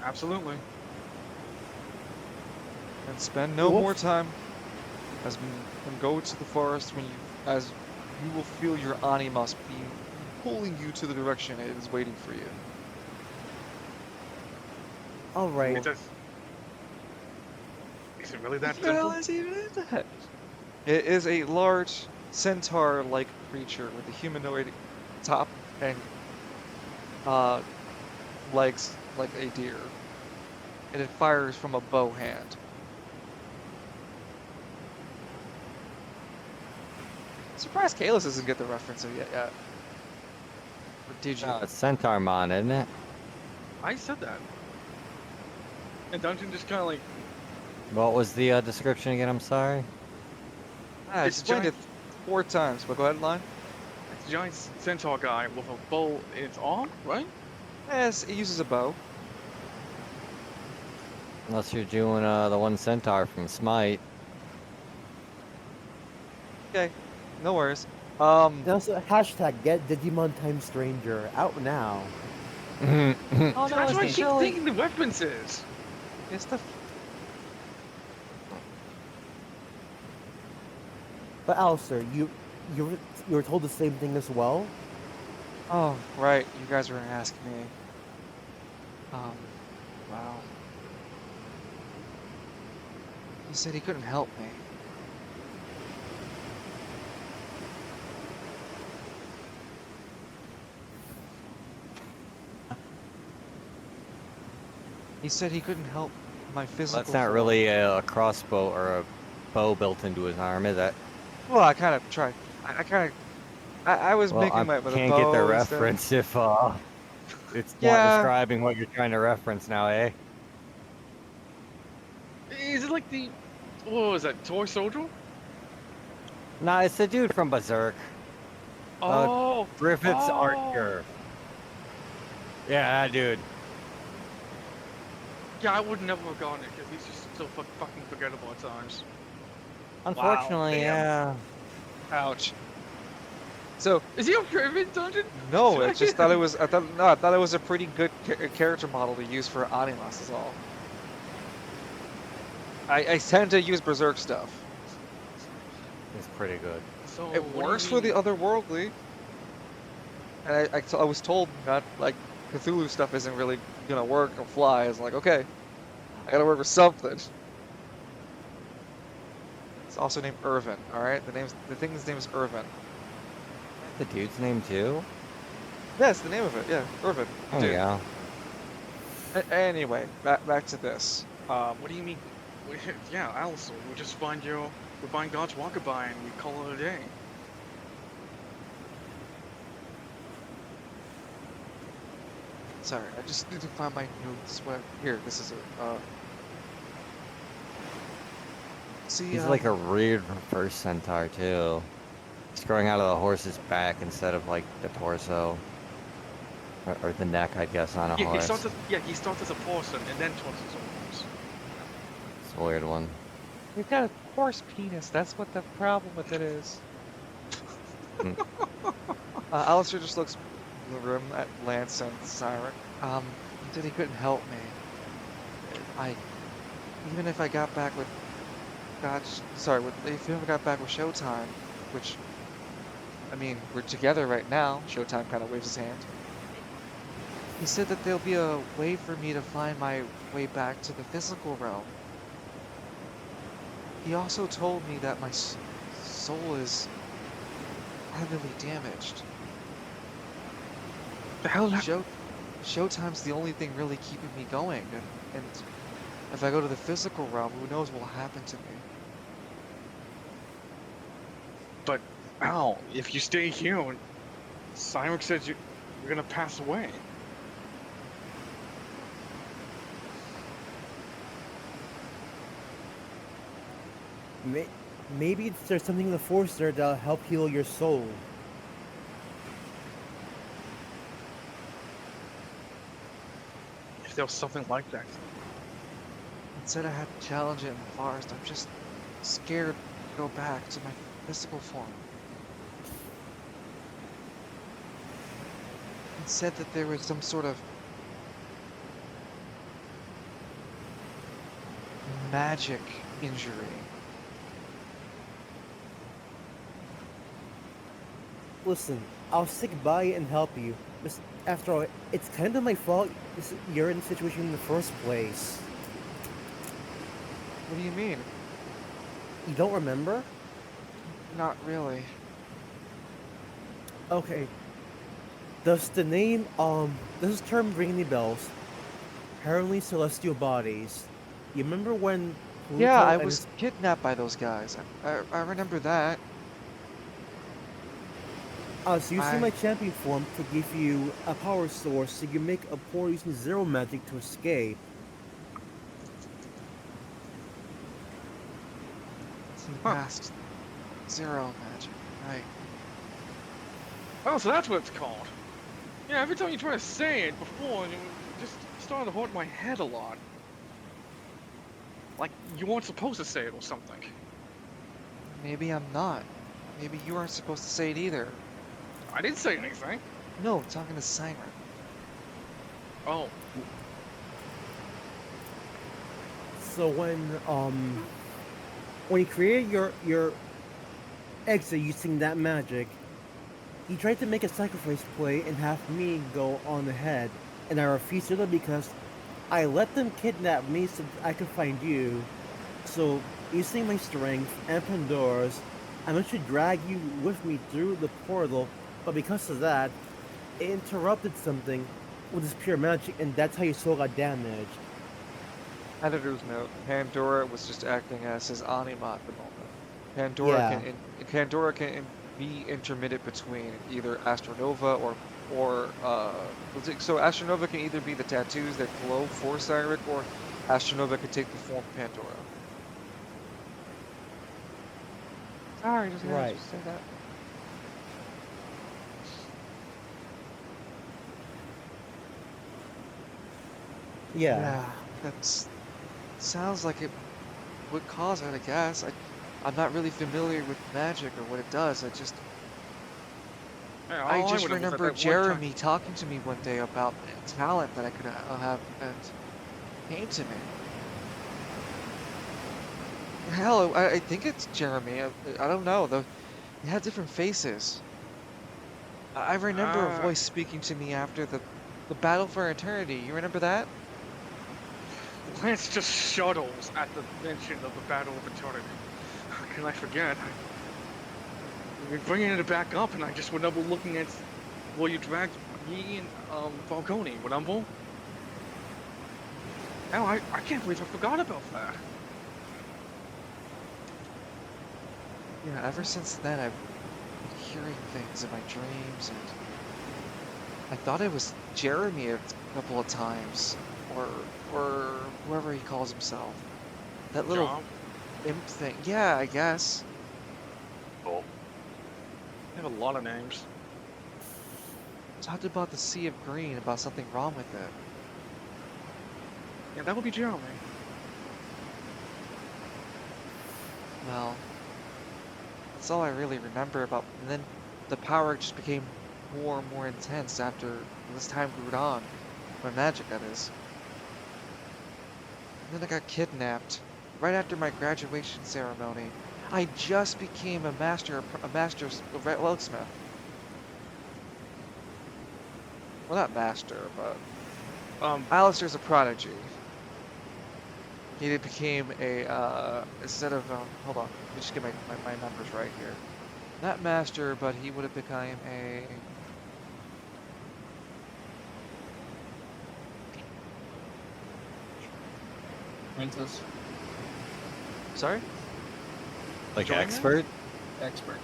Absolutely. And spend no What? more time and go to the forest as you will feel your Animus being pulling you to the direction it is waiting for you. Alright. Is it really that What the hell simple? is even that? It is a large centaur-like creature with a humanoid top and legs like a deer, and it fires from a bow hand. Surprised Kalis doesn't get the reference of it yet. Or did you? Oh, it's Centaurmon, isn't it? I said that. And Dungeon just kind of like, What was the description again? I'm sorry. I it's explained it giant- 4 times, but go ahead, line. it's a giant centaur guy with a bow in its arm, right? Yes, it uses a bow. Unless you're doing the one centaur from Smite. Okay, no worries. And also, hashtag get Digimon Time Stranger out now. Oh no, That's it's what I the keep Shelly. thinking the reference is. It's the But Alistair, you were told the same thing as well? Oh, right. You guys were gonna ask me. Wow. He said he couldn't help me. He said he couldn't help my physical. That's not form. really a crossbow or a bow built into his arm, is it? Well, I kind of tried. I was Well, making I my with a can't get the bow instead. reference if it's not Yeah. describing what you're trying to reference now, eh? Is it like the, what was that, toy soldier? Nah, it's the dude from Berserk. Oh, Griffith's Oh. Archer. Yeah, that dude. yeah, I would never have gotten it because he's just so fucking forgettable at times. Unfortunately, damn. yeah. Ouch. So Is he okay with Dungeon? no, I just thought it was. I thought it was a pretty good character model to use for Animus. Is all. I tend to use Berserk stuff. It's pretty good. So It what do you works for the mean? otherworldly. And I was told not, like, Cthulhu stuff isn't really gonna work or fly. I was like, okay, I gotta work with something. It's also named Irvin, alright? The thing's name is Irvin. The dude's name too? That's the name of it, yeah, Irvin. Oh Dude. yeah. Anyway, back to this. What do you mean? Yeah, Alistair, we find God's walkabout and we call it a day. Sorry, I just need to find my notes. Here, this is it. See, He's like a weird reverse centaur too. He's growing out of the horse's back instead of like the torso. Or the neck, I guess, on a Yeah, horse. he starts as a person and then turns into a horse. It's a weird one. You've got a horse penis. That's what the problem with it is. Alistair just looks in the room at Lance and Siren. He said he couldn't help me. Even if I got back with if I got back with Showtime, which, I mean, we're together right now. Showtime kind of waves his hand. He said that there'll be a way for me to find my way back to the physical realm. He also told me that my soul is heavily damaged. The hell? Showtime's the only thing really keeping me going, and if I go to the physical realm, who knows what will happen to me. But, Al, if you stay here, Cyrix says you're gonna pass away. Maybe there's something in the Force there that'll help heal your soul. If there was something like that. It said I had to challenge it in the forest. I'm just scared to go back to my physical form. It said that there was some sort of magic injury. Listen, I'll stick by you and help you. But after all, it's kind of my fault you're in the situation in the first place. What do you mean? You don't remember? Not really. Okay. Does the this term ring any bells? Heavenly celestial bodies. You remember when Yeah, Pluto I and was kidnapped by those guys. I remember that. So using my champion form to give you a power source so you can make a portal using zero magic to escape. It's in the past. Zero magic. Right. Oh, so that's what it's called. Yeah, every time you try to say it before, it just started to hurt my head a lot. Like you weren't supposed to say it or something. Maybe I'm not. Maybe you aren't supposed to say it either. I didn't say anything. No, I'm talking to Siren. Oh, So when you created your exit using that magic, you tried to make a sacrifice play and have me go on ahead, and I refused to do it because I let them kidnap me so I could find you. So using my strength and Pandora's, I managed to drag you with me through the portal, but because of that, it interrupted something with this pure magic, and that's how your soul got damaged. Editor's note: Pandora was just acting as his Anima at the moment. Yeah. Pandora can be intermittent between either Astronova or so Astronova can either be the tattoos that glow for Cyric, or Astronova can take the form of Pandora. Sorry, just had to Right. say that. Yeah. That's sounds like it would cause it, I guess. I'm not really familiar with magic or what it does. yeah, I all just would have was remember at that one Jeremy talking to me one day about a talent that I could have, and came to me. Hell, I think it's Jeremy. I don't know. They had different faces. I remember a Ah. voice speaking to me after the battle for eternity. You remember that? Lance just shudders at the mention of the Battle of Eternity. How can I forget? You're bringing it back up, and I just remember looking at where you dragged me and Falcone, remember? Hell, I can't believe I forgot about that. Yeah, ever since then I've been hearing things in my dreams, and I thought it was Jeremy a couple of times, or whoever he calls himself. That little Job. imp thing. Yeah, I guess. Oh. They have a lot of names. Talked about the Sea of Green, about something wrong with it. Yeah, that would be Jeremy. Well, that's all I really remember about. And then the power just became more and more intense after this time grew on. My magic, that is. And then I got kidnapped right after my graduation ceremony. I just became a master wealthsmith. Well, not master, but Alistair's a prodigy. He became a, instead of, hold on, let me just get my numbers right here. Not master, but he would have become a... Princess. Sorry? Like Joiner? expert? Expert.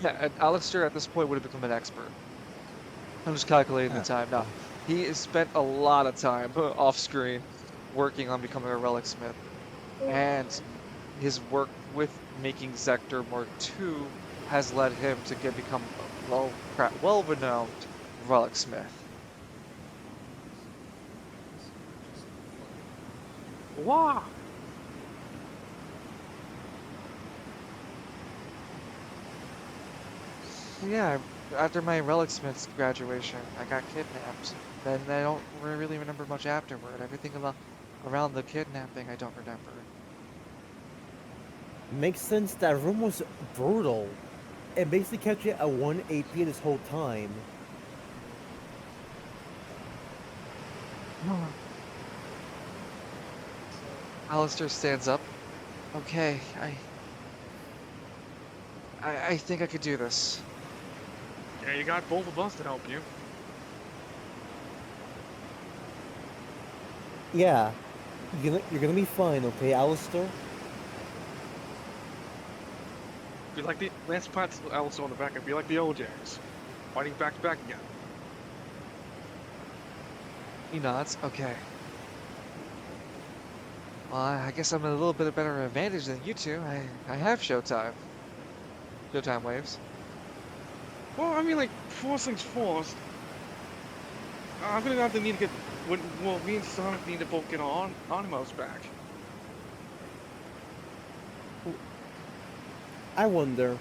Yeah, and Alistair at this point would have become an expert. I'm just calculating the time now. He has spent a lot of time off screen working on becoming a relic smith. And his work with making Zector Mark II has led him to become a well-renowned relic smith. Wow. Yeah, after my relic smith's graduation, I got kidnapped. Then I don't really remember much afterward. Everything around the kidnapping, I don't remember. Makes sense. That room was brutal. It basically kept you at 1 AP this whole time. Alistair stands up. Okay, I think I could do this. Yeah, you got both of us to help you. Yeah, you're gonna be fine, okay, Alistair? Be like the Lance pats Alistair on the back and be like the old days, fighting back to back again. He nods. Okay. Well, I guess I'm at a little bit of better advantage than you two. I have Showtime. Showtime waves. Well, I mean, like, first things first. I'm gonna have to need to get. Well, me and Sonic need to both get our Animos back. I wonder,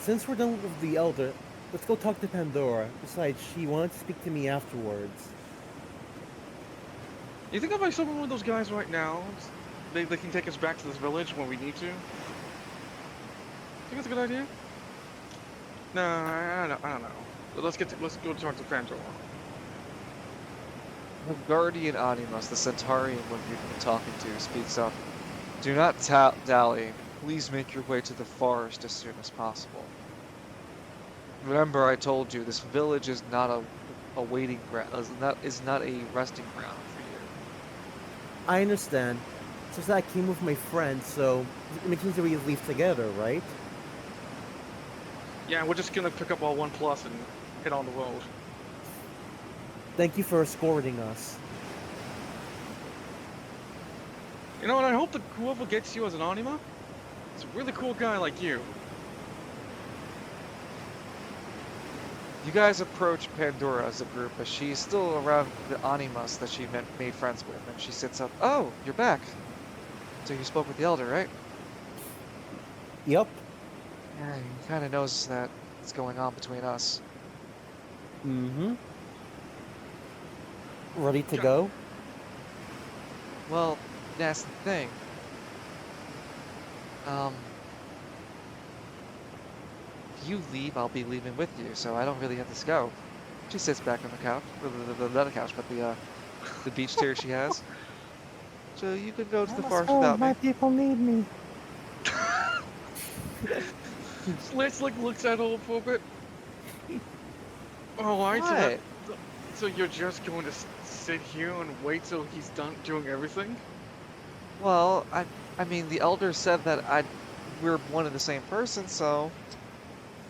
since we're done with the Elder, let's go talk to Pandora. Besides, she wanted to speak to me afterwards. You think if I summon one of those guys right now, they can take us back to this village when we need to? Think that's a good idea? No, I don't know. But let's go talk to Pandora. The guardian Animus, the Centaurian one you've been talking to, speaks up. Do not dally. Please make your way to the forest as soon as possible. Remember, I told you this village is not a waiting ground. Is not a resting ground for you. I understand. It's just that I came with my friend, so it makes sense that we leave together, right? Yeah, we're just gonna pick up our 1+ and hit on the road. Thank you for escorting us. You know, and I hope that whoever gets you as an Anima is a really cool guy like you. You guys approach Pandora as a group, but she's still around the Animus that she made friends with, and she sits up. Oh, you're back. So you spoke with the Elder, right? Yep. Yeah, he kind of knows that it's going on between us. Mm-hmm. Ready to go? Well, that's the thing. you leave, I'll be leaving with you, so I don't really have to go. She sits back on the couch, not the couch, but the beach chair she has. So you can go to the forest without me. people need me. Lance like looks at her for a bit. All right, so What? so you're just going to sit here and wait till he's done doing everything? Well, I mean, the elder said that we're one and the same person, so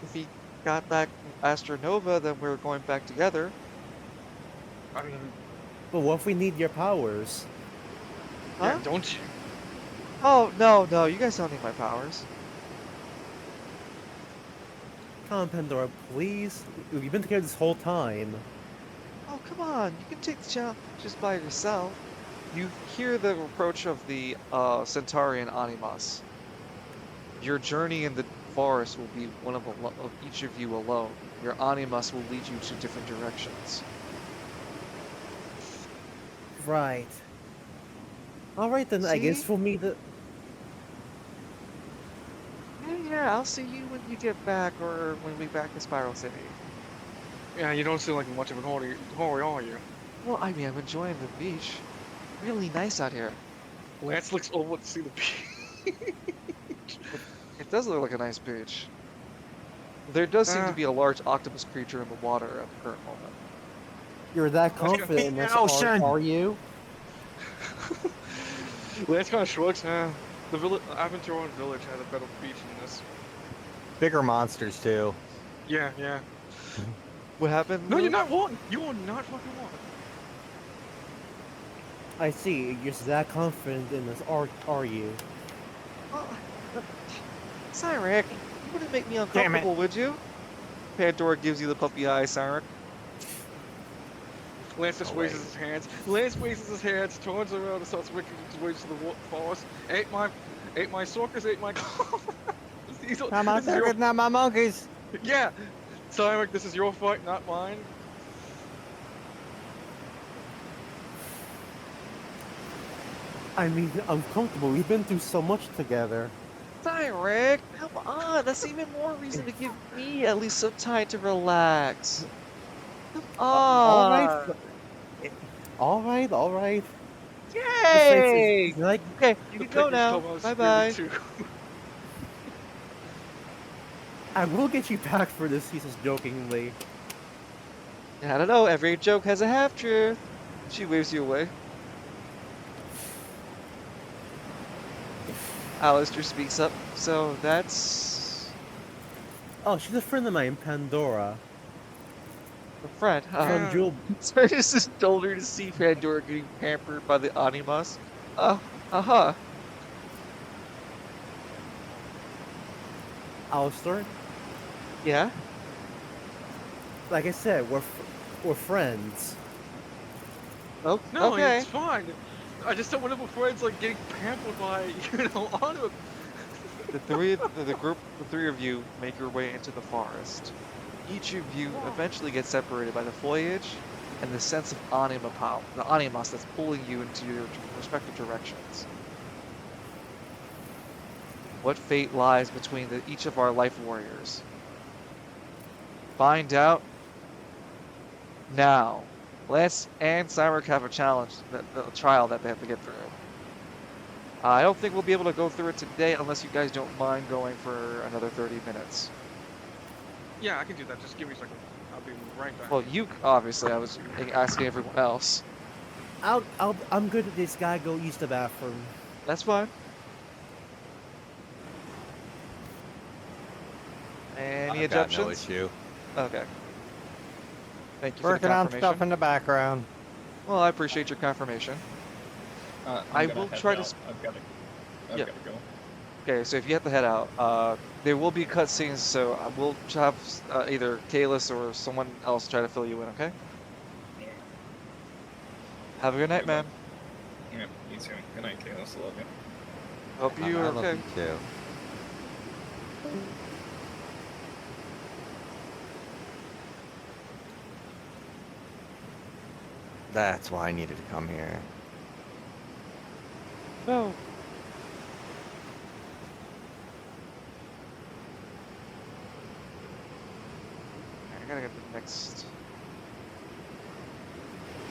if he got back from Astronova, then we're going back together. I mean, But what if we need your powers? Huh? yeah, don't you? Oh, no, you guys don't need my powers. Come on, Pandora, please. We've been together this whole time. Oh, come on, you can take the challenge just by yourself. You hear the reproach of the Centaurian Animas. Your journey in the forest will be one of each of you alone. Your Animus will lead you to different directions. Right. Alright then, I guess See? we'll meet the... Yeah, I'll see you when you get back, or when we back to Spiral City. Yeah, you don't seem like much of a hurry, are you? Well, I mean, I'm enjoying the beach. Really nice out here. Lance looks over to see the beach. It does look like a nice beach. There does seem to Ah. be a large octopus creature in the water at the current moment. You're that gonna confident in be this, ocean. are you? Lance kind of shrugs. The Aventuron village had a better beach than this. Bigger monsters too. Yeah, yeah. What happened? No, Luke? you're not wrong. You are not fucking wrong. I see, you're just that confident in this, are you? Oh, Cyric, you wouldn't make me Damn it. uncomfortable, would you? Pandora gives you the puppy eye, Cyric. Lance just No raises way. his hands. Lance raises his hands, turns around, and starts making his way to the forest. Ate my circus, ate my car. Not my This is your- circus, not my monkeys. Yeah, Cyric, this is your fight, not mine. I mean, I'm comfortable. We've been through so much together. Cyric, come on, that's even more reason to give me at least some time to relax. Come on. Alright. Alright. Yay! It's like, Okay, you The can go picnic now. clubhouse Bye bye. too. I will get you back for this, he says jokingly. I don't know, every joke has a half truth. She waves you away. Alistair speaks up. So that's Oh, she's a friend of mine, Pandora. a friend. From Jewel. So I just told her to see Pandora getting pampered by the Animas. Uh-huh. Alistair. Yeah? Like I said, we're friends. Oh, No, okay. it's fine. I just don't want to be friends like getting pampered by, Anima. The three of you make your way into the forest. Each of you eventually gets separated by the foliage and the sense of anima power, the animus that's pulling you into your respective directions. What fate lies between each of our life warriors? Find out now. Lance and Cyric have a challenge, a trial that they have to get through. I don't think we'll be able to go through it today unless you guys don't mind going for another 30 minutes. Yeah, I can do that. Just give me a second. I'll be right back. Well, you obviously, I was asking everyone else. I'm good at this guy. Go use the bathroom. That's fine. Any I've got no objections? issue. Okay. Thank you for Working the on confirmation. stuff in the background. Well, I appreciate your confirmation. I'm I gonna will head try to out. s- I've gotta Yep. go. Okay, so if you have to head out, there will be cutscenes, so I will have either Kalis or someone else try to fill you in, okay? Yeah. Have a good night, Good man. Yeah, you too. Good night, Kalis. I love you. Hope you I are love okay. you too. That's why I needed to come here. No. gotta get the next.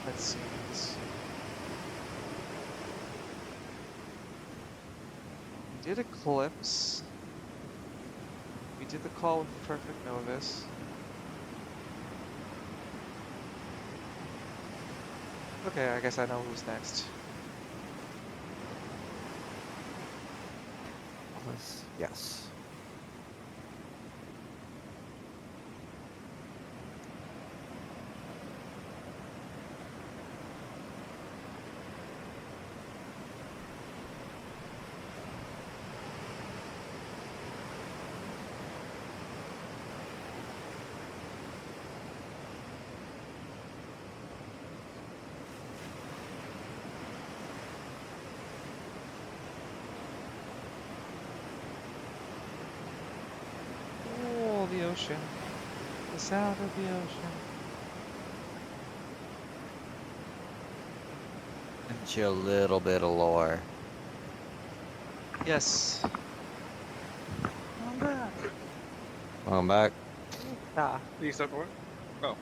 Let's see. We did Eclipse. We did the call with Perfect Novus. Okay, I guess I know who's next. Yes. Oh, the ocean. The sound of the ocean. Get you a little bit of lore. Yes. I'm back. I'm back. Ah. Did you step away? Oh.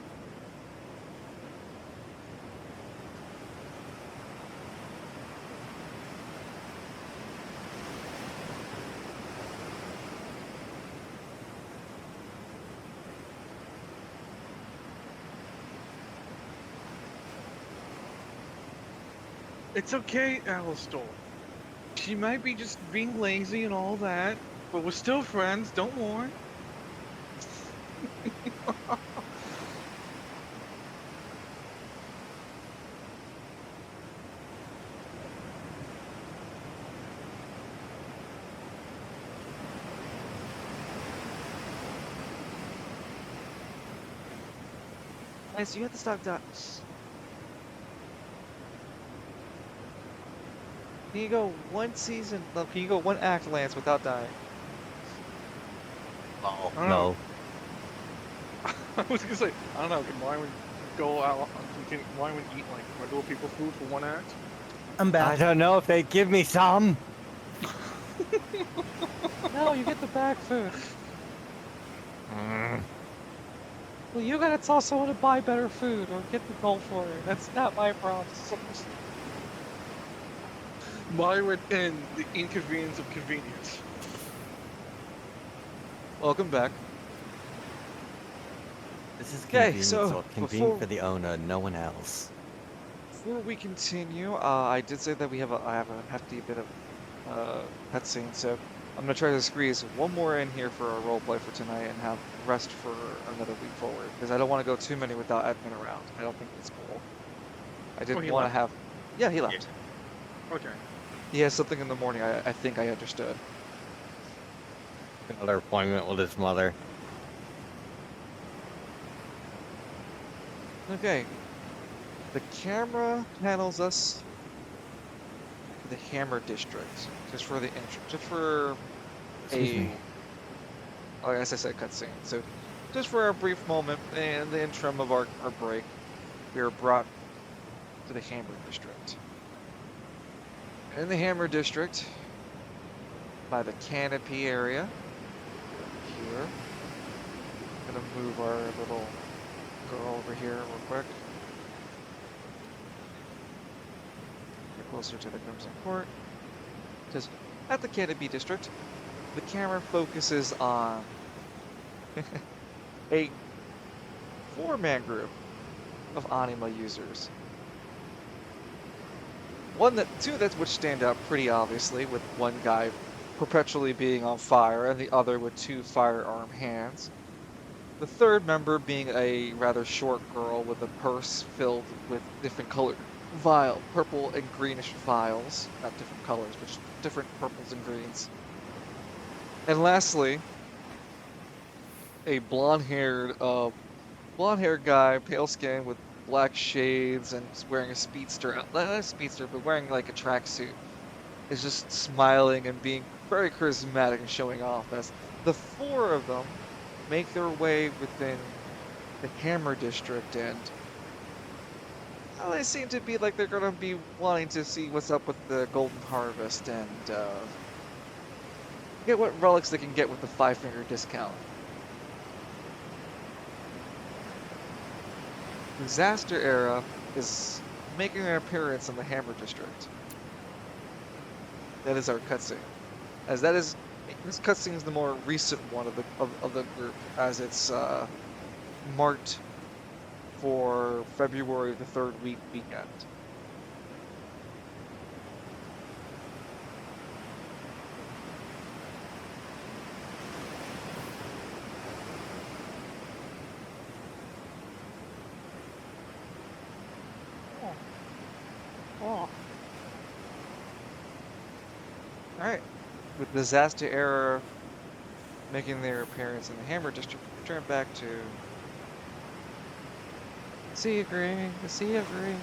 It's okay, Alistor. She might be just being lazy and all that, but we're still friends, don't worry. Lance, you have to stop that. Can you go one season? No, can you go one act, Lance, without dying? Oh, I don't no. I was gonna say, I don't know, can Wyman go out, can Wyman eat like regular people food for one act? I'm I back. don't know if they'd give me some. No, you get the back food. Mm. Well, you gotta tell someone to buy better food or get the gold for it. That's not my problem. Myron and the inconvenience of convenience. Welcome back. This is Okay, convenient, so so convenient before- for the owner, no one else. Before we continue, I did say that I have a hefty bit of cutscene, so I'm gonna try to squeeze one more in here for a roleplay for tonight and have the rest for another week forward because I don't want to go too many without admin around. I don't think that's cool. I didn't he want to left? have. Yeah, he left. Okay. He has something in the morning. I think I understood. Another appointment with his mother. Okay. The camera panels us to the Hammer District, just for the intro, just for Excuse me. oh, as I said, cutscene. So, just for a brief moment in the interim of our break, we are brought to the Hammer District. In the Hammer District, by the canopy area, here, I'm gonna move our little girl over here real quick. Get closer to the Crimson Court. Because at the Canopy District, the camera focuses on a four-man group of Anima users. Two that would stand out pretty obviously, with one guy perpetually being on fire and the other with two firearm hands. The third member being a rather short girl with a purse filled with different colored purple and greenish vials. Not different colors, but just different purples and greens. And lastly, a blonde-haired guy, pale skin with black shades and wearing a speedster, not a speedster, but wearing like a tracksuit, is just smiling and being very charismatic and showing off as the four of them make their way within the Hammer District, and well, they seem to be like they're gonna be wanting to see what's up with the Golden Harvest and get what relics they can get with the 5-finger discount. Disaster Era is making an appearance in the Hammer District. That is our cutscene. As that is, this cutscene is the more recent one of the group, as it's marked for February the 3rd weekend. Oh, Alright. With Disaster Era making their appearance in the Hammer District, we turn back to Sea of Green, the Sea of Green.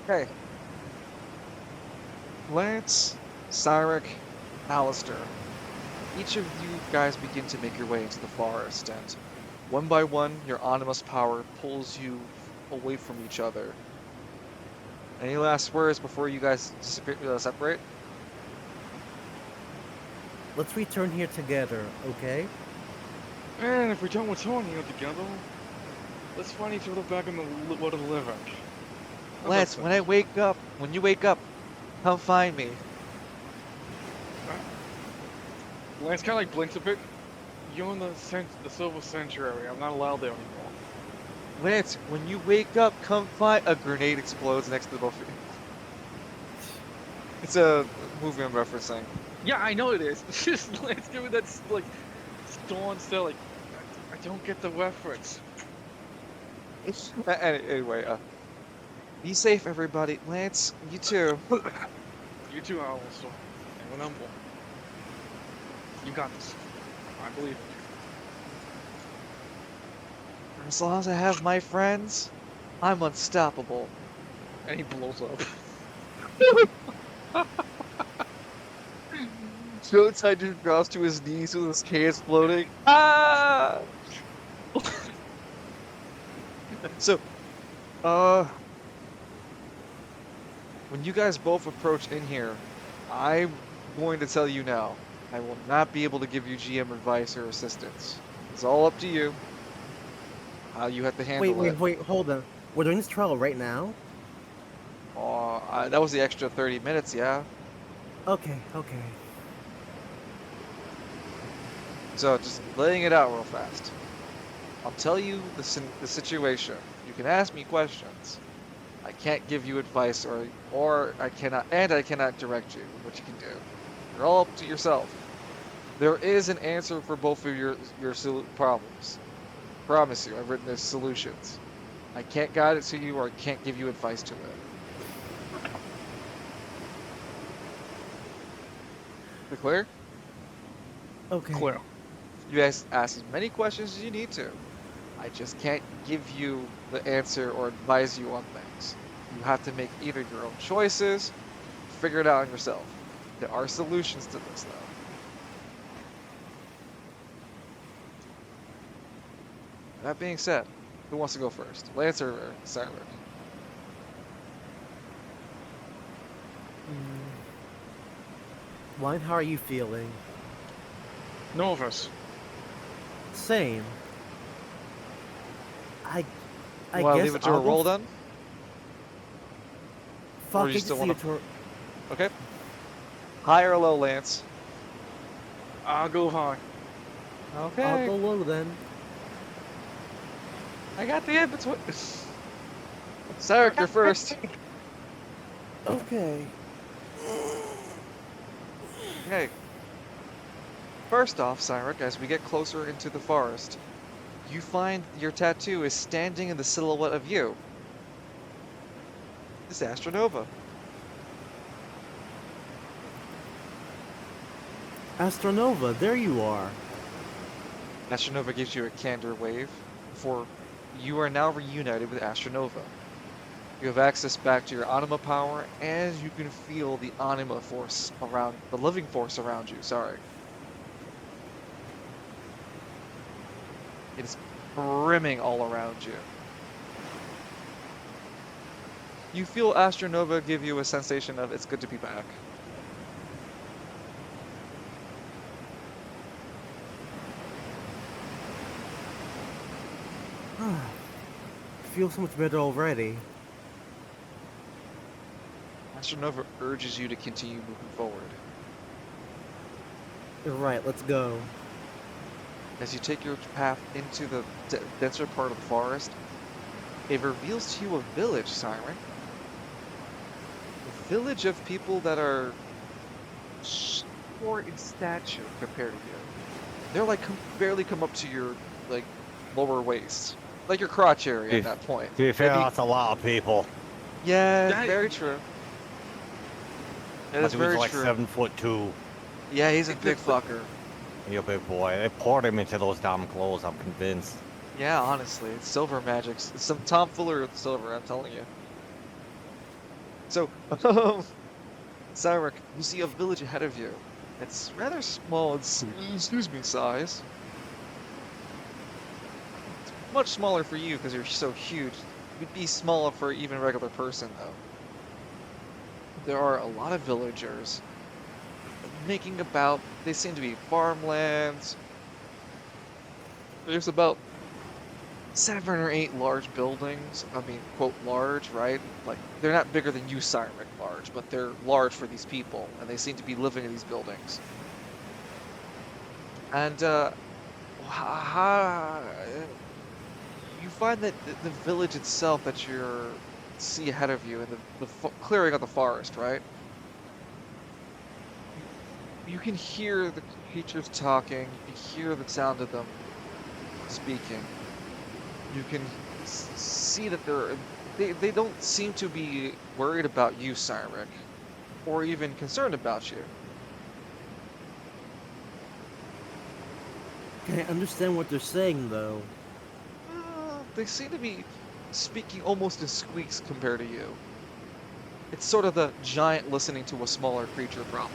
Okay. Lance, Cyric, Alistair. Each of you guys begin to make your way into the forest, and one by one, your Animus power pulls you away from each other. Any last words before you guys separate? Let's return here together, okay? and if we don't return here together, let's find each other back in the world of the living. Lance, when you wake up, come find me. Lance kind of like blinks a bit. You're in the Silver Sanctuary. I'm not allowed there anymore. Lance, when you wake up, come find. A grenade explodes next to the buffet. It's a movie I'm referencing. Yeah, I know it is. It's just Lance giving that like stone still like I don't get the reference. Anyway, be safe, everybody. Lance, you too. You too, Alistair. And remember, you got this. I believe in you. As long as I have my friends, I'm unstoppable. And he blows up. Showtime just drops to his knees with his cans floating. Ah! So, when you guys both approach in here, I'm going to tell you now, I will not be able to give you GM advice or assistance. It's all up to you. How you have to handle it. Wait, hold on. We're doing this trial right now? That was the extra 30 minutes, yeah. Okay. So just laying it out real fast. I'll tell you the situation. You can ask me questions. I can't give you advice, or I cannot direct you in what you can do. You're all up to yourself. There is an answer for both of your problems. Promise you, I've written there's solutions. I can't guide it to you, or I can't give you advice to it. Is it clear? Okay. Clear. You guys ask as many questions as you need to. I just can't give you the answer or advise you on things. You have to make either your own choices, figure it out on yourself. There are solutions to this, though. That being said, who wants to go first? Lance or Cyric? Wine, how are you feeling? Nervous. Same. I Want to guess leave it to a I'll go roll then? Fuck you it, still just wanna- leave it to her. Okay. High or low, Lance? I'll go high. Okay. I'll go low then. I got the in between. Cyric, you're first. Okay. Okay. First off, Cyric, as we get closer into the forest, you find your tattoo is standing in the silhouette of you. It's Astronova. Astronova, there you are. Astronova gives you a candor wave, for you are now reunited with Astronova. You have access back to your Anima power, and you can feel the Anima force around, the living force around you, sorry. It is brimming all around you. You feel Astronova give you a sensation of it's good to be back. Feel so much better already. Master Nova urges you to continue moving forward. You're right, let's go. As you take your path into the denser part of the forest, it reveals to you a village, Siren. A village of people that are short in stature compared to you. They're like barely come up to your like lower waist, like your crotch area at that point. To be fair, Maybe- that's a lot of people. Yeah, That- very true. That My is dude's very like true. 7'2". Yeah, he's a big fucker. You're a big boy. They poured him into those damn clothes, I'm convinced. Yeah, honestly, it's silver magic. It's some tomfoolery with silver, I'm telling you. So, Cyrek, you see a village ahead of you. It's rather small in excuse me, size. It's much smaller for you because you're so huge. It would be smaller for even a regular person, though. There are a lot of villagers making about, they seem to be farmlands. There's about 7 or 8 large buildings. I mean, quote, large, right? Like, they're not bigger than you, Cyric, large, but they're large for these people, and they seem to be living in these buildings. And, you find that the village itself that you see ahead of you in the clearing of the forest, right? You can hear the creatures talking, you can hear the sound of them speaking. You can see that they don't seem to be worried about you, Cyric, or even concerned about you. Can I understand what they're saying, though? They seem to be speaking almost in squeaks compared to you. It's sort of the giant listening to a smaller creature problem.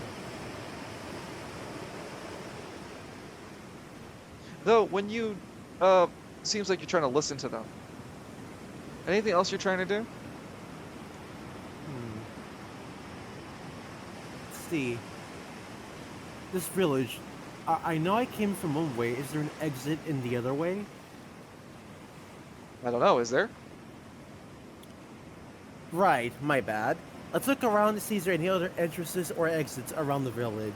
Though, when you, seems like you're trying to listen to them. Anything else you're trying to do? Let's see. This village, I know I came from one way. Is there an exit in the other way? I don't know, is there? Right, my bad. Let's look around to see if there are any other entrances or exits around the village.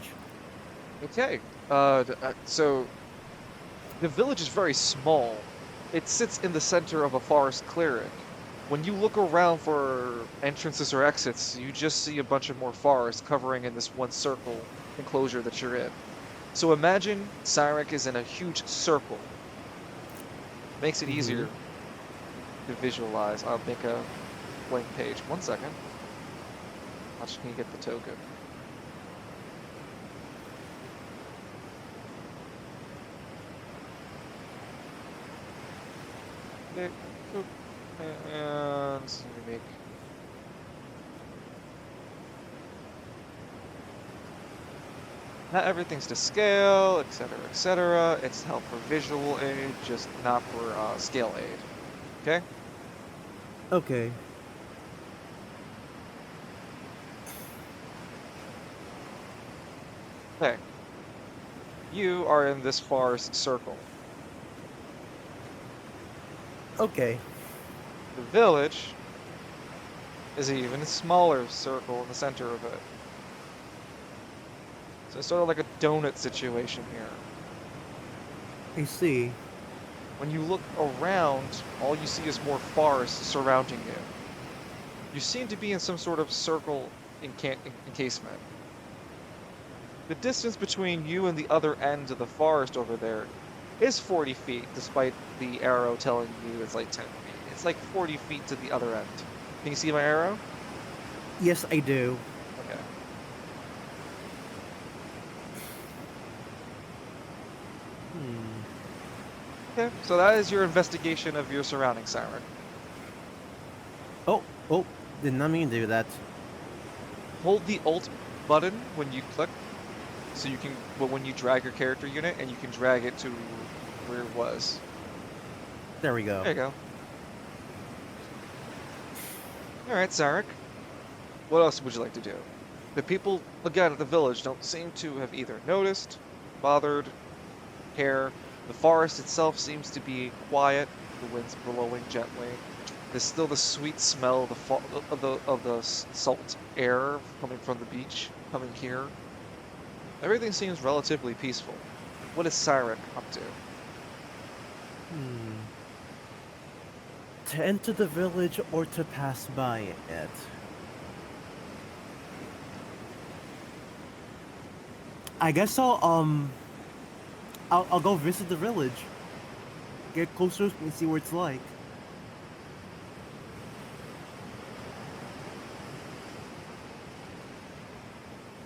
Okay. So the village is very small. It sits in the center of a forest clearing. When you look around for entrances or exits, you just see a bunch of more forest covering in this one circle enclosure that you're in. So imagine Cyric is in a huge circle. Makes it easier to visualize. I'll make a blank page. 1 second. How much can you get the token? Okay, cool. And let me make. Not everything's to scale, etc., etc. It's help for visual aid, just not for scale aid. Okay? Okay. Okay. You are in this forest circle. Okay. The village is an even smaller circle in the center of it. So it's sort of like a donut situation here. I see. When you look around, all you see is more forest surrounding you. You seem to be in some sort of circle encasement. The distance between you and the other end of the forest over there is 40 feet, despite the arrow telling you it's like 10 feet. It's like 40 feet to the other end. Can you see my arrow? Yes, I do. Okay. Okay, so that is your investigation of your surroundings, Siren. Oh, did not mean to do that. Hold the Alt button when you click, so you can, well, when you drag your character unit, and you can drag it to where it was. There we go. There you go. Alright, Zarek. What else would you like to do? The people, again, at the village don't seem to have either noticed, bothered, care. The forest itself seems to be quiet. the wind's blowing gently. There's still the sweet smell of the salt air coming from the beach, coming here. Everything seems relatively peaceful. What is Cyrek up to? To enter the village or to pass by it? I guess I'll go visit the village. Get closer and see what it's like.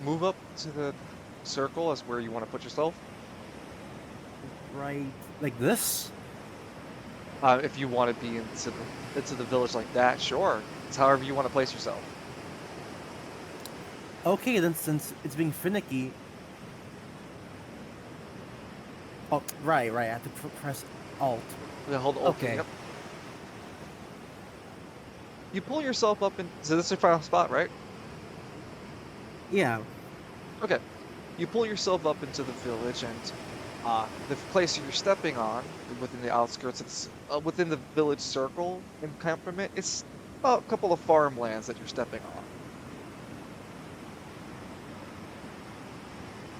Move up to the circle as where you want to put yourself. Right, like this? If you want to be into the village like that, sure. It's however you want to place yourself. Okay, then since it's being finicky. Oh, right. I have to press Alt. Yeah, hold on. Okay. Yep. You pull yourself up in. So this is your final spot, right? Yeah. Okay. You pull yourself up into the village, and the place you're stepping on, within the outskirts, it's within the village circle encampment. It's about a couple of farmlands that you're stepping on.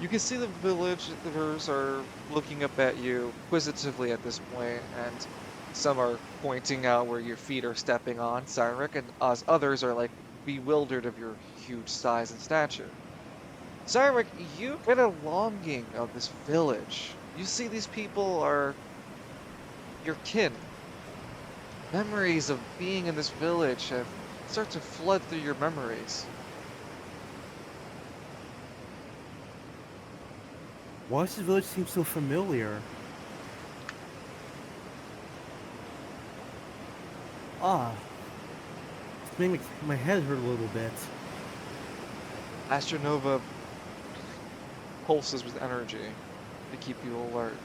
You can see the villagers are looking up at you inquisitively at this point, and some are pointing out where your feet are stepping on, Cyrek, and others are like bewildered of your huge size and stature. Cyrek, you get a longing of this village. You see these people are your kin. Memories of being in this village have start to flood through your memories. Why does this village seem so familiar? It's making my head hurt a little bit. Astronova pulses with energy to keep you alert.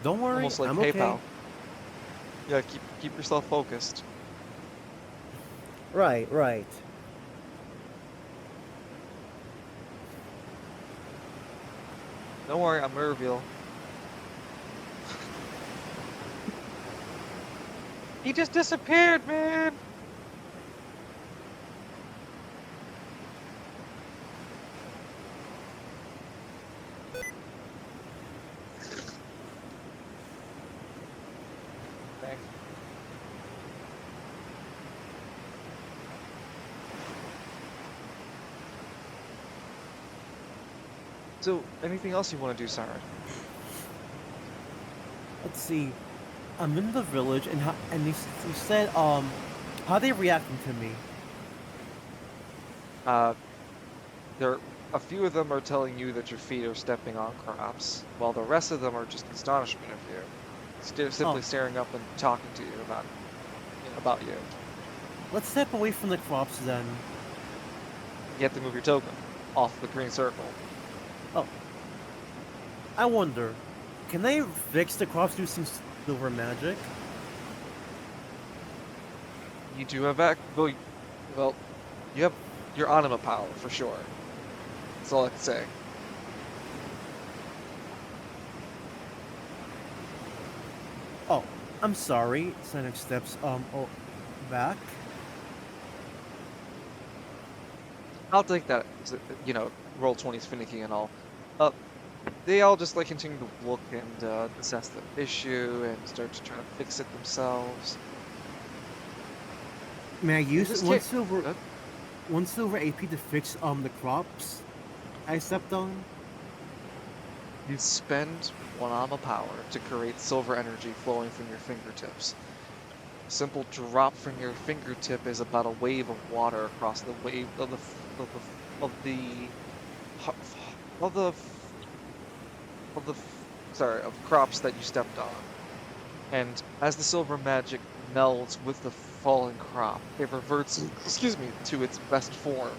Don't worry, Almost like I'm PayPal. okay. Yeah, keep yourself focused. Right. Don't worry, I'm gonna reveal. He just disappeared, man! Thanks. So, anything else you want to do, Siren? Let's see. I'm in the village, and you said how they reacting to me? A few of them are telling you that your feet are stepping on crops, while the rest of them are just astonishment of you, simply staring up and talking to you about you. Let's step away from the crops then. You have to move your token off the green circle. Oh. I wonder, can they fix the crops using silver magic? You do have well, you have your Anima power for sure. That's all I can say. Oh, I'm sorry. Sonic steps back. I'll take that. Roll 20's finicky and all. They all just continue to look and assess the issue and start to try to fix it themselves. May I use Just one hit- silver Good. 1 silver AP to fix the crops I stepped on? You spend 1 Anima power to create silver energy flowing from your fingertips. A simple drop from your fingertip is about a wave of water across the wave of the crops that you stepped on. And as the silver magic melds with the fallen crop, it reverts, to its best form,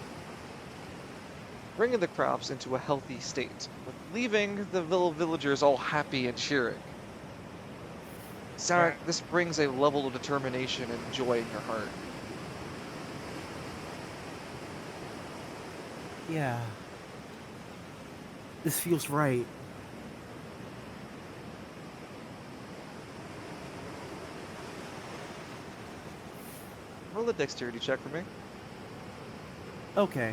bringing the crops into a healthy state, leaving the villagers all happy and cheering. Sarek, this brings a level of determination and joy in your heart. Yeah. This feels right. roll a dexterity check for me. Okay.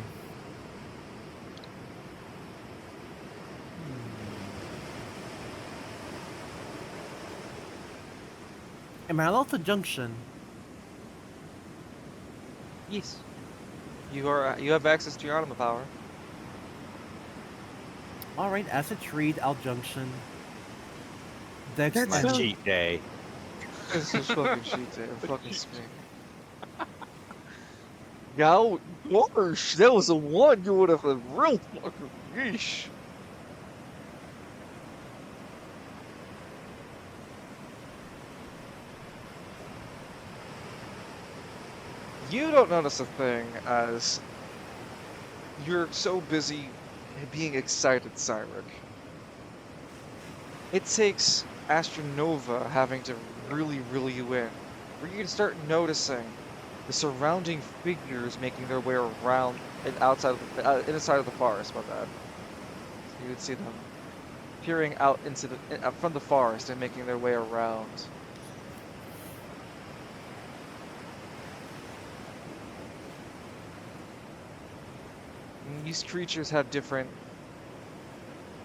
Am I allowed to junction? Yes. You are. You have access to your Anima power. Alright, as a treat, I'll junction. Dex That's a and- cheat day. This is fucking cheat day. Fucking scream. Yeah, gosh, that was a 1. You would have a real fucking yeesh. You don't notice a thing as you're so busy being excited, Cyric. It takes Astronova having to really reel you in, for you to start noticing the surrounding figures making their way around and outside of the, inside of the forest. My bad. So you would see them peering out into the from the forest and making their way around. And these creatures have different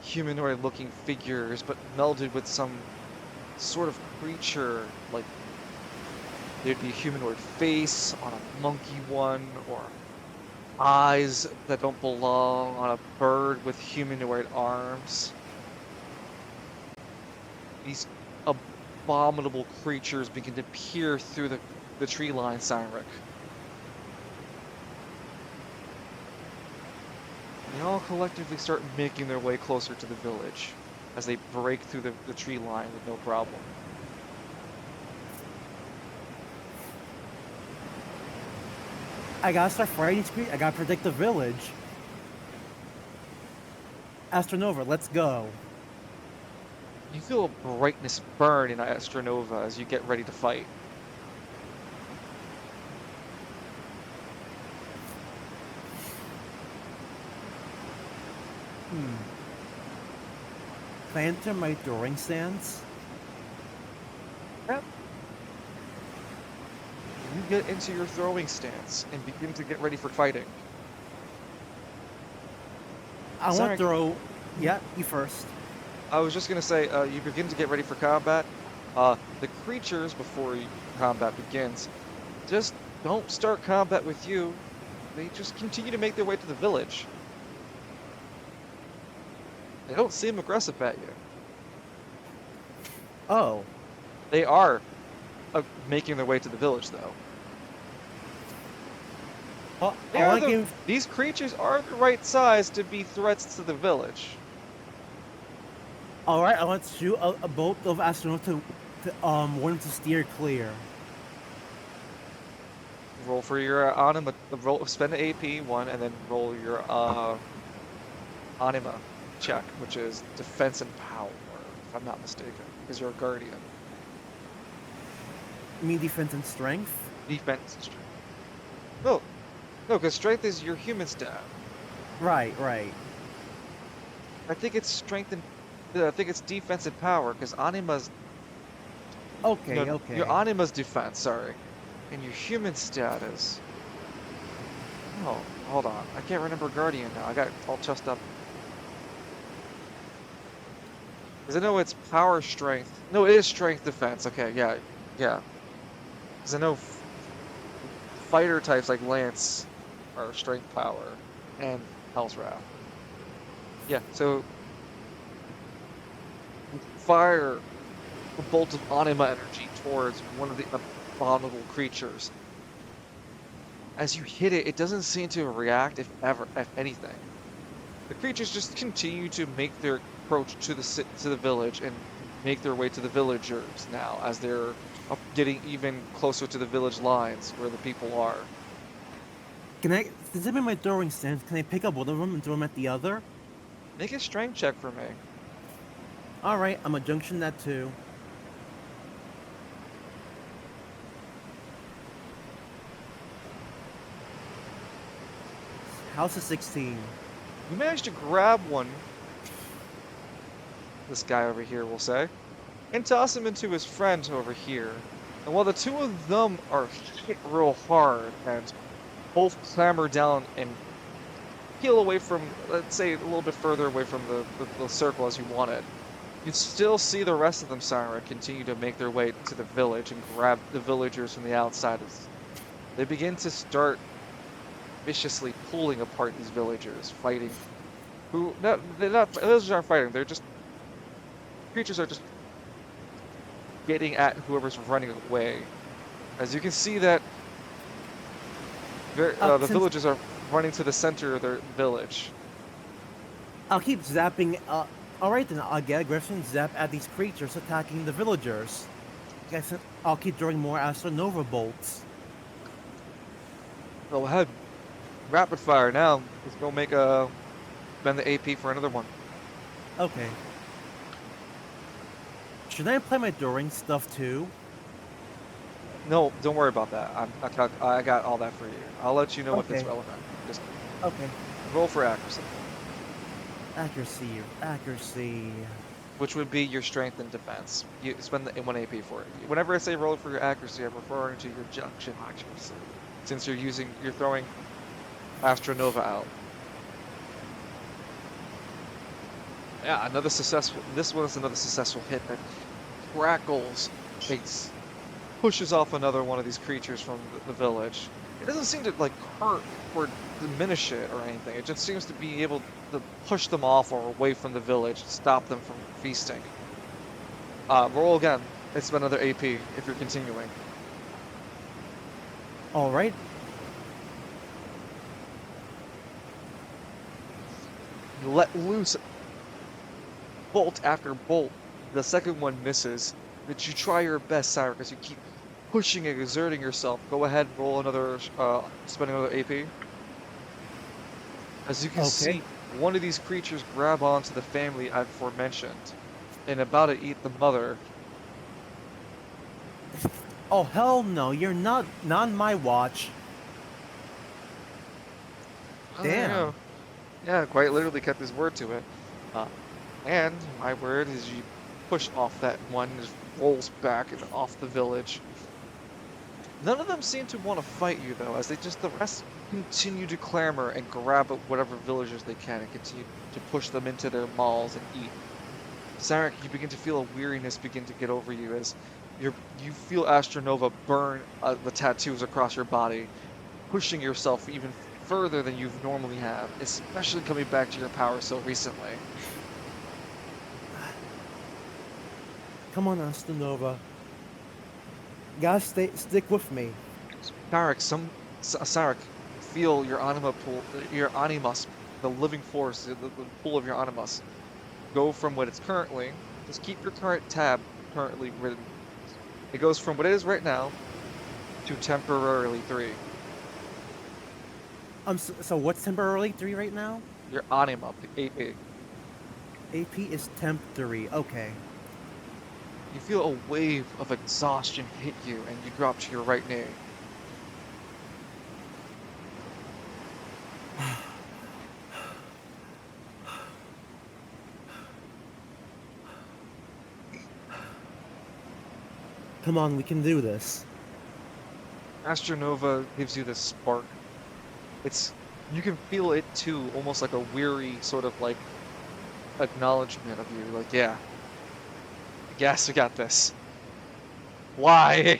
humanoid-looking figures, but melded with some sort of creature, like there'd be a humanoid face on a monkey one, or eyes that don't belong on a bird with humanoid arms. These abominable creatures begin to peer through the tree line, Cyric. They all collectively start making their way closer to the village as they break through the tree line with no problem. I gotta start fighting these creatures. I gotta protect the village. Astronova, let's go. You feel a brightness burn in Astronova as you get ready to fight. Can I enter my throwing stance? Yep. You get into your throwing stance and begin to get ready for fighting. I want Sorry. to throw. Yeah, you first. I was just gonna say, you begin to get ready for combat. The creatures, before combat begins, just don't start combat with you. They just continue to make their way to the village. They don't seem aggressive at you. Oh, They are making their way to the village, though. well, They I are want to the- give. These creatures are the right size to be threats to the village. All right, I want to shoot a bolt of Astronova to want him to steer clear. Roll for your Anima. Spend an AP one, and then roll your Anima check, which is defense and power, if I'm not mistaken, because you're a guardian. You mean defense and strength? Defense and strength. No, because strength is your human stat. Right, right. I think it's strength and I think it's defense and power, because Anima's Okay, no, okay. your Anima's defense, sorry, and your human status. Oh, hold on, I can't remember guardian now. I got all trussed up. Because I know it's power strength. No, it is strength defense. Okay, yeah, yeah. Because I know fighter types like Lance are strength power and Hell's Wrath. Yeah, so fire a bolt of Anima energy towards one of the abominable creatures. As you hit it, it doesn't seem to react, if anything. The creatures just continue to make their approach to the village and make their way to the villagers now, as they're getting even closer to the village lines where the people are. Can I? Since I'm in my throwing stance, can I pick up one of them and throw them at the other? Make a strength check for me. All right, I'm gonna junction that too. House is 16. You managed to grab one, this guy over here will say, and toss him into his friend over here. And while the two of them are hit real hard and both clamber down and peel away from, let's say, a little bit further away from the circle as you wanted, you still see the rest of them, Sarah, continue to make their way to the village and grab the villagers from the outside. They begin to start viciously pulling apart these villagers, fighting. Villagers aren't fighting. They're just creatures are just getting at whoever's running away. As you can see that the Since villagers are running to the center of their village. I'll keep zapping. Alright then, I'll get aggressive and zap at these creatures attacking the villagers. Guess I'll keep throwing more Astronova bolts. Go ahead. Rapid fire now. Let's go make spend the AP for another one. Okay. Should I apply my Doring stuff too? No, don't worry about that. I got all that for you. I'll let you know if it's Okay. relevant. Just Okay. roll for accuracy, Accuracy. which would be your strength and defense. You spend the 1 AP for it. Whenever I say roll for your accuracy, I'm referring to your junction accuracy, since you're throwing Astronova out. Yeah, another successful. This one is another successful hit that crackles, pushes off another one of these creatures from the village. It doesn't seem to like hurt or diminish it or anything. It just seems to be able to push them off or away from the village, stop them from feasting. Roll again. It's another AP if you're continuing. Alright. You let loose bolt after bolt. The second one misses. But you try your best, Cyrus, as you keep pushing and exerting yourself. Go ahead and roll another, spend another AP. As you can see, one of these creatures grab onto the family I've aforementioned, and about to eat the mother. Oh hell no, you're not on my watch. Oh, Damn. yeah, quite literally kept his word to it. And my word is you push off that one, and just rolls back and off the village. None of them seem to want to fight you though, as the rest continue to clamor and grab at whatever villagers they can and continue to push them into their mauls and eat. Sarek, you begin to feel a weariness begin to get over you as you feel Astronova burn the tattoos across your body, pushing yourself even further than you normally have, especially coming back to your power so recently. Come on, Astronova. Gotta stick with me. Sarek, feel your anima pool, your animus, the living force, the pool of your animus, go from what it's currently. Just keep your current tab currently written. It goes from what it is right now to temporarily 3. So what's temporarily 3 right now? Your anima, the AP. AP is temp 3. Okay. You feel a wave of exhaustion hit you, and you drop to your right knee. Come on, we can do this. Astronova gives you this spark. You can feel it too, almost like a weary sort of like acknowledgement of you. Like, yeah, yes, we got this. Why?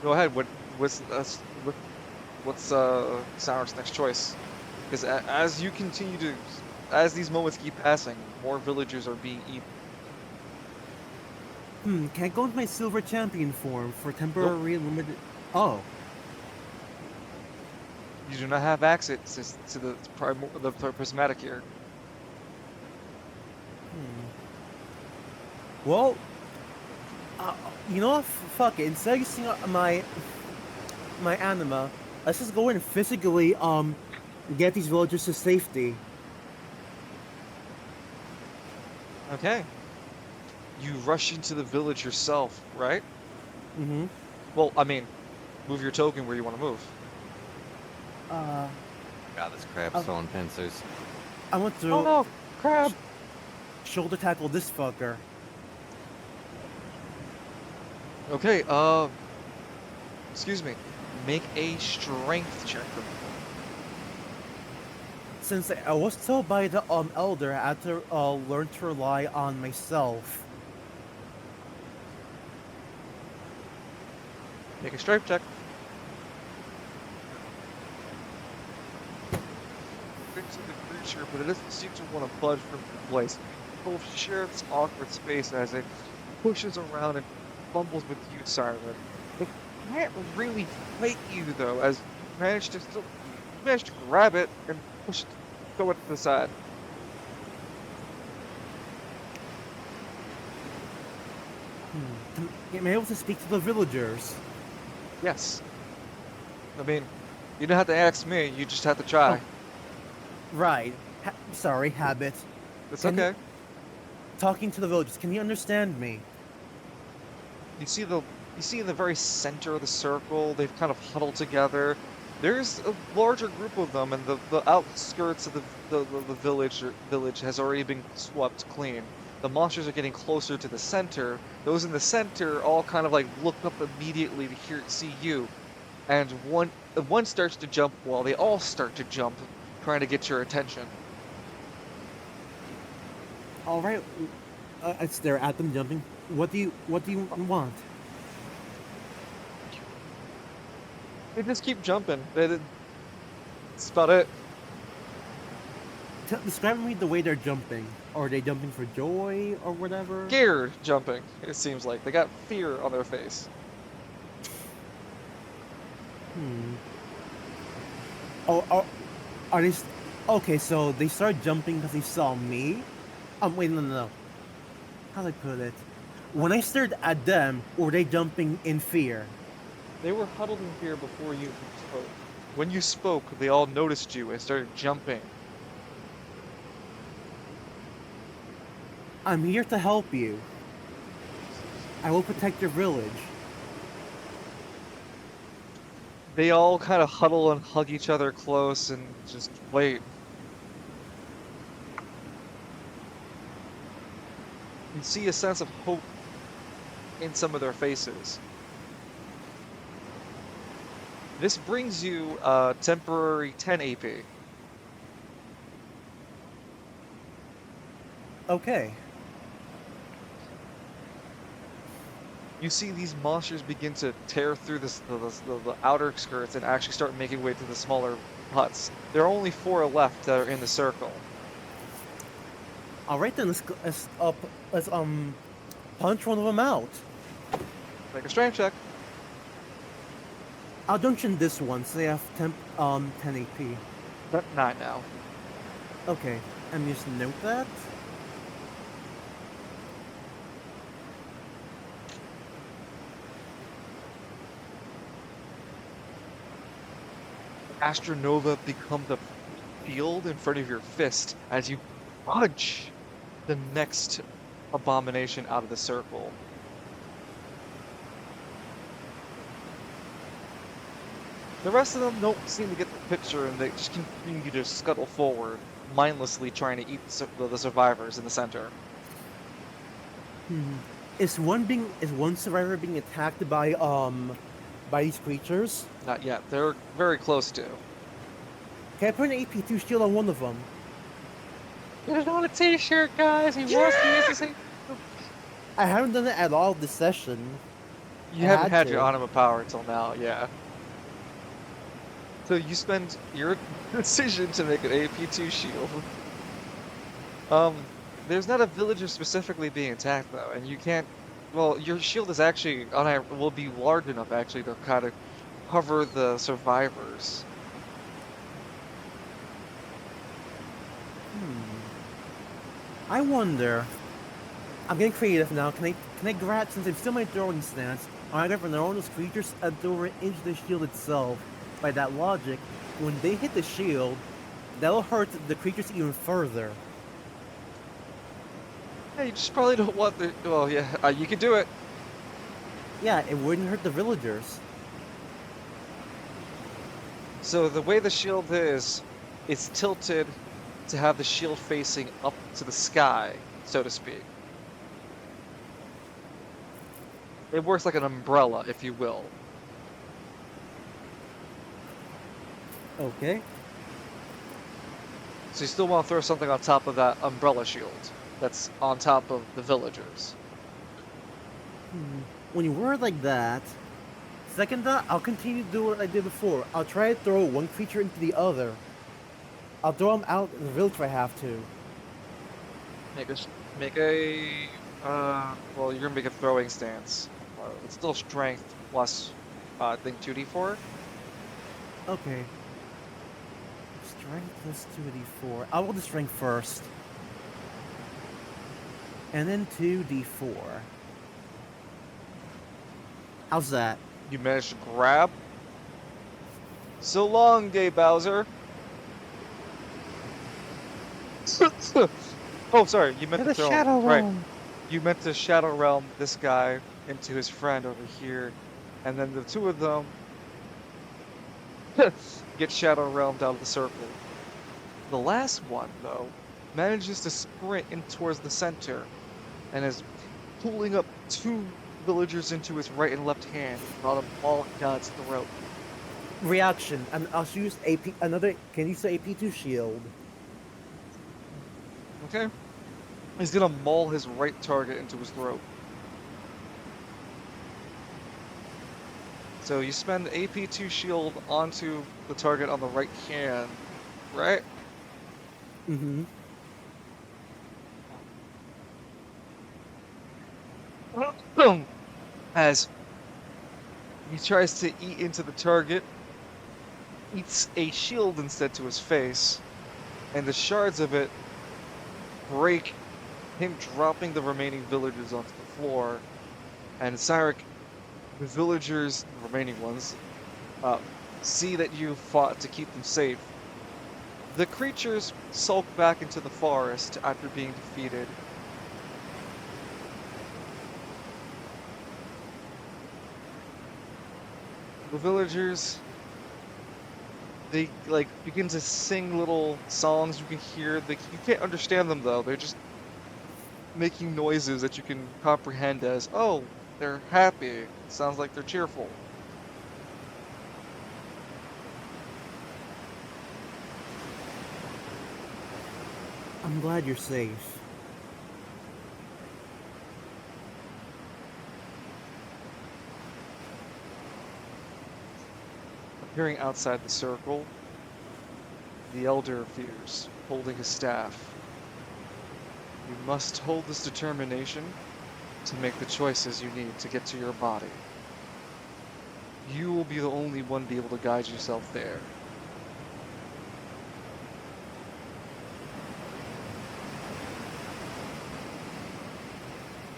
Go ahead. What's Sour's next choice? Because as you continue to, as these moments keep passing, more villagers are being eaten. Can I go into my silver champion form for temporary limited? Oh. You do not have access to the prismatic here. Well, you know what? Fuck it. Instead of using my anima, let's just go in and physically get these villagers to safety. Okay. You rush into the village yourself, right? Mm-hmm. Well, I mean, move your token where you want to move. God, this crab's throwing pincers. I want to. Oh no, crab! shoulder tackle this fucker. Okay, excuse me. Make a strength check for me. Since I was told by the elder, I had to learn to rely on myself. Make a strength check. Into the creature, but it doesn't seem to want to budge from the place. Both share this awkward space as it pushes around and fumbles with you, Siren. It can't really fight you though, as you manage to grab it and push it, throw it to the side. Am I able to speak to the villagers? Yes. I mean, you don't have to ask me, you just have to try. Right. Sorry, habit. It's Can you- okay. Talking to the villagers, can you understand me? You see in the very center of the circle, they've kind of huddled together. There's a larger group of them, and the outskirts of the village has already been swept clean. The monsters are getting closer to the center. Those in the center all kind of like look up immediately to see you, and one starts to jump while they all start to jump, trying to get your attention. All right. I stare at them jumping. What do you want? They just keep jumping. That's about it. Describe me the way they're jumping. Are they jumping for joy or whatever? Scared jumping. It seems like they got fear on their face. Oh, are they? Okay, so they start jumping because they saw me. Wait, no. How do I put it? When I stared at them, were they jumping in fear? They were huddled in fear before you spoke. When you spoke, they all noticed you and started jumping. I'm here to help you. I will protect your village. They all kind of huddle and hug each other close and just wait. You see a sense of hope in some of their faces. This brings you temporary 10 AP. Okay. You see these monsters begin to tear through the outer skirts and actually start making way to the smaller huts. There are only 4 left that are in the circle. All right then. Let's punch one of them out. Make a strength check. I'll dungeon this one, so they have 10 AP. That's 9 now. Okay, and just note that. Astronova becomes a field in front of your fist as you punch the next abomination out of the circle. The rest of them don't seem to get the picture, and they just continue to scuttle forward, mindlessly trying to eat the survivors in the center. Is one survivor being attacked by these creatures? Not yet. They're very close to. Can I put an AP2 shield on one of them? Get it on a t-shirt, guys! He wants to use the I haven't done it at all this session. You I haven't had to. your Anima power until now, yeah. So you spend your decision to make an AP2 shield. There's not a villager specifically being attacked though, and you can't. Well, your shield is actually will be large enough actually to kind of cover the survivors. I wonder. I'm getting creative now. Can I grab, since I'm still in my throwing stance, I grab one of those creatures and throw it into the shield itself. By that logic, when they hit the shield, that'll hurt the creatures even further. Yeah, you just probably don't want the. Well, yeah, you can do it. Yeah, it wouldn't hurt the villagers. So the way the shield is, it's tilted to have the shield facing up to the sky. so to speak. It works like an umbrella, if you will. Okay. So you still want to throw something on top of that umbrella shield that's on top of the villagers. When you word like that, second thought, I'll continue to do what I did before. I'll try to throw one creature into the other. I'll throw them out in the village if I have to. Well, you're gonna make a throwing stance. It's still strength plus, I think 2d4. Okay. Strength plus 2d4. I'll roll the strength first. And then 2d4. How's that? You managed to grab. So long, Gay Bowser. Oh, sorry, you meant to throw him. Right. You meant to Shadow Realm this guy into his friend over here, and then the two of them get Shadow Realmed out of the circle. The last one, though, manages to sprint in towards the center, and is pulling up two villagers into his right and left hand, brought them all down its throat. Reaction. And I'll use AP. Another. Can you say AP2 shield? Okay? He's gonna maul his right target into his throat. So you spend AP2 shield onto the target on the right hand, right? Mm-hmm. As he tries to eat into the target, eats a shield instead to his face, and the shards of it break him, dropping the remaining villagers onto the floor. And Cyrek, the villagers, the remaining ones, see that you fought to keep them safe. The creatures sulk back into the forest after being defeated. The villagers, they begin to sing little songs. You can hear you can't understand them though. They're just making noises that you can comprehend as, oh, they're happy. Sounds like they're cheerful. I'm glad you're safe. Appearing outside the circle, the elder appears, holding his staff. You must hold this determination to make the choices you need to get to your body. You will be the only one to be able to guide yourself there.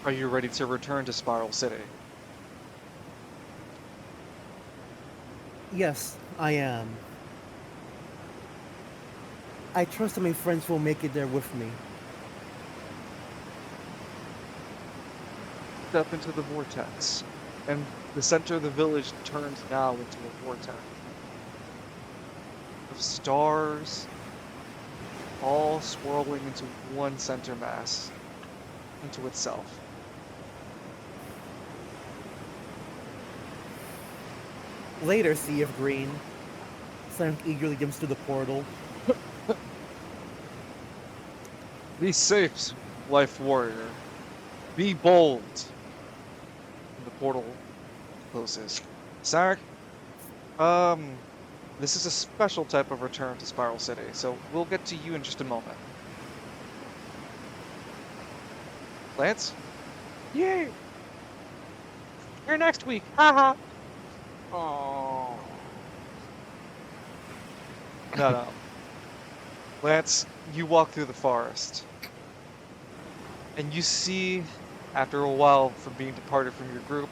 Are you ready to return to Spiral City? Yes, I am. I trust that my friends will make it there with me. Step into the vortex, and the center of the village turns now into a vortex of stars, all swirling into one center mass, into itself. Later, Sea of Green. Sonic eagerly jumps to the portal. Be safe, life warrior. Be bold. And the portal closes. Sarek, this is a special type of return to Spiral City, so we'll get to you in just a moment. Lance? Yay! Here next week. Haha. Oh. No. Lance, you walk through the forest. And you see, after a while from being departed from your group,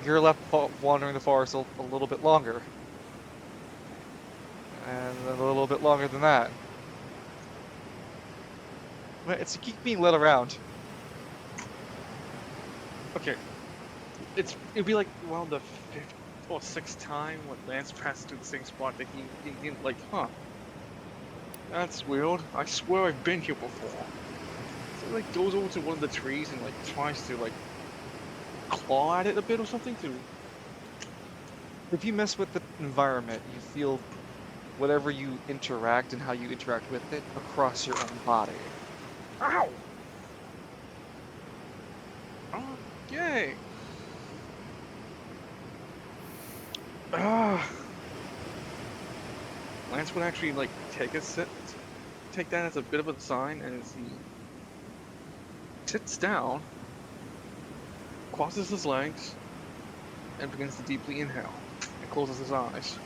you're left wandering the forest a little bit longer. And then a little bit longer than that. It's to keep being led around. Okay. It'd be like around the 5th or 6th time when Lance passed through the same spot that he like, huh. That's weird. I swear I've been here before. like goes over to one of the trees and like tries to like claw at it a bit or something to. If you mess with the environment, you feel whatever you interact and how you interact with it across your own body. Ow! Oh, yay! Ah. Lance would actually like take that as a bit of a sign, and as he sits down, crosses his legs, and begins to deeply inhale, and closes his eyes.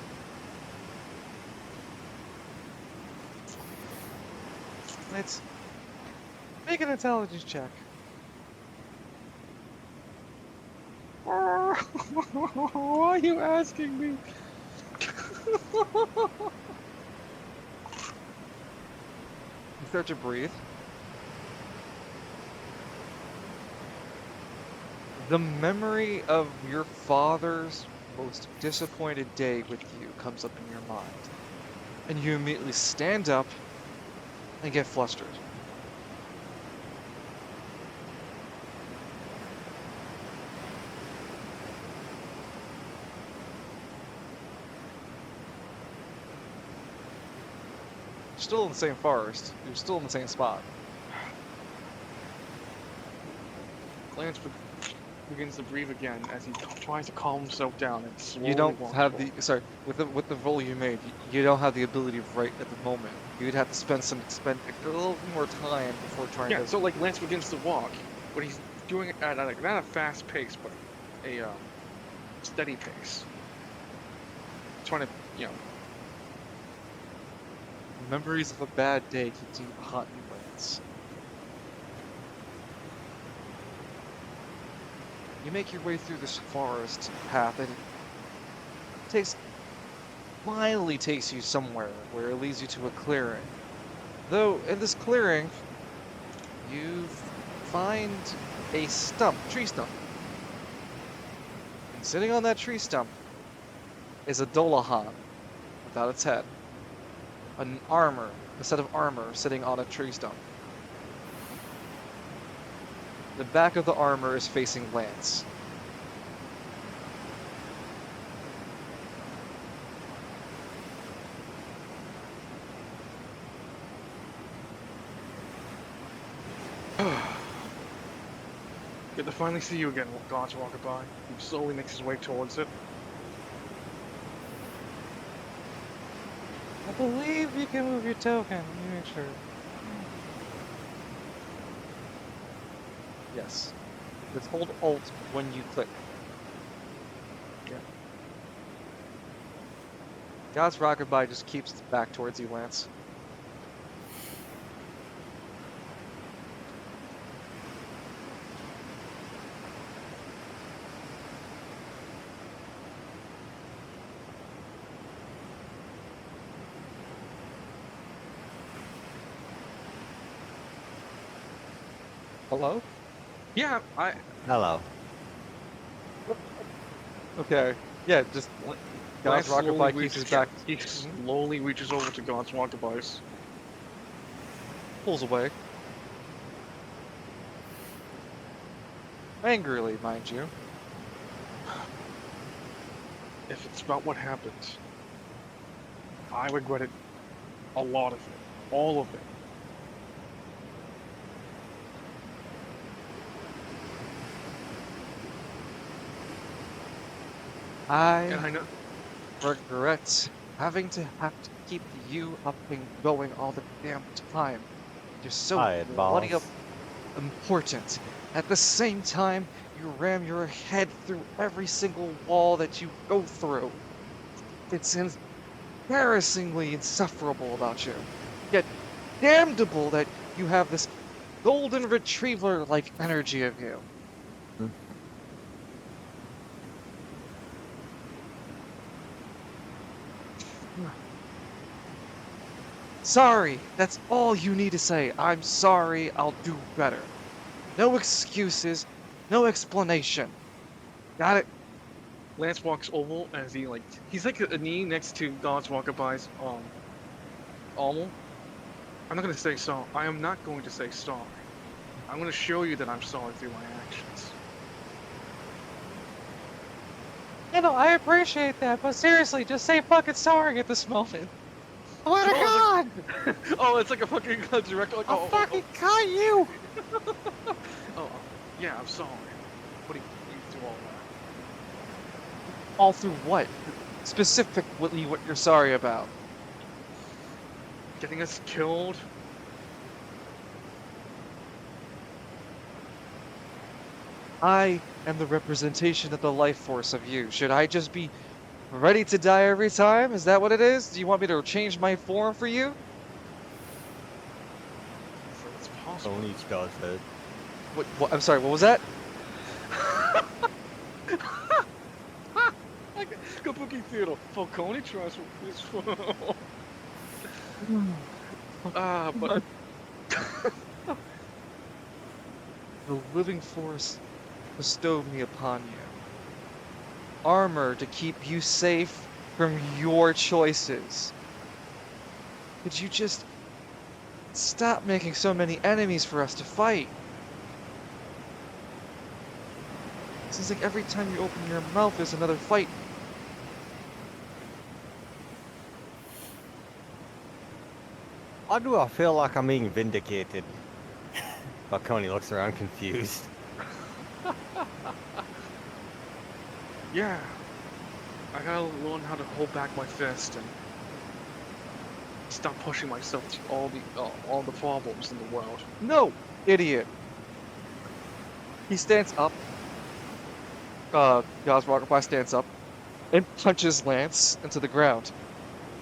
Let's make an intelligence check. Why are you asking me? You start to breathe. The memory of your father's most disappointed day with you comes up in your mind. And you immediately stand up and get flustered. Still in the same forest. You're still in the same spot. Lance begins to breathe again as he tries to calm himself down and slowly You don't walks have forward. the sorry with the roll you made. You don't have the ability right at the moment. You'd have to spend a little more time before trying Yeah, to. so like Lance begins to walk, but he's doing it at like not a fast pace, but a steady pace. Trying to, you know. Memories of a bad day keep you hot and Lance. You make your way through this forest path, and it finally takes you somewhere where it leads you to a clearing. Though in this clearing, you find a tree stump. And sitting on that tree stump is a Dolahan without its head. A set of armor sitting on a tree stump. The back of the armor is facing Lance. Good to finally see you again, God's walking by. He slowly makes his way towards it. I believe you can move your token. Let me make sure. Yes. Just hold Alt when you click. Yeah. God's Rockabye just keeps back towards you, Lance. Hello? Yeah, Hello. Okay. Yeah, just God's Lance slowly Rockabye keeps reaches his back, He slowly reaches over to God's walkaboys. pulls away. Angrily, mind you. If it's about what happened, I regret it. A lot of it. All of it. And I know. Regret having to keep you up and going all the damn time. You're so Hi, bloody boss. important. At the same time, you ram your head through every single wall that you go through. It's embarrassingly insufferable about you. Yet damnable that you have this golden retriever-like energy of you. Hmm. Sorry, that's all you need to say. I'm sorry, I'll do better. No excuses, no explanation. Got it? Lance walks over as he's like a knee next to God's walkabys armor. I'm not gonna say sorry. I am not going to say sorry. I'm gonna show you that I'm sorry through my actions. You know, I appreciate that, but seriously, just say fucking sorry at this moment. Oh my Oh, god! Oh, it's like a fucking direct. Like, I'll fucking cut you! Yeah, I'm sorry. Putting you through all that. All through what? Specifically what you're sorry about. Getting us killed. I am the representation of the life force of you. Should I just be ready to die every time? Is that what it is? Do you want me to change my form for you? If it's possible. Only does it. What? I'm sorry, what was that? Like Kabuki Theater. Falcone tries this. But The living force bestowed me upon you. Armor to keep you safe from your choices. Could you just stop making so many enemies for us to fight? Seems like every time you open your mouth, there's another fight. Why do I feel like I'm being vindicated? Falcone looks around confused. yeah, I gotta learn how to hold back my fist and stop pushing myself to all the problems in the world. No, idiot. He stands up. Gauze Rockabye stands up and punches Lance into the ground.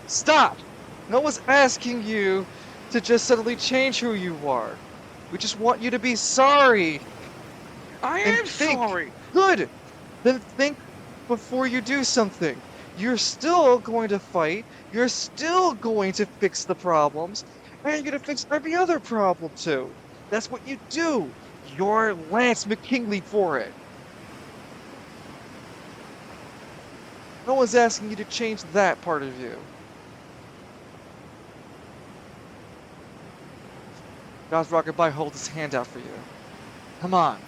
Stop! No one's asking you to just suddenly change who you are. We just want you to be sorry. I And am think. sorry. Good. Then think before you do something. You're still going to fight. You're still going to fix the problems. And you're going to fix every other problem too. That's what you do. You're Lance McKinley for it. No one's asking you to change that part of you. God's Rockabye holds his hand out for you. Come on.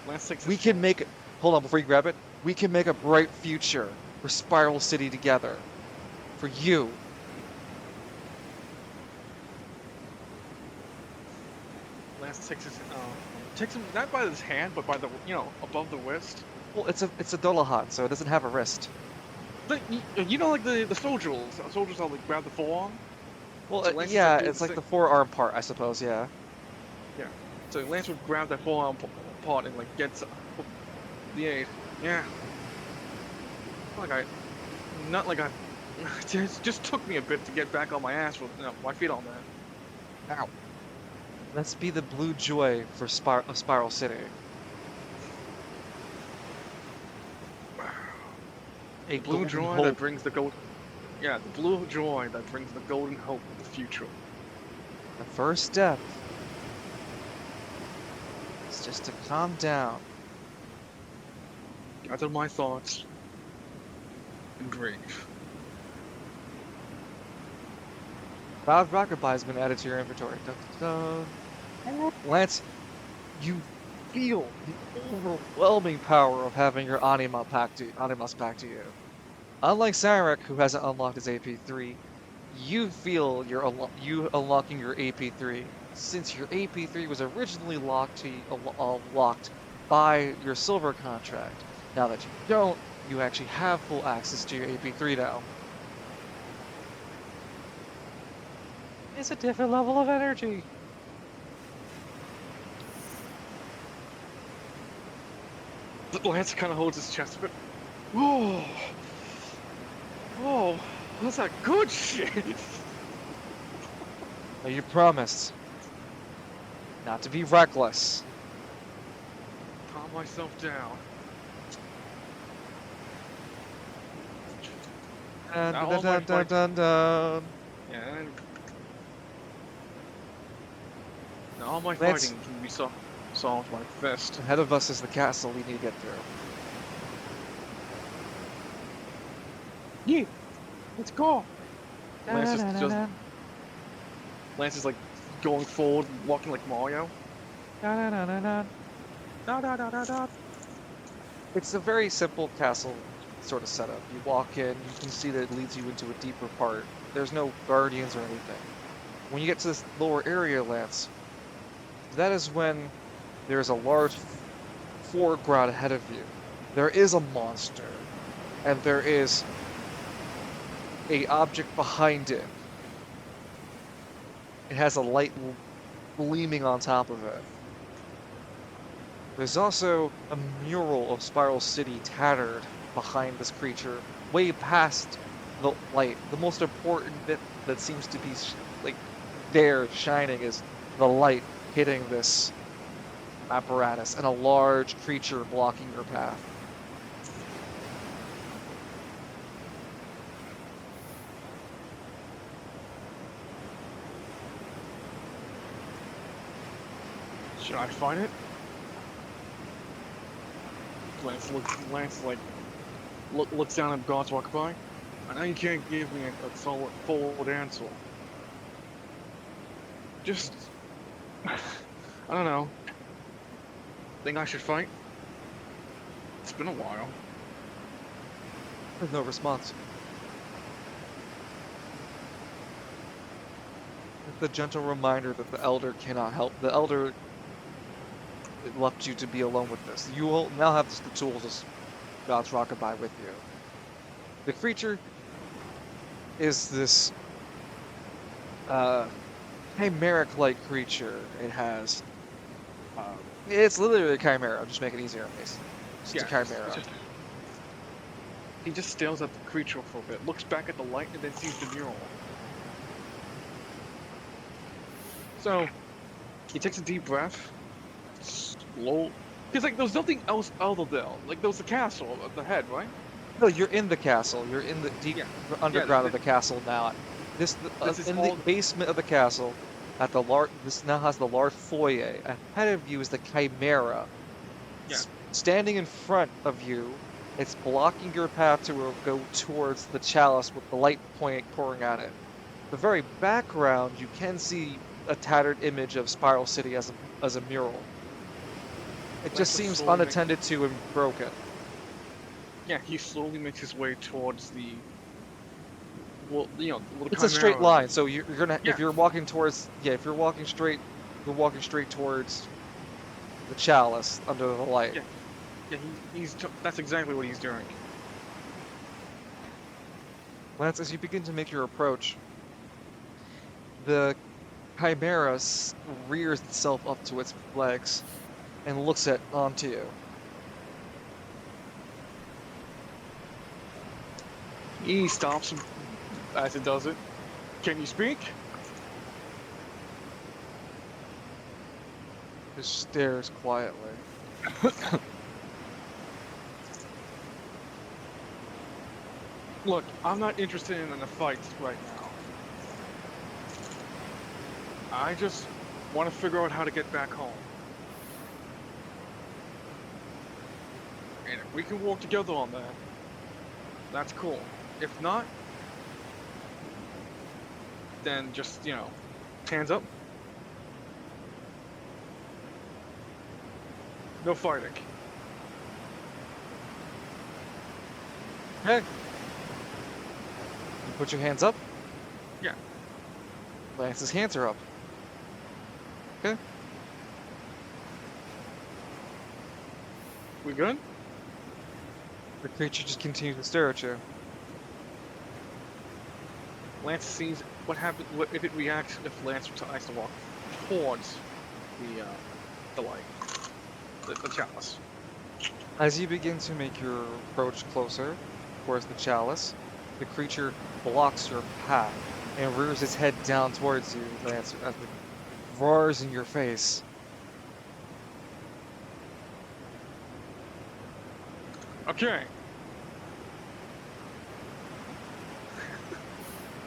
Lance takes We his can phone. make. Hold on before you grab it. We can make a bright future for Spiral City together. For you. Lance takes him not by his hand, but by the above the wrist. Well, it's a Dolahan, so it doesn't have a wrist. You know, like the soldiers. Soldiers all like grab the forearm. Well, So Lance is, yeah, like, doing it's the like same- the forearm part, I suppose. Yeah. So Lance would grab that forearm part and like gets the aid. Yeah. Not like I. It just took me a bit to get back on my ass with my feet on that. Ow. Let's be the blue joy for Spiral City. A Blue golden joy hope. that brings the gold. Yeah, the blue joy that brings the golden hope of the future. The first step is just to calm down. Gather my thoughts and breathe. Cloud Rockabye has been added to your inventory. Dun, dun, dun. Lance, you feel the overwhelming power of having your Animus back to you. Unlike Sarek, who hasn't unlocked his AP3, you feel you unlocking your AP3 since your AP3 was originally locked by your silver contract. Now that you don't, you actually have full access to your AP3 now. It's a different level of energy. Lance kind of holds his chest a bit. Whoa. Whoa. That's that good shit. Now you promised not to be reckless. Calm myself down. Dun, Now dun, all my dun, dun, fights- dun, dun. Yeah. Now all my Lance- fighting can be solved by fist. Ahead of us is the castle we need to get through. Yeah. Let's go. Lance Da-da-da-da-da. Lance is like going forward, walking like Mario. Da da da da da da da da da. It's a very simple castle sort of setup. You walk in, you can see that it leads you into a deeper part. There's no guardians or anything. When you get to this lower area, Lance, that is when there's a large foreground ahead of you. There is a monster, and there is a object behind it. It has a light gleaming on top of it. There's also a mural of Spiral City tattered behind this creature, way past the light. The most important bit that seems to be like there shining is the light hitting this apparatus and a large creature blocking your path. Should I fight it? Lance looks down at God's walk by. I know you can't give me a solid forward answer. Just I don't know. Think I should fight? It's been a while. There's no response. The gentle reminder that the Elder cannot help. The Elder left you to be alone with this. You will now have the tools as God's rockabye with you. The creature is this chimeric-like creature. It has it's literally a chimera. I'll just make it easier on this. It's just a chimera. He just stares at the creature for a bit, looks back at the light, and then sees the mural. So, he takes a deep breath, slow. Because, like, there's nothing else other there. Like, there was the castle at the head, right? No, you're in the castle. You're in the deep underground of the castle now. This is in all- the basement of the castle, at the large. This now has the large foyer. Ahead of you is the chimera. Yeah. Standing in front of you, it's blocking your path to go towards the chalice with the light pouring at it. The very background, you can see a tattered image of Spiral City as a mural. It That's just a seems slowly- unattended to and broken. Yeah, he slowly makes his way towards the. Well, you know, the It's a straight chimera. line, so you're gonna Yeah. if you're walking towards if you're walking straight towards the chalice under the light. Yeah. Yeah, that's exactly what he's doing. Lance, as you begin to make your approach, the chimera rears itself up to its legs and looks onto you. He stops as it does it. Can you speak? Just stares quietly. Look, I'm not interested in a fight right now. I just want to figure out how to get back home. And if we can work together on that, that's cool. If not, then just, hands up. No fighting. Okay. You put your hands up? Yeah. Lance's hands are up. Okay. We good? The creature just continues to stare at you. Lance sees what happens if it reacts if Lance tries to walk towards the light, the chalice. As you begin to make your approach closer towards the chalice, the creature blocks your path and rears its head down towards you, Lance, as it roars in your face. Okay.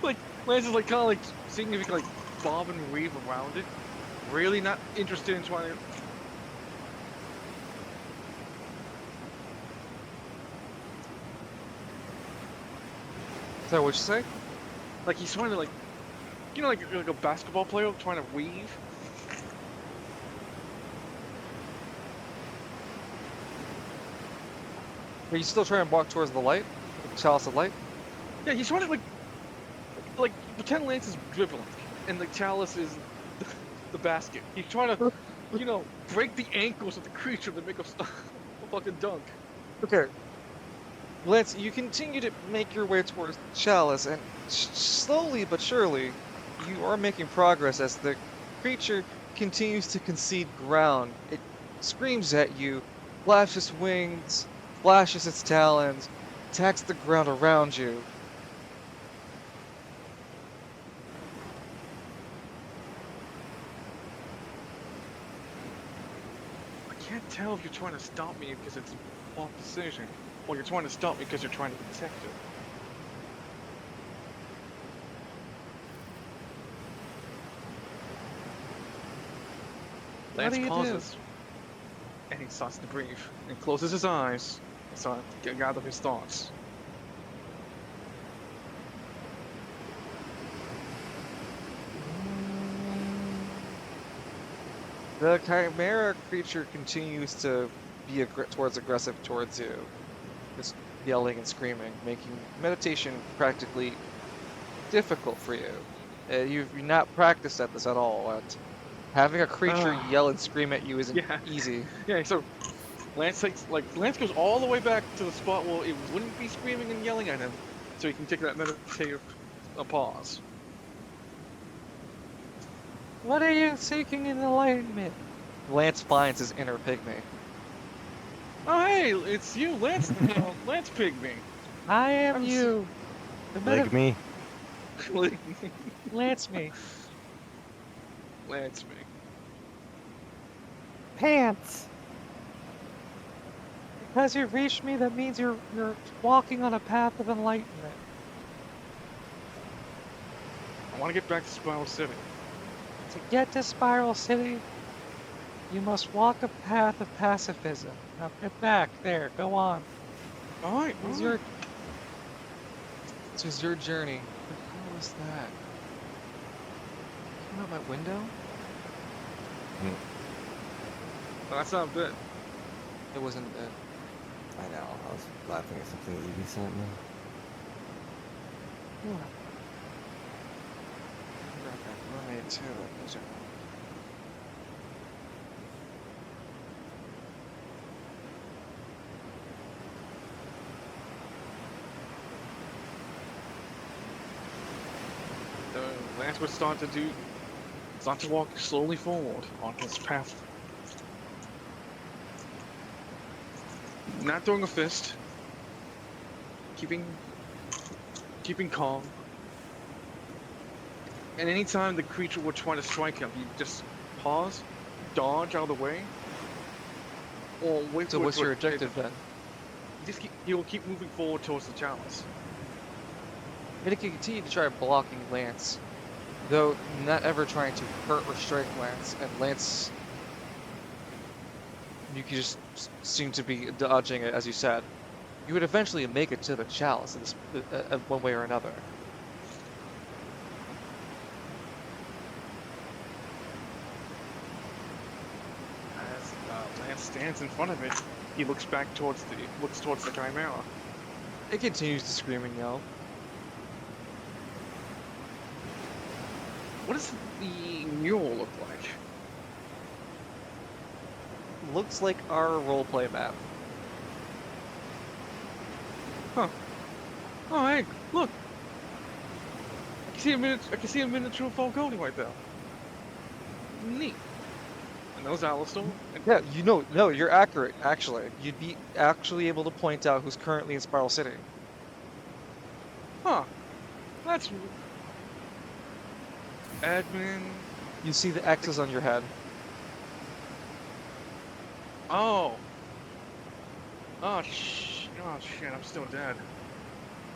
Like Lance is kind of seeing if he can bob and weave around it. Really not interested in trying to. Is that what you say? Like he's trying to like a basketball player trying to weave. Are you still trying to walk towards the light? The chalice of light? Yeah, he's trying to like pretend Lance is dribbling, and the chalice is the basket. He's trying to, break the ankles of the creature to make a fucking dunk. Okay. Lance, you continue to make your way towards the chalice, and slowly but surely, you are making progress as the creature continues to concede ground. It screams at you, flashes wings, flashes its talons, attacks the ground around you. I can't tell if you're trying to stop me because it's a off decision, or you're trying to stop me because you're trying to protect it. What do you do? pauses, and he starts to breathe, and closes his eyes, and starts to gather his thoughts. The chimera creature continues to be aggressive towards you, just yelling and screaming, making meditation practically difficult for you. You've not practiced at this at all, and having a creature yell and scream at you isn't easy. Yeah, so Lance goes all the way back to the spot where it wouldn't be screaming and yelling at him, so he can take that meditative pause. What are you seeking in enlightenment? Lance finds his inner pygmy. Oh hey, it's you, Lance, Lance Pygmy. I am you. Lig me. Lance me. Lance me. Pants. Because you've reached me, that means you're walking on a path of enlightenment. I want to get back to Spiral City. To get to Spiral City, you must walk a path of pacifism. Now get back there. Go on. All right. This is your journey. What was that? Came out my window? Oh, that's not a bit. It wasn't a bit. I know. I was laughing at something Evie sent me. Mermaid too. Those are... Lance would start to walk slowly forward on his path. Not throwing a fist. Keeping calm. And anytime the creature would try to strike him, he'd just pause, dodge out of the way, or wait. So what's your objective then? He will keep moving forward towards the chalice. It can continue to try blocking Lance, though not ever trying to hurt or strike Lance. And Lance, you can just seem to be dodging it, as you said. You would eventually make it to the chalice, one way or another. As Lance stands in front of it, he looks towards the chimera. It continues to scream and yell. What does the mural look like? Looks like our roleplay map. Huh. Oh, hey, look! I can see a miniature Falcone right there. Neat. And those Alistar. Yeah, no, you're accurate, actually. You'd be actually able to point out who's currently in Spiral City. Huh. That's... Admin... You see the X's on your head. Oh. Oh shit, I'm still dead.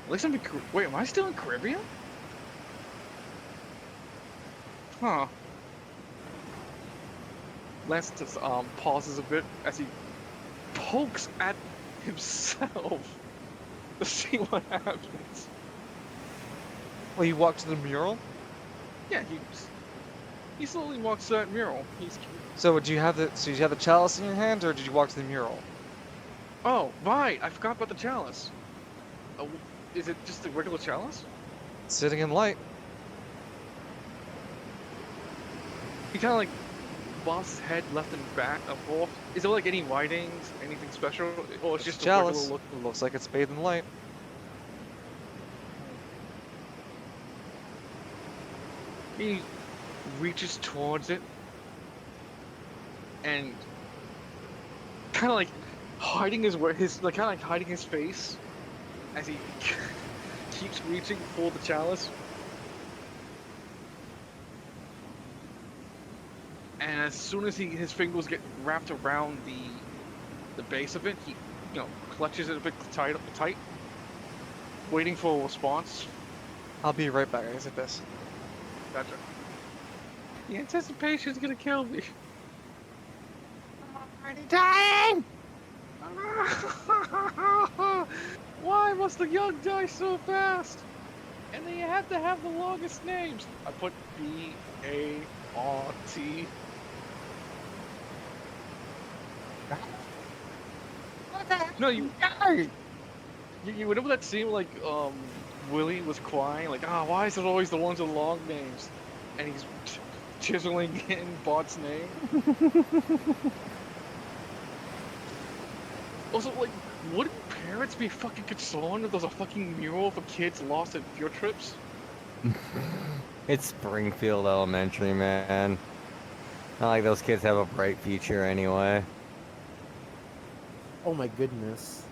At least I'm in wait, am I still in Caribbean? Huh. Lance just pauses a bit as he pokes at himself to see what happens. Well, you walk to the mural? Yeah, he slowly walks to that mural. So do you have the chalice in your hand, or did you walk to the mural? Oh, right! I forgot about the chalice. Oh, is it just the regular chalice? Sitting in light. He kind of like bobs his head left and back and forth. Is there like any writings, anything special, or it's just a regular chalice. look? It looks like it's bathed in light. He reaches towards it and kind of like hiding his like kind of like hiding his face as he keeps reaching for the chalice. And as soon as his fingers get wrapped around the base of it, he clutches it a bit tight, waiting for a response. I'll be right back. I gotta this. Gotcha. The anticipation's gonna kill me. I'm already dying! Why must the young die so fast? And then you have to have the longest names. I put B-A-R-T. No, you remember that scene like Willie was crying like, why is it always the ones with long names? And he's chiseling in Bart's name. Also, like, wouldn't parents be fucking concerned if there's a fucking mural for kids lost at field trips? It's Springfield Elementary, man. Not like those kids have a bright future anyway. Oh my goodness.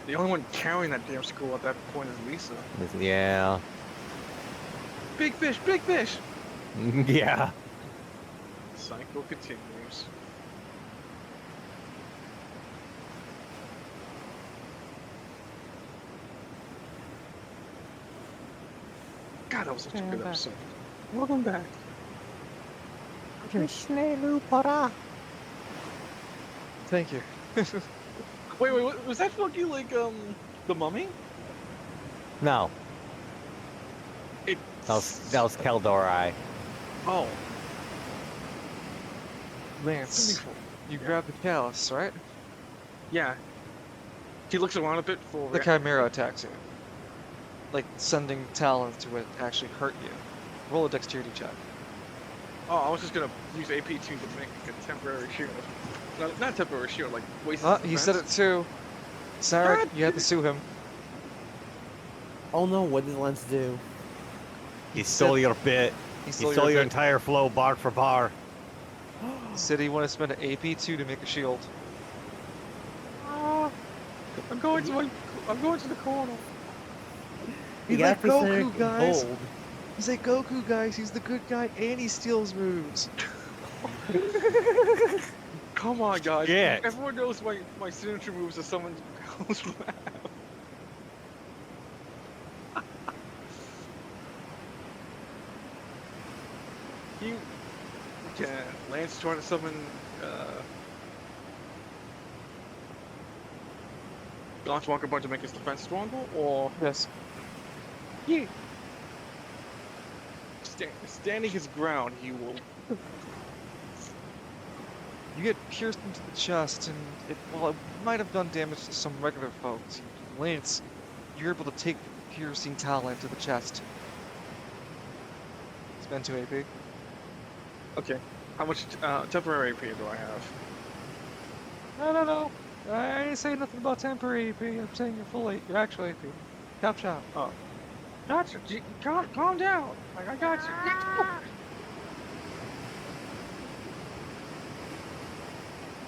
The only one carrying that damn school at that point is Lisa. Yeah. Big fish, big fish! Yeah. Cycle continues. God, that was such a good episode. Welcome back. Thank you. Wait, was that fucking like, the mummy? No, It... that was Keldorai. Oh. Lance, you grabbed the chalice, right? Yeah. He looks around a bit for... The Chimera attacks you. Like, sending talent to it actually hurt you. Roll a dexterity check. Oh, I was just gonna use AP2 to make a temporary shield. Not temporary shield, like waste. He said it too. Sarah, you had to sue him. Oh no, what did Lance do? He stole your bit. He He stole stole your bit. entire flow bar for bar. He said he wanted to spend an AP2 to make a shield. I'm going to the corner. He's You like gotta consider Goku, guys. gold. He's like Goku, guys. He's the good guy, and he steals moves. Come on, guys. Shit. Everyone knows my signature moves are someone goes mad. Lance trying to summon Launch Walker Bud to make his defense stronger, or Yes. yeah, standing his ground, he will. You get pierced into the chest, and it might have done damage to some regular folks. Lance, you're able to take piercing talent to the chest. Spend 2 AP. Okay. How much temporary AP do I have? No. I didn't say nothing about temporary AP. I'm saying you're full AP. You're actual AP. Chop chop. Oh. Gotcha. Calm down. I got you.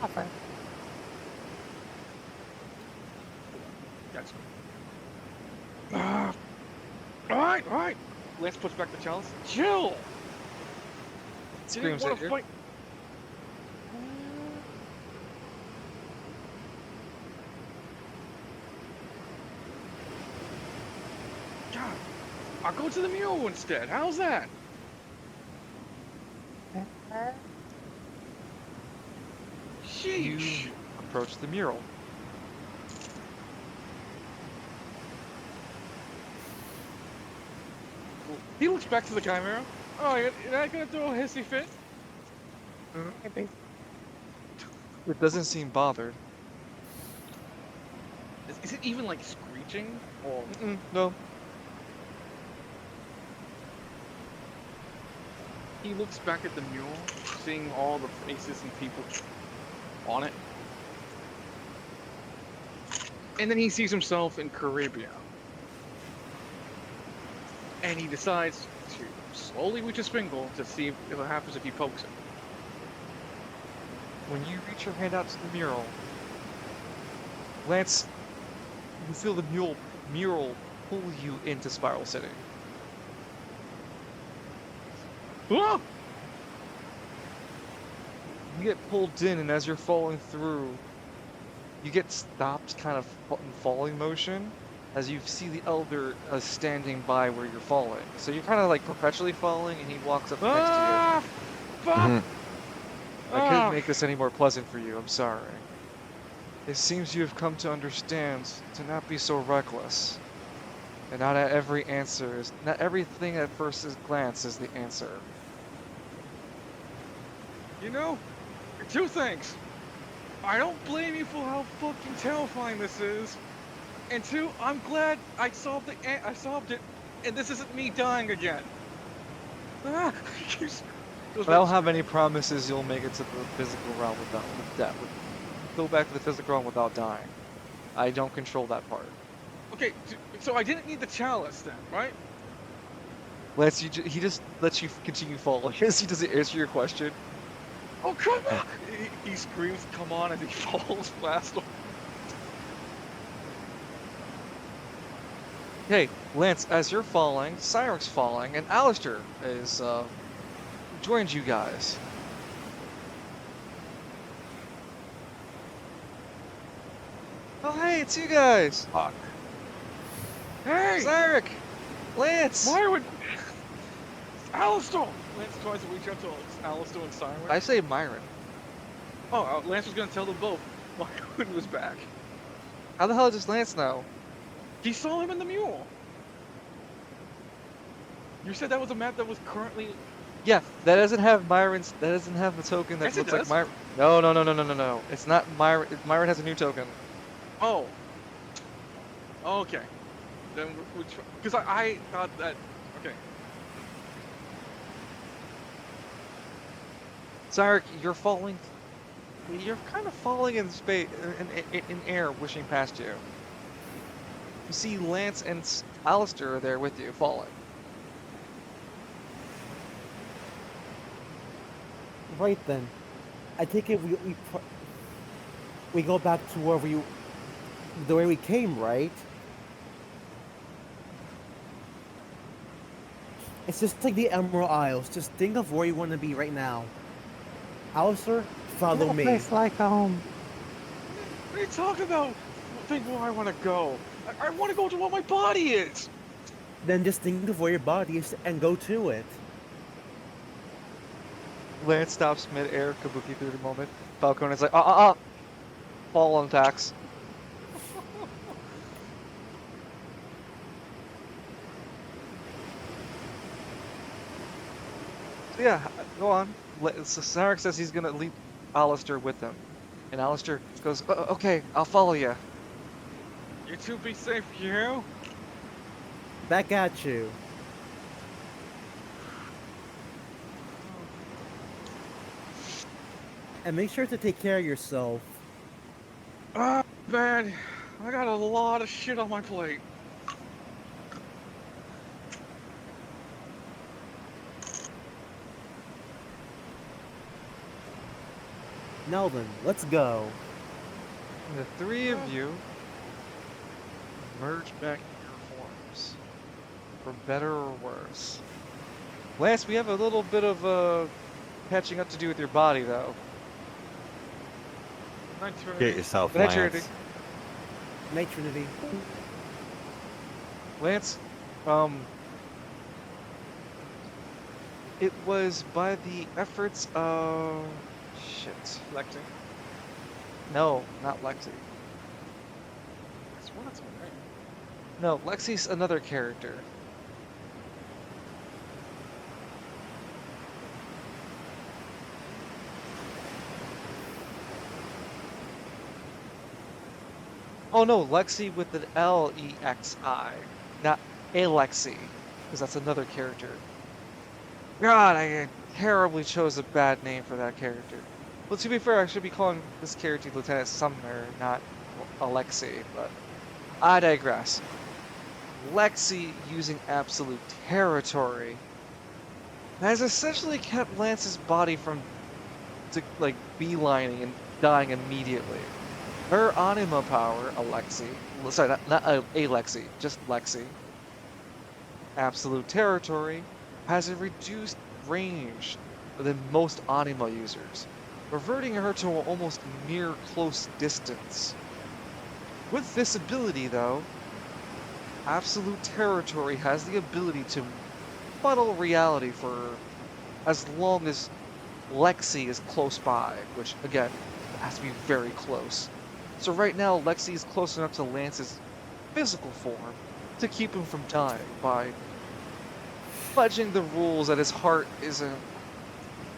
Okay. Gotcha. All right. Lance puts back the chalice. Chill. Screams Didn't at want you. to fight. God, I'll go to the mural instead. How's that? You Sheesh. approach the mural. He looks back to the Chimera. Oh, you're not gonna throw a hissy fit? It doesn't seem bothered. Is it even like screeching? Or No. he looks back at the mule, seeing all the faces and people on it. And then he sees himself in Caribbean. And he decides to slowly reach his finger to see if it happens if he pokes it. When you reach your hand out to the mural, Lance, you feel the mural pull you into Spiral City. Ah! You get pulled in, and as you're falling through, you get stopped kind of in falling motion as you see the Elder standing by where you're falling. So you're kind of like perpetually falling, and he walks up next to Ah! Fuck! Mhm. you. I couldn't make this any more pleasant for you, I'm sorry. It seems you have come to understand to not be so reckless. And not everything at first glance is the answer. You know, two things. I don't blame you for how fucking terrifying this is. And two, I'm glad I solved it, and this isn't me dying again. Ah! I don't have any promises you'll make it to the physical realm without death. Go back to the physical realm without dying. I don't control that part. Okay, so I didn't need the chalice then, right? He just lets you continue falling. He doesn't answer your question. Oh, come on! He screams, come on, as he falls blast off. Hey, Lance, as you're falling, Cyric's falling, and Alistair is joined you guys. Oh, hey, it's you guys! Fuck. Hey! Cyric! Lance! Why would... Alistair! Lance tries to reach out to Alistair and Siren. I say Myron. Oh, Lance was gonna tell them both. Myron was back. How the hell does Lance know? He saw him in the mule. You said that was a map that was currently... Yeah, that doesn't have Myron's. That doesn't have a token that Yes, it looks like does. Myron. No. It's not Myron. Myron has a new token. Oh. Okay. Then which... Because I thought that... Okay. Cyric, you're falling. You're kind of falling in space, in air, wishing past you. You see Lance and Alistair are there with you, falling. Right then, I take it we go back to where the way we came, right? It's just like the Emerald Isles. Just think of where you want to be right now. Alistair, follow me. like home. What are you talking about? Think where I want to go. I want to go to where my body is. Then just think of where your body is and go to it. Lance stops mid-air, kabuki through the moment. Falcone's like, fall on tax. So yeah, go on. So Cyric says he's gonna lead Alistair with him. And Alistair goes, okay, I'll follow you. You two be safe, you. Back at you. And make sure to take care of yourself. Ah, man. I got a lot of shit on my plate. Now then, let's go. And the three of you merge back in your forms. For better or worse. Lance, we have a little bit of catching up to do with your body, though. Get yourself, Good night, Charity. Lance. Night, Trinity. Lance, it was by the efforts of... Shit. Lexi. No, not Lexi. I swear that's my name. No, Lexi's another character. Oh no, Lexi with an Lexi, not Alexi, because that's another character. God, I terribly chose a bad name for that character. Well, to be fair, I should be calling this character Lieutenant Sumner, not Alexi, but I digress. Lexi using absolute territory has essentially kept Lance's body from like beelining and dying immediately. Her anima power, Alexi, sorry, not Alexi, just Lexi, absolute territory, has a reduced range than most anima users, reverting her to an almost near close distance. With this ability, though, absolute territory has the ability to funnel reality for as long as Lexi is close by, which again has to be very close. So right now, Lexi is close enough to Lance's physical form to keep him from dying by fudging the rules that his heart isn't.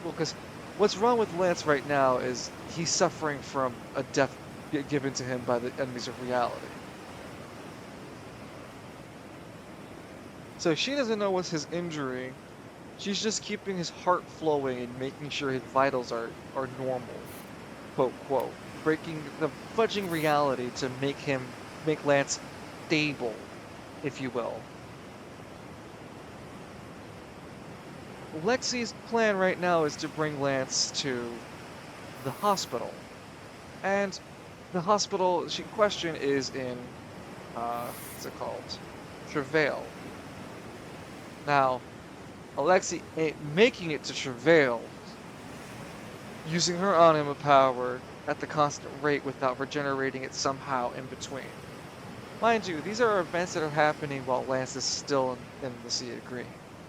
Well, because what's wrong with Lance right now is he's suffering from a death given to him by the enemies of reality. So she doesn't know what's his injury. She's just keeping his heart flowing and making sure his vitals are normal, quote quote, fudging reality to make Lance stable, if you will. Lexi's plan right now is to bring Lance to the hospital, and the hospital question is in what's it called, Travail. Now, Alexi ain't making it to Travail using her anima power at the constant rate without regenerating it somehow in between. Mind you, these are events that are happening while Lance is still in the Sea of Green.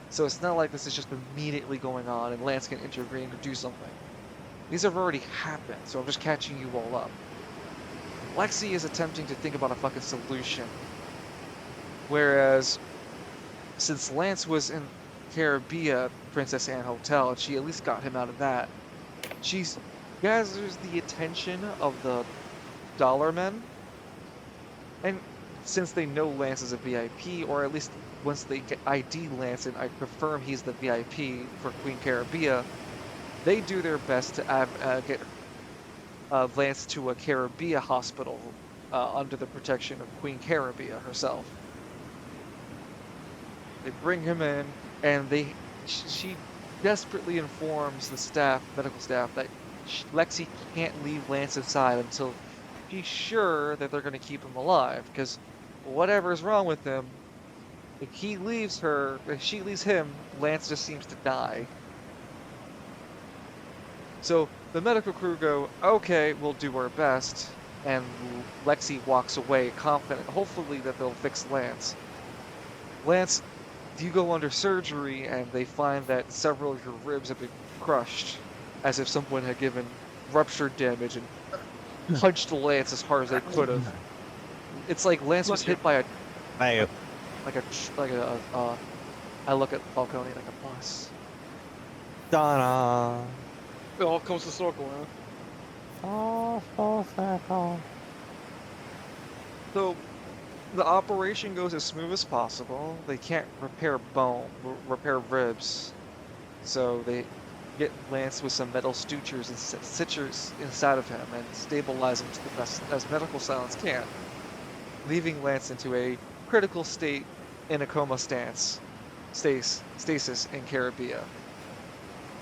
So it's not like this is just immediately going on and Lance can intervene or do something. These have already happened, so I'm just catching you all up. Lexi is attempting to think about a fucking solution. Whereas, since Lance was in Caribbean Princess Anne Hotel, and she at least got him out of that, she gathers the attention of the Dollar Men. And since they know Lance is a VIP, or at least once they get ID Lance and I confirm he's the VIP for Queen Caribbean, they do their best to get Lance to a Caribbean hospital under the protection of Queen Caribbean herself. They bring him in, and she desperately informs the medical staff, that Lexi can't leave Lance inside until she's sure that they're going to keep him alive, because whatever's wrong with him, if she leaves him, Lance just seems to die. So the medical crew go, okay, we'll do our best, and Lexi walks away confident, hopefully that they'll fix Lance. Lance, you go under surgery, and they find that several of your ribs have been crushed, as if someone had given ruptured damage and punched Lance as hard as they could have. It's like Lance was hit by a Hey, I look at Falcone like a bus. Donna. It all comes to circle, man. Full circle. So the operation goes as smooth as possible. They can't repair ribs, so they get Lance with some metal sutures and stitchers inside of him and stabilize him to the best as medical science can, leaving Lance into a critical state in a coma stasis in Caribbean.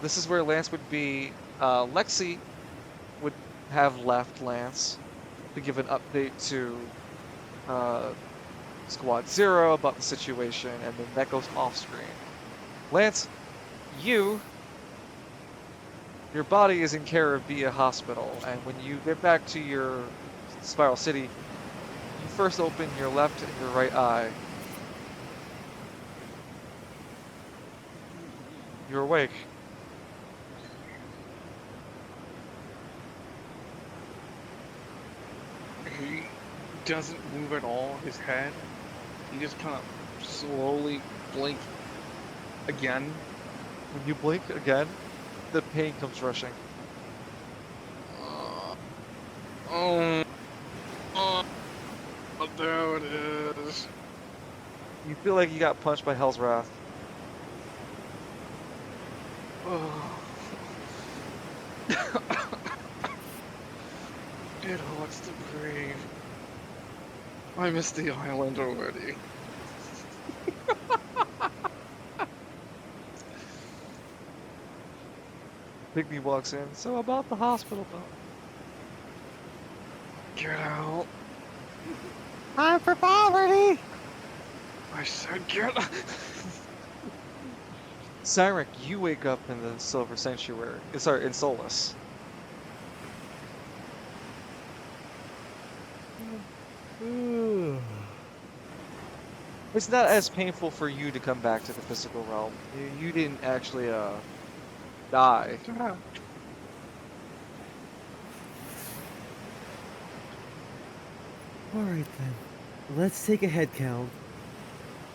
This is where Lance would be. Lexi would have left Lance to give an update to Squad Zero about the situation, and then that goes off screen. Lance, your body is in Caribbean Hospital, and when you get back to your Spiral City, you first open your left and your right eye. You're awake. He doesn't move at all, his head. He just kind of slowly blink again. When you blink again, the pain comes rushing. There it is. You feel like you got punched by Hell's Wrath. Oh. It hurts to breathe. I missed the island already. Pygmy walks in. So about the hospital bill. Get out. I'm for poverty! I said get out. Cyrek, you wake up in the Silver Sanctuary. Sorry, in Solus. It's not as painful for you to come back to the physical realm. You didn't actually, die. Alright then. Let's take a head count.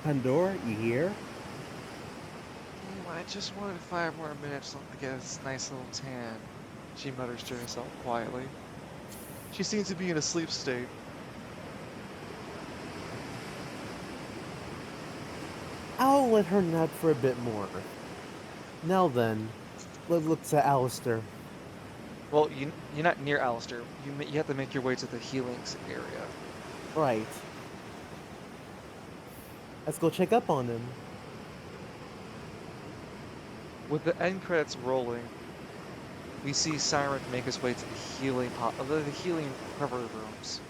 Pandora, you here? I just wanted 5 more minutes to get this nice little tan, she mutters to herself quietly. She seems to be in a sleep state. I'll let her nap for a bit more. Now then, let's look to Alistair. Well, you're not near Alistair. You have to make your way to the healing area. Right. Let's go check up on him. With the end credits rolling, we see Cyrek make his way to the healing recovery rooms.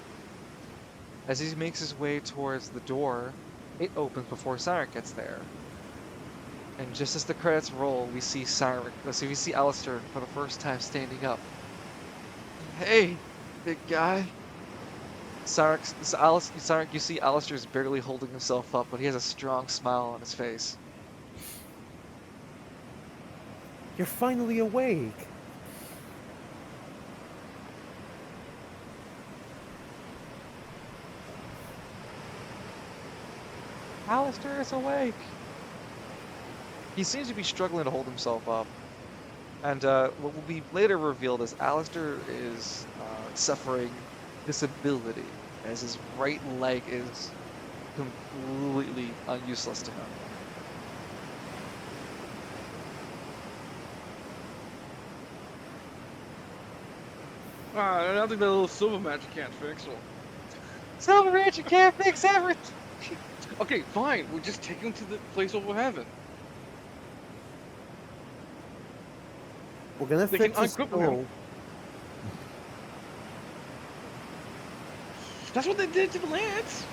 As he makes his way towards the door, it opens before Cyrek gets there. And just as the credits roll, we see we see Alistair for the first time standing up. Hey, big guy. Cyrek, you see Alistair's barely holding himself up, but he has a strong smile on his face. You're finally awake. Alistair is awake. He seems to be struggling to hold himself up. And what will be later revealed is Alistair is suffering disability, as his right leg is completely useless to him. I don't think that little silver magic can't fix it. Silver Rancher can't fix everything! Okay, fine. We'll just take him to the place over heaven. We're gonna They fix can his uncripple him. skull. That's what they did to the Lance.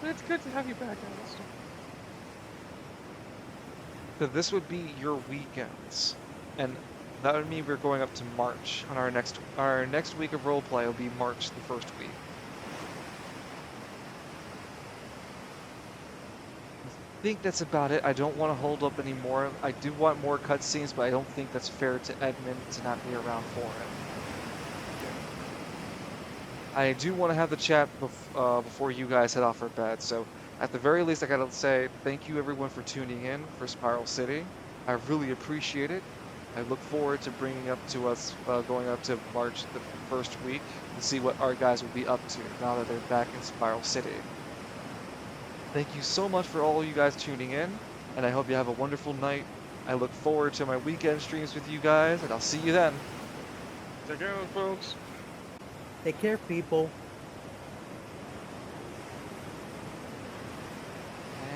But it's good to have you back, Alistair. So this would be your weekends, and that would mean we're going up to March. On our next week of roleplay will be March the first week. I think that's about it. I don't want to hold up anymore. I do want more cutscenes, but I don't think that's fair to Edmund to not be around for it. I do want to have the chat before you guys head off for bed, so at the very least I gotta say thank you everyone for tuning in for Spiral City. I really appreciate it. I look forward to bringing up to us going up to March the first week and see what our guys will be up to now that they're back in Spiral City. Thank you so much for all you guys tuning in, and I hope you have a wonderful night. I look forward to my weekend streams with you guys, and I'll see you then. Take care, folks. Take care, people.